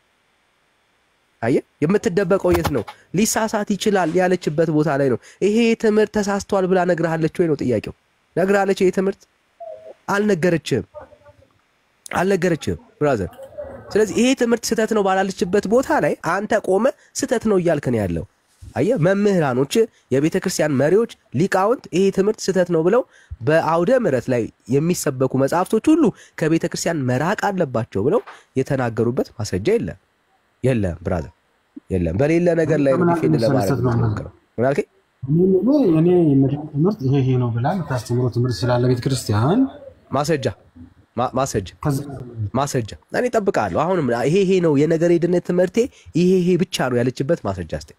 አየህ፣ የምትደበቀው የት ነው? ሊሳሳት ይችላል ያለችበት ቦታ ላይ ነው። ይሄ ትምህርት ተሳስቷል ብላ ነግራለች ወይ ነው ጥያቄው። ነግራለች? ይሄ ትምህርት አልነገረችም ብራዘር። ስለዚህ ይሄ ትምህርት ስህተት ነው ባላለችበት ቦታ ላይ አንተ ቆመ ስህተት ነው እያልክ ነው ያለው። አየህ፣ መምህራኖች፣ የቤተክርስቲያን መሪዎች፣ ሊቃውንት ይሄ ትምህርት ስህተት ነው ብለው በአውደ ምሕረት ላይ የሚሰበኩ መጽሐፍቶች ሁሉ ከቤተክርስቲያን መራቅ አለባቸው ብለው የተናገሩበት ማስረጃ የለም ብራዘር፣ የለም። በሌለ ነገር ላይ ነው ዲፌንድ ለማድረግ ነው ማለት እኔ ትምህርት ይሄ ነው ብላ የምታስተምረው ትምህርት ስላለ ቤተክርስቲያን ማስረጃ እኔ እጠብቃለሁ። አሁንም ይሄ ነው የነገረ ድነት ትምህርቴ ይሄ ብቻ ነው ያለችበት ማስረጃ እስቲ።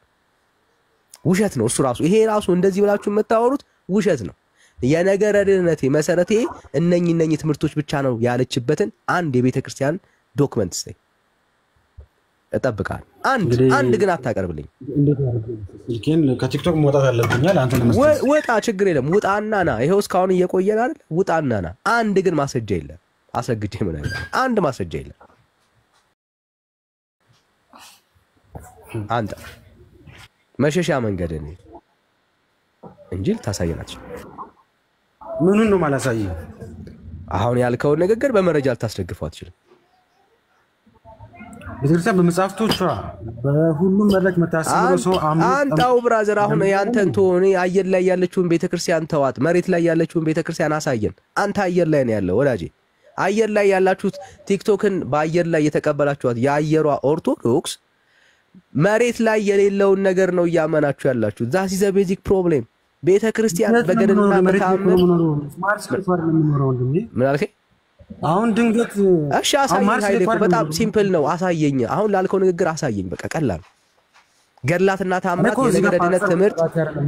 ውሸት ነው እሱ ራሱ። ይሄ ራሱ እንደዚህ ብላችሁ የምታወሩት ውሸት ነው። የነገረ ድነቴ መሰረቴ እነኚህ ትምህርቶች ብቻ ነው ያለችበትን አንድ የቤተክርስቲያን ዶክመንት እስቲ እጠብቃለሁ። አንድ ግን አታቀርብልኝ። ስልኬን ከቲክቶክ መውጣት አለብኛል። አንተ ለመስጠት ወጣ፣ ችግር የለም ውጣና ና። ይሄው እስካሁን እየቆየን አይደል? ውጣና ና። አንድ ግን ማስረጃ የለም። አሰግጄ ምን አለ? አንድ ማስረጃ የለም። አንተ መሸሻ መንገድ ነው እንጂ ልታሳየናች ምኑን ነው ማላሳየው? አሁን ያልከውን ንግግር በመረጃ ልታስደግፈው አትችልም። ቤተክርስቲያን በመጽሐፍቶቿ በሁሉም መድረክ መታሰበው ሰው አንተው ብራዘር፣ አሁን ያንተን ተሆነ አየር ላይ ያለችውን ቤተክርስቲያን ተዋት፣ መሬት ላይ ያለችውን ቤተክርስቲያን አሳየን። አንተ አየር ላይ ነው ያለው ወዳጄ። አየር ላይ ያላችሁት ቲክቶክን በአየር ላይ የተቀበላችኋት የአየሯ ኦርቶዶክስ መሬት ላይ የሌለውን ነገር ነው እያመናችሁ ያላችሁ። ዛት ኢዝ ዘ ቤዚክ ፕሮብሌም። ቤተክርስቲያን በገደልና በታምር ምን አልከኝ? አሁን ድንገት እሺ አሳየኝ። ኃይሌ በጣም ሲምፕል ነው። አሳየኝ። አሁን ላልከው ንግግር አሳየኝ። በቃ ቀላል ገድላትና ታምራት የነገረ ድነት ትምህርት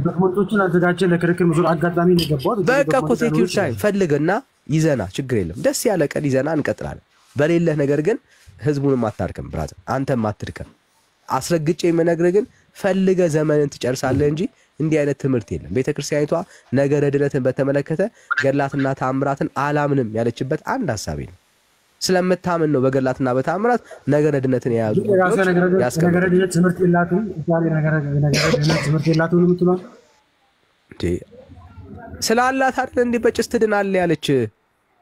ዶክመንቶችን አዘጋጀ ለክርክር ብዙ አጋጣሚ ነው ገባው። በቃ እኮ ቴክ ዩር ታይም ፈልግና ይዘና፣ ችግር የለም። ደስ ያለ ቀን ይዘና እንቀጥላለን። በሌለህ ነገር ግን ህዝቡንም አታድከም ብራዘር፣ አንተም አትድከም። አስረግጬ የምነግርህ ግን ፈልገ ዘመንን ትጨርሳለህ እንጂ እንዲህ አይነት ትምህርት የለም። ቤተክርስቲያኒቷ ነገረ ድነትን በተመለከተ ገድላትና ታምራትን አላምንም ያለችበት አንድ ሐሳቤ ነው። ስለምታምን ነው በገድላትና በታምራት ነገረ ድነትን የያዙ ነገረ ድነት ትምህርት የላትም። ነገረ ድነት ትምህርት የላትም ነው የምትለው እንዴ? ስላላት አይደል እንዴ በጭስ ትድናለህ ያለች?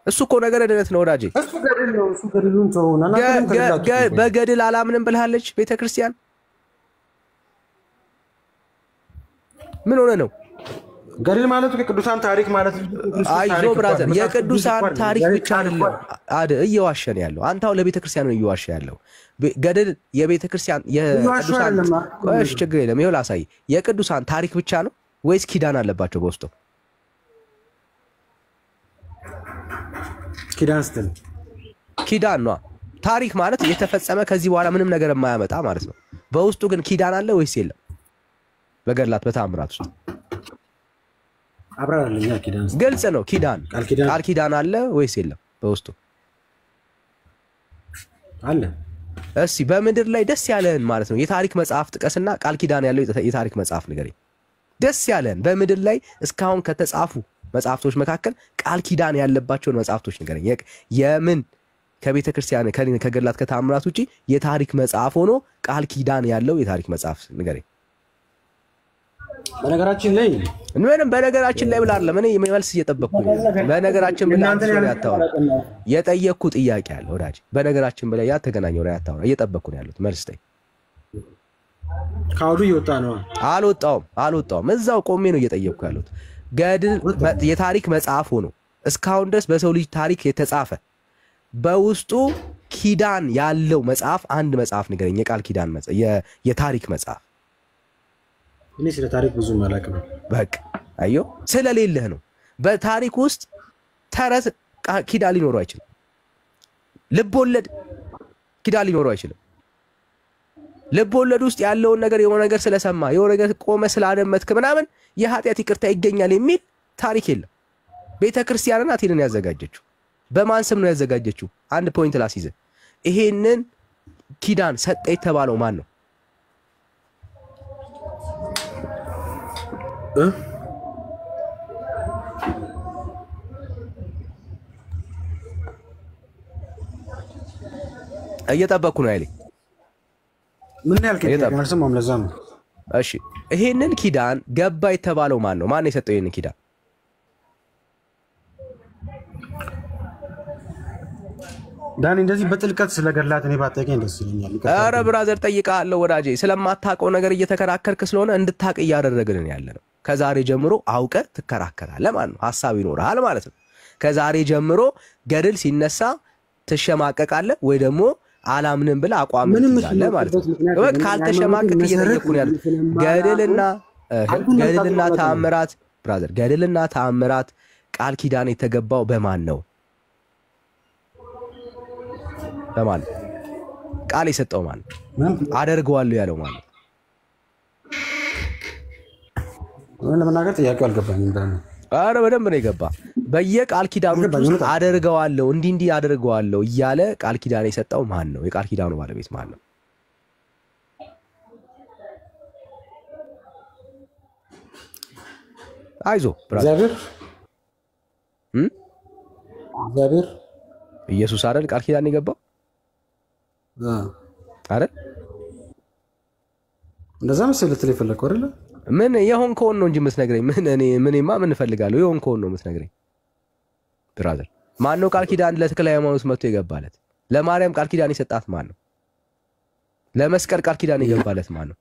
እሱ እኮ ነገረ ድነት ነው ወዳጄ። እሱ ገድል ነው። እሱ ገድሉን ተውና በገድል አላምንም ብለሃለች ቤተክርስቲያን። ምን ሆነ ነው ገድል ማለት የቅዱሳን ታሪክ ማለት ነው። አይዞ ብራዘር፣ የቅዱሳን ታሪክ ብቻ አይደለም እየዋሸን ያለው አንተው ለቤተክርስቲያን ነው እየዋሸ ያለው። ገድል የቤተክርስቲያን የቅዱሳን እሺ፣ ችግር የለም። ይኸው ላሳይ። የቅዱሳን ታሪክ ብቻ ነው ወይስ ኪዳን አለባቸው በውስጡ? ኪዳን ስትል ኪዳን ነው። ታሪክ ማለት የተፈጸመ ከዚህ በኋላ ምንም ነገር የማያመጣ ማለት ነው። በውስጡ ግን ኪዳን አለ ወይስ የለም? በገድላት በታምራት ውስጥ አብራራልኛ ኪዳን ግልጽ ነው። ኪዳን ቃል ኪዳን አለ ወይስ የለም በውስጡ? አለ። እሺ በምድር ላይ ደስ ያለህን ማለት ነው የታሪክ መጽሐፍ ጥቀስና ቃል ኪዳን ያለው የታሪክ መጽሐፍ ንገረኝ። ደስ ያለህን በምድር ላይ እስካሁን ከተጻፉ መጽሐፍቶች መካከል ቃል ኪዳን ያለባቸውን መጽሐፍቶች ንገረኝ። የምን ከቤተ ክርስቲያን ከገድላት ከተአምራት ውጪ የታሪክ መጽሐፍ ሆኖ ቃል ኪዳን ያለው የታሪክ መጽሐፍ ንገረኝ። በነገራችን ላይ በነገራችን ላይ ብላ አይደለም እኔ መልስ እየጠበቅኩኝ በነገራችን ብላ አንተ ያታወራ የጠየቅኩ ጥያቄ አለ ወዳጅ። በነገራችን ብላ ያተገናኘው ላይ ያታወራ እየጠበቅኩ ነው ያሉት መልስ ጠይ ካውዱ ይወጣ ነው። አልወጣውም እዛው ቆሜ ነው እየጠየቅኩ ያሉት። ገድል የታሪክ መጽሐፍ ሆኖ እስካሁን ድረስ በሰው ልጅ ታሪክ የተጻፈ በውስጡ ኪዳን ያለው መጽሐፍ አንድ መጽሐፍ ንገረኝ። የቃል ኪዳን መጽሐፍ የታሪክ መጽሐፍ። እኔ ስለ ታሪክ ብዙ አላውቅም። በቃ አዮ ስለሌለህ ነው። በታሪክ ውስጥ ተረት ኪዳን ሊኖረው አይችልም። ልብ ወለድ ኪዳን ሊኖረው አይችልም። ልብ ወለድ ውስጥ ያለውን ነገር የሆነ ነገር ስለሰማ የሆነ ነገር ቆመ ስላደመጥክ ምናምን የኃጢአት ይቅርታ ይገኛል የሚል ታሪክ የለም። ቤተክርስቲያን ናት ይሄንን ያዘጋጀችው። በማን ስም ነው ያዘጋጀችው? አንድ ፖይንት ላስይዘ። ይሄንን ኪዳን ሰጠ የተባለው ማን ነው? እየጠበቅኩ ነው አይልኝ። ምን ያልከኝ አልሰማሁም። ለዛ ነው። እሺ ይሄንን ኪዳን ገባ የተባለው ማን ነው? ማን የሰጠው ይሄንን ኪዳን? ዳኒ እንደዚህ በጥልቀት ስለገድላት እኔ ባጠቀኝ ደስ ይለኛል። ኧረ ብራዘር ጠይቃለሁ ወዳጄ። ስለማታውቀው ነገር እየተከራከርክ ስለሆነ እንድታቅ እያደረግን ያለነው። ከዛሬ ጀምሮ አውቀ ትከራከራለህ ማለት ነው። ሐሳብ ይኖርሃል ማለት ነው። ከዛሬ ጀምሮ ገድል ሲነሳ ትሸማቀቃለህ ወይ ደግሞ አላምንም ብለህ አቋም ትይዛለህ ማለት ነው። በቃ ካልተሸማቀቅ እየጠየቁን ያለው ገድልና ተአምራት ብራዘር፣ ገድልና ተአምራት ቃል ኪዳን የተገባው በማን ነው? በማን ቃል የሰጠው ማን? አደርገዋለሁ ያለው ማን? ለመናገር ጥያቄው አልገባኝም። ኧረ በደንብ ነው የገባ። በየቃል ኪዳኖች ውስጥ አደርገዋለሁ እንዲህ አደርገዋለሁ እያለ ቃል ኪዳን የሰጠው ማን ነው? የቃል ኪዳኑ ባለቤት ማን ነው? አይዞ እግዚአብሔር ኢየሱስ አይደል ቃል ኪዳን የገባው አይደል? እንደዛ መሰለህ ልትል የፈለከው አይደል? ምን የሆንከውን ነው እንጂ የምትነግረኝ። ምንማ ምን እፈልጋለሁ? የሆንከውን ነው የምትነግረኝ ብራዘር። ማን ነው ቃል ኪዳን ለተክለ ሃይማኖት መጥቶ የገባለት? ለማርያም ቃል ኪዳን የሰጣት ማን ነው? ለመስቀል ቃል ኪዳን የገባለት ማን ነው?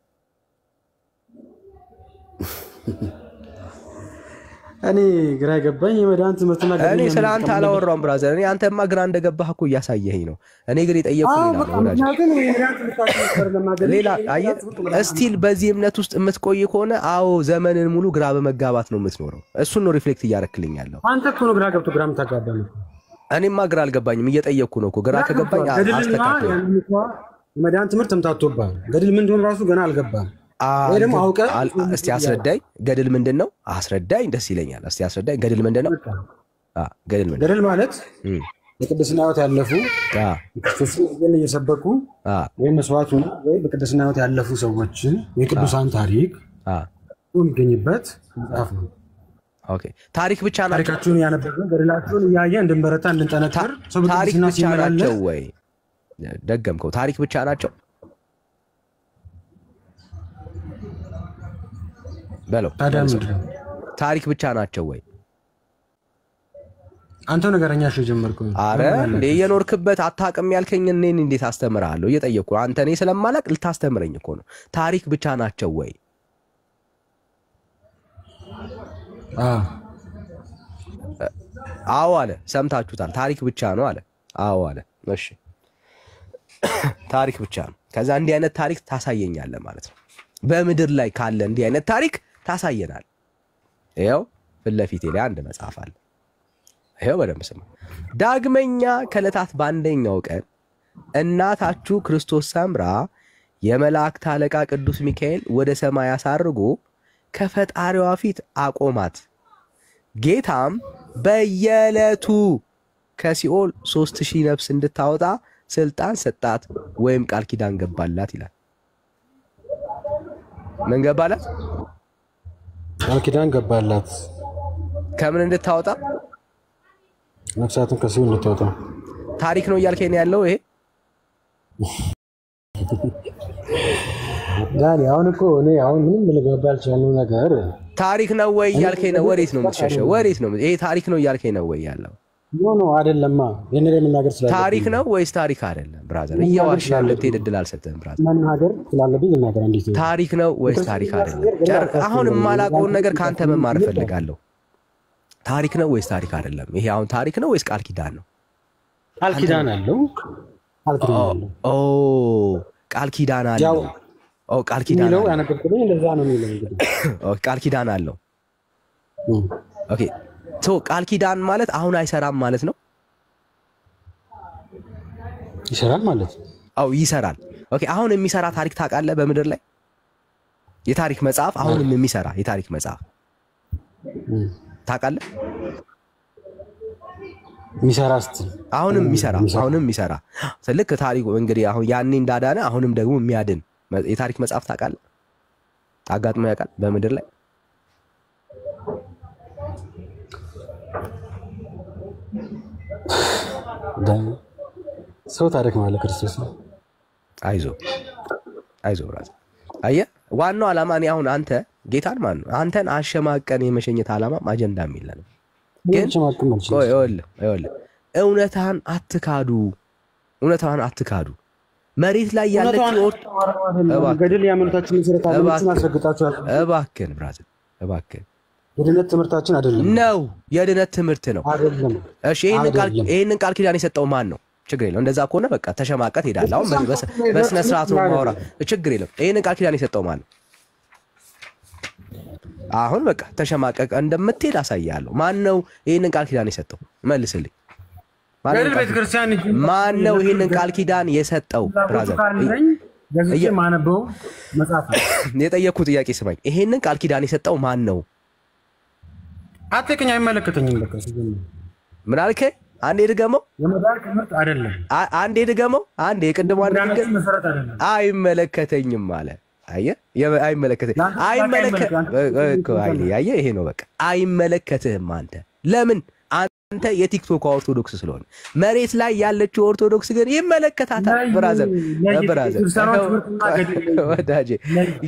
እኔ ግራ ገባኝ። የመዳን ትምህርትና እኔ ስላንተ አላወራውም ብራዘር። እኔ አንተማ ግራ እንደገባህ እኮ እያሳየኸኝ ነው። እኔ ግን የጠየቅኩህ ሌላ አየህ። እስቲል በዚህ እምነት ውስጥ የምትቆይ ከሆነ አዎ ዘመንን ሙሉ ግራ በመጋባት ነው የምትኖረው። እሱን ነው ሪፍሌክት እያደረክልኝ ያለው። አንተ እኮ ነው ግራ ገብቶ ግራ የምታጋባኝ። እኔማ ግራ አልገባኝም፣ እየጠየቅኩህ ነው እኮ። ግራ ከገባኝ አስተካክል። የመዳን ትምህርት ተምታቶብሃል። ገድል ምን እንደሆነ ራሱ ገና አልገባህም። እስቲ አስረዳኝ። ገድል ምንድን ነው? አስረዳኝ፣ ደስ ይለኛል። እስቲ አስረዳኝ። ገድል ምንድን ነው? ገድል ማለት በቅድስና ሕይወት ያለፉ ክርስቶስን ወንጌልን እየሰበኩ ወይም መስዋዕቱ ወይ በቅድስና ሕይወት ያለፉ ሰዎችን የቅዱሳን ታሪክ የሚገኝበት መጽሐፍ ነው። ኦኬ ታሪክ ብቻ ናቸው? ታሪካቸውን ያነበብን ገድላቸውን እያየ እንድንበረታ እንድንጠነክር። ታሪክ ብቻ ናቸው ወይ? ደገምከው። ታሪክ ብቻ ናቸው በለው። ታሪክ ብቻ ናቸው ወይ? አንተው ነገረኛ እሺ ጀመርኩ። አረ እንዴ የኖርክበት አታውቅም ያልከኝ እኔን እንዴት አስተምርሃለሁ? እየጠየቅኩ አንተ እኔ ስለማላቅ ልታስተምረኝ እኮ ነው። ታሪክ ብቻ ናቸው ወይ? አዎ አለ። ሰምታችሁታል። ታሪክ ብቻ ነው አለ። አዎ አለ። እሺ ታሪክ ብቻ ነው። ከዛ እንዲህ አይነት ታሪክ ታሳየኛለህ ማለት ነው። በምድር ላይ ካለ እንዲህ አይነት ታሪክ ታሳየናል። ይኸው ፊት ለፊቴ ላይ አንድ መጽሐፍ አለ። ይኸው በደንብ ስማ። ዳግመኛ ከዕለታት በአንደኛው ቀን እናታችሁ ክርስቶስ ሰምራ የመላእክት አለቃ ቅዱስ ሚካኤል ወደ ሰማይ አሳርጎ ከፈጣሪዋ ፊት አቆማት። ጌታም በየዕለቱ ከሲኦል 3000 ነፍስ እንድታወጣ ስልጣን ሰጣት ወይም ቃል ኪዳን ገባላት ይላል። ምን ገባላት? ቃል ኪዳን ገባላት። ከምን እንድታወጣ? ነፍሳትን ከሲኦል እንድታወጣ። ታሪክ ነው እያልከኝ ያለው ይሄ? ዳኒ አሁን እኮ እኔ አሁን ምንም ልገባ ያልቻለው ነገር ታሪክ ነው ወይ እያልከኝ ነው? ወዴት ነው የምትሸሸው? ወዴት ነው ይሄ? ታሪክ ነው እያልከኝ ነው ወይ ያለው? ኖ አይደለማ። የኔ መናገር ስላለብኝ ታሪክ ነው ወይስ ታሪክ አይደለም? ብራዘር እያዋሻ ልትሄድ እድል አልሰጠህም። ብራዘር መናገር ስላለብኝ መናገር እንዴት ነው? ታሪክ ነው ወይስ ታሪክ አይደለም? አሁን የማላውቀውን ነገር ካንተ መማር እፈልጋለሁ። ታሪክ ነው ወይስ ታሪክ አይደለም? ይሄ አሁን ታሪክ ነው ወይስ ቃል ኪዳን ነው? ቃል ኪዳን አለው። ቃል ኪዳን አለው። ቃል ኪዳን አለው። ቃል ኪዳን ነው ያነበብኩኝ። እንደዛ ነው የሚለው እንግዲህ። ቃል ኪዳን አለው። ኦኬ ቃል ኪዳን ማለት አሁን አይሰራም ማለት ነው? ይሰራል ማለት ነው። ይሰራል። ኦኬ አሁን የሚሰራ ታሪክ ታውቃለህ? በምድር ላይ የታሪክ መጽሐፍ አሁንም የሚሰራ የታሪክ መጽሐፍ ታውቃለህ? የሚሰራ ስትል አሁንም የሚሰራ ልክ ታሪኩ እንግዲህ አሁን ያኔ እንዳዳነ አሁንም ደግሞ የሚያድን የታሪክ መጽሐፍ ታውቃለህ? አጋጥሞ ያውቃል በምድር ላይ? ሰው ታሪክ ማለት ክርስቶስ ነው። አይዞ ብራዘር። አየህ ዋናው ዓላማ እኔ አሁን አንተ ጌታን ማን ነው አንተን አሸማቀን የመሸኘት ዓላማ አጀንዳ የሚለንም ግን ይኸውልህ እውነታን አትካዱ። መሬት ላይ ያለችው ገድል ያመኑታችን መሰረት አለችን አስረግጣችኋል። እባክህን ብራዘር እባክህን የድነት ትምህርታችን አይደለም ነው። የድነት ትምህርት ነው አይደለም። እሺ ይሄንን ቃል ኪዳን የሰጠው ማን ነው? ችግር የለም። እንደዛ ከሆነ በቃ ተሸማቀት ሄዳለህ። አሁን በስነ ስርዓት ነው ማውራ። ችግር የለም። ይሄንን ቃል ኪዳን የሰጠው ማን ነው? አሁን በቃ ተሸማቀቅ እንደምትሄድ አሳያለሁ። ማን ነው ይሄንን ቃል ኪዳን የሰጠው? መልስልኝ። ማን ነው ይሄንን ቃል ኪዳን የሰጠው? ብራዘር ማነበው መጽሐፍ የጠየቅኩት ጥያቄ ስማኝ። ይሄንን ቃል ኪዳን የሰጠው ማን ነው? አትከኝ። አይመለከተኝም። በቃ ምን አልከኝ? አንዴ ድገመው። የመዳን ትምህርት አይደለም። አንዴ ድገመው። አንዴ የቅድሙ አንዴ መሰረት አይደለም። አይመለከተኝም አለ። አየህ አየህ ይሄ ነው በቃ። አይመለከትህም አንተ። ለምን? አንተ የቲክቶክ ኦርቶዶክስ ስለሆነ። መሬት ላይ ያለችው ኦርቶዶክስ ግን ይመለከታታል። ብራዘር ወዳጄ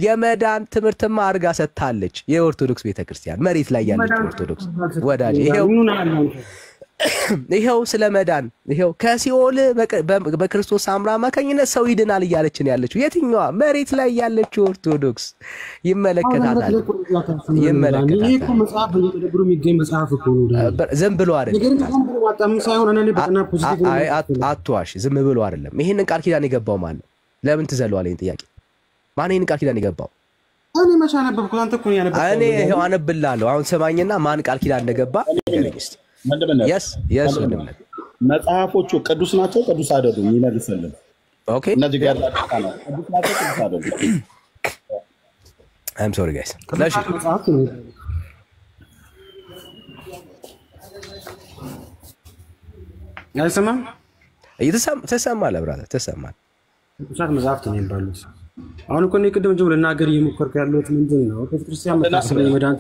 የመዳን ትምህርትማ አድርጋ ሰጥታለች የኦርቶዶክስ ቤተክርስቲያን። መሬት ላይ ያለችው ኦርቶዶክስ ወዳጄ ይሄው ስለ መዳን ይሄው ከሲኦል በክርስቶስ አምራ አማካኝነት ሰው ይድናል እያለችን ያለችው የትኛዋ? መሬት ላይ ያለችው ኦርቶዶክስ ይመለከታታል። ይሄ እኮ መጽሐፍ በየተደብሩ የሚገኝ መጽሐፍ እኮ ነው። ዝም ብሎ አይደለም። አትዋሽ። ዝም ብሎ አይደለም። ይሄንን ቃል ኪዳን የገባው ማን ነው? ለምን ትዘለዋለህ? ጥያቄ ማን ይሄንን ቃል ኪዳን የገባው? እኔ መቼ አነበብኩት? አንተ እኮ ነው ያነበብከው። እኔ ይሄው አነብልሃለሁ። አሁን ሰማኝና ማን ቃል ኪዳን እንደገባ ንገረኝ እስኪ። መጽሐፎቹ ቅዱስ ናቸው ቅዱስ አይደሉም? ይመልስልን። ኦኬ እነዚህ ጋር ቅዱስ ናቸው ቅዱስ አይደሉም? I'm sorry guys። ለሺ አይሰማም? ተሰማለ ብራዘር ተሰማለ። ቅዱሳት መጽሐፍት ነው የሚባሉት። አሁን እኮ ነው ቅድም ጀምሮ ልናገር እየሞከርኩ ያለሁት ምንድን ነው? ቤተክርስቲያን መታሰቢያ መዳን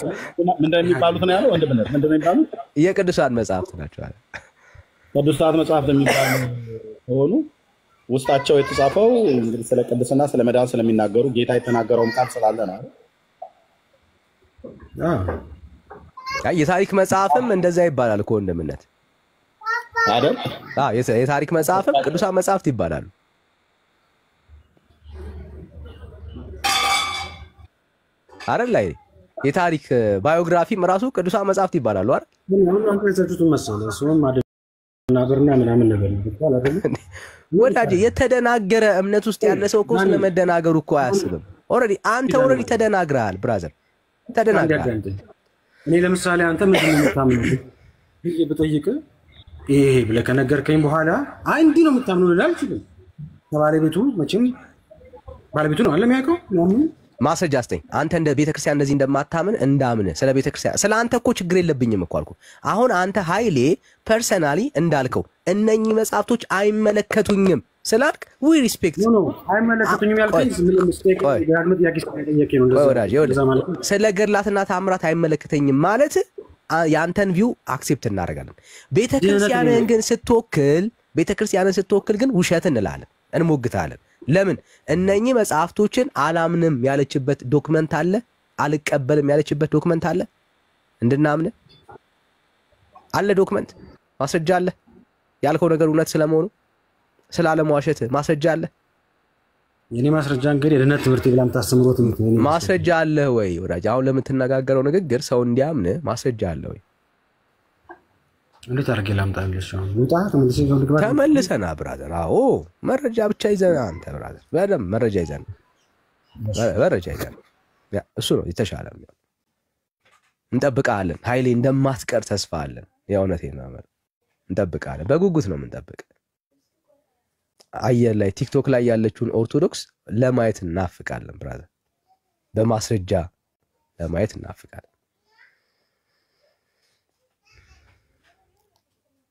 ምንድን ነው የሚባሉት ነው ያለው? ወንድምነት ምንድን ነው የሚባሉት? የቅዱሳን መጽሐፍት ናቸው አለ። ቅዱሳት መጽሐፍት የሚባሉ ሆኑ ውስጣቸው የተጻፈው እንግዲህ ስለ ቅድስና ስለ መዳን ስለሚናገሩ ጌታ የተናገረውም ቃል ስላለ ነው አይደል? የታሪክ መጽሐፍም እንደዛ ይባላል እኮ ወንድምነት አይደል? የታሪክ መጽሐፍም ቅዱሳን መጽሐፍት ይባላሉ። አይደል? ላይ የታሪክ ባዮግራፊም ራሱ ቅዱሳን መጽሐፍት ይባላሉ አይደል? ግን አሁን አንተ የሰጡት መሰለ እሱም አደናበርና ምናምን ነገር ነው አይደል? ወዳጄ የተደናገረ እምነት ውስጥ ያለ ሰው እኮ ስለመደናገሩ እኮ አያስብም። አንተ ኦልሬዲ ተደናግረሃል ብራዘር፣ ተደናግረሃል። እኔ ለምሳሌ አንተ ምንድን ነው የምታምነው ብዬ ብጠይቅህ ይሄ ብለህ ከነገርከኝ በኋላ አይ እንዲህ ነው የምታምነው ልልህ አልችልም። ከባለቤቱ መቼም ባለቤቱ ነው አለ የሚያውቀው ማስረጃ አስጠኝ። አንተ እንደ ቤተክርስቲያን እንደዚህ እንደማታምን እንዳምን ስለ ቤተክርስቲያን ስለ አንተ እኮ ችግር የለብኝም እኮ አልኩ። አሁን አንተ ኃይሌ ፐርሰናሊ እንዳልከው እነኚህ መጽሐፍቶች አይመለከቱኝም ስላልክ ዊ ሪስፔክት አይመለከቱኝም ያልከኝ ምንም ሚስቴክ ያግመት ያቂስ ጠየቀኝ ነው እንደዛ ስለ ገድላትና ታምራት አይመለከተኝም ማለት ያንተን ቪው አክሴፕት እናደርጋለን። ቤተክርስቲያንን ስትወክል ግን ውሸት እንላለን፣ እንሞግታለን። ለምን እነኚህ መጽሐፍቶችን አላምንም ያለችበት ዶክመንት አለ? አልቀበልም ያለችበት ዶክመንት አለ? እንድናምን አለ ዶክመንት፣ ማስረጃ አለ? ያልከው ነገር እውነት ስለመሆኑ ስላለመዋሸት ማስረጃ አለ? የኔ ማስረጃ እንግዲህ የድነት ትምህርት ብላም ታስተምሮት ማስረጃ አለ ወይ ወዳጅ? አሁን ለምትነጋገረው ንግግር ሰው እንዲያምን ማስረጃ አለ ወይ? እንዴት አድርጌ ላምጣልሽ? ተመልሰና ብራዘር። አዎ መረጃ ብቻ ይዘና አንተ ብራዘር፣ በደምብ መረጃ ይዘና እሱ ነው የተሻለ። እንጠብቃለን ኃይሌ፣ እንደማትቀር ተስፋ አለን። የእውነቴን ነው እንጠብቃለን። በጉጉት ነው የምንጠብቅ። አየር ላይ ቲክቶክ ላይ ያለችውን ኦርቶዶክስ ለማየት እናፍቃለን ብራዘር፣ በማስረጃ ለማየት እናፍቃለን።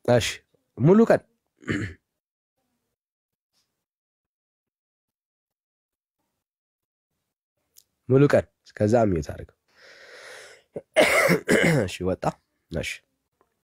እሺ ሙሉ ቀን እስከዛ ሚዩት አድርገው። እሺ ወጣ። እሺ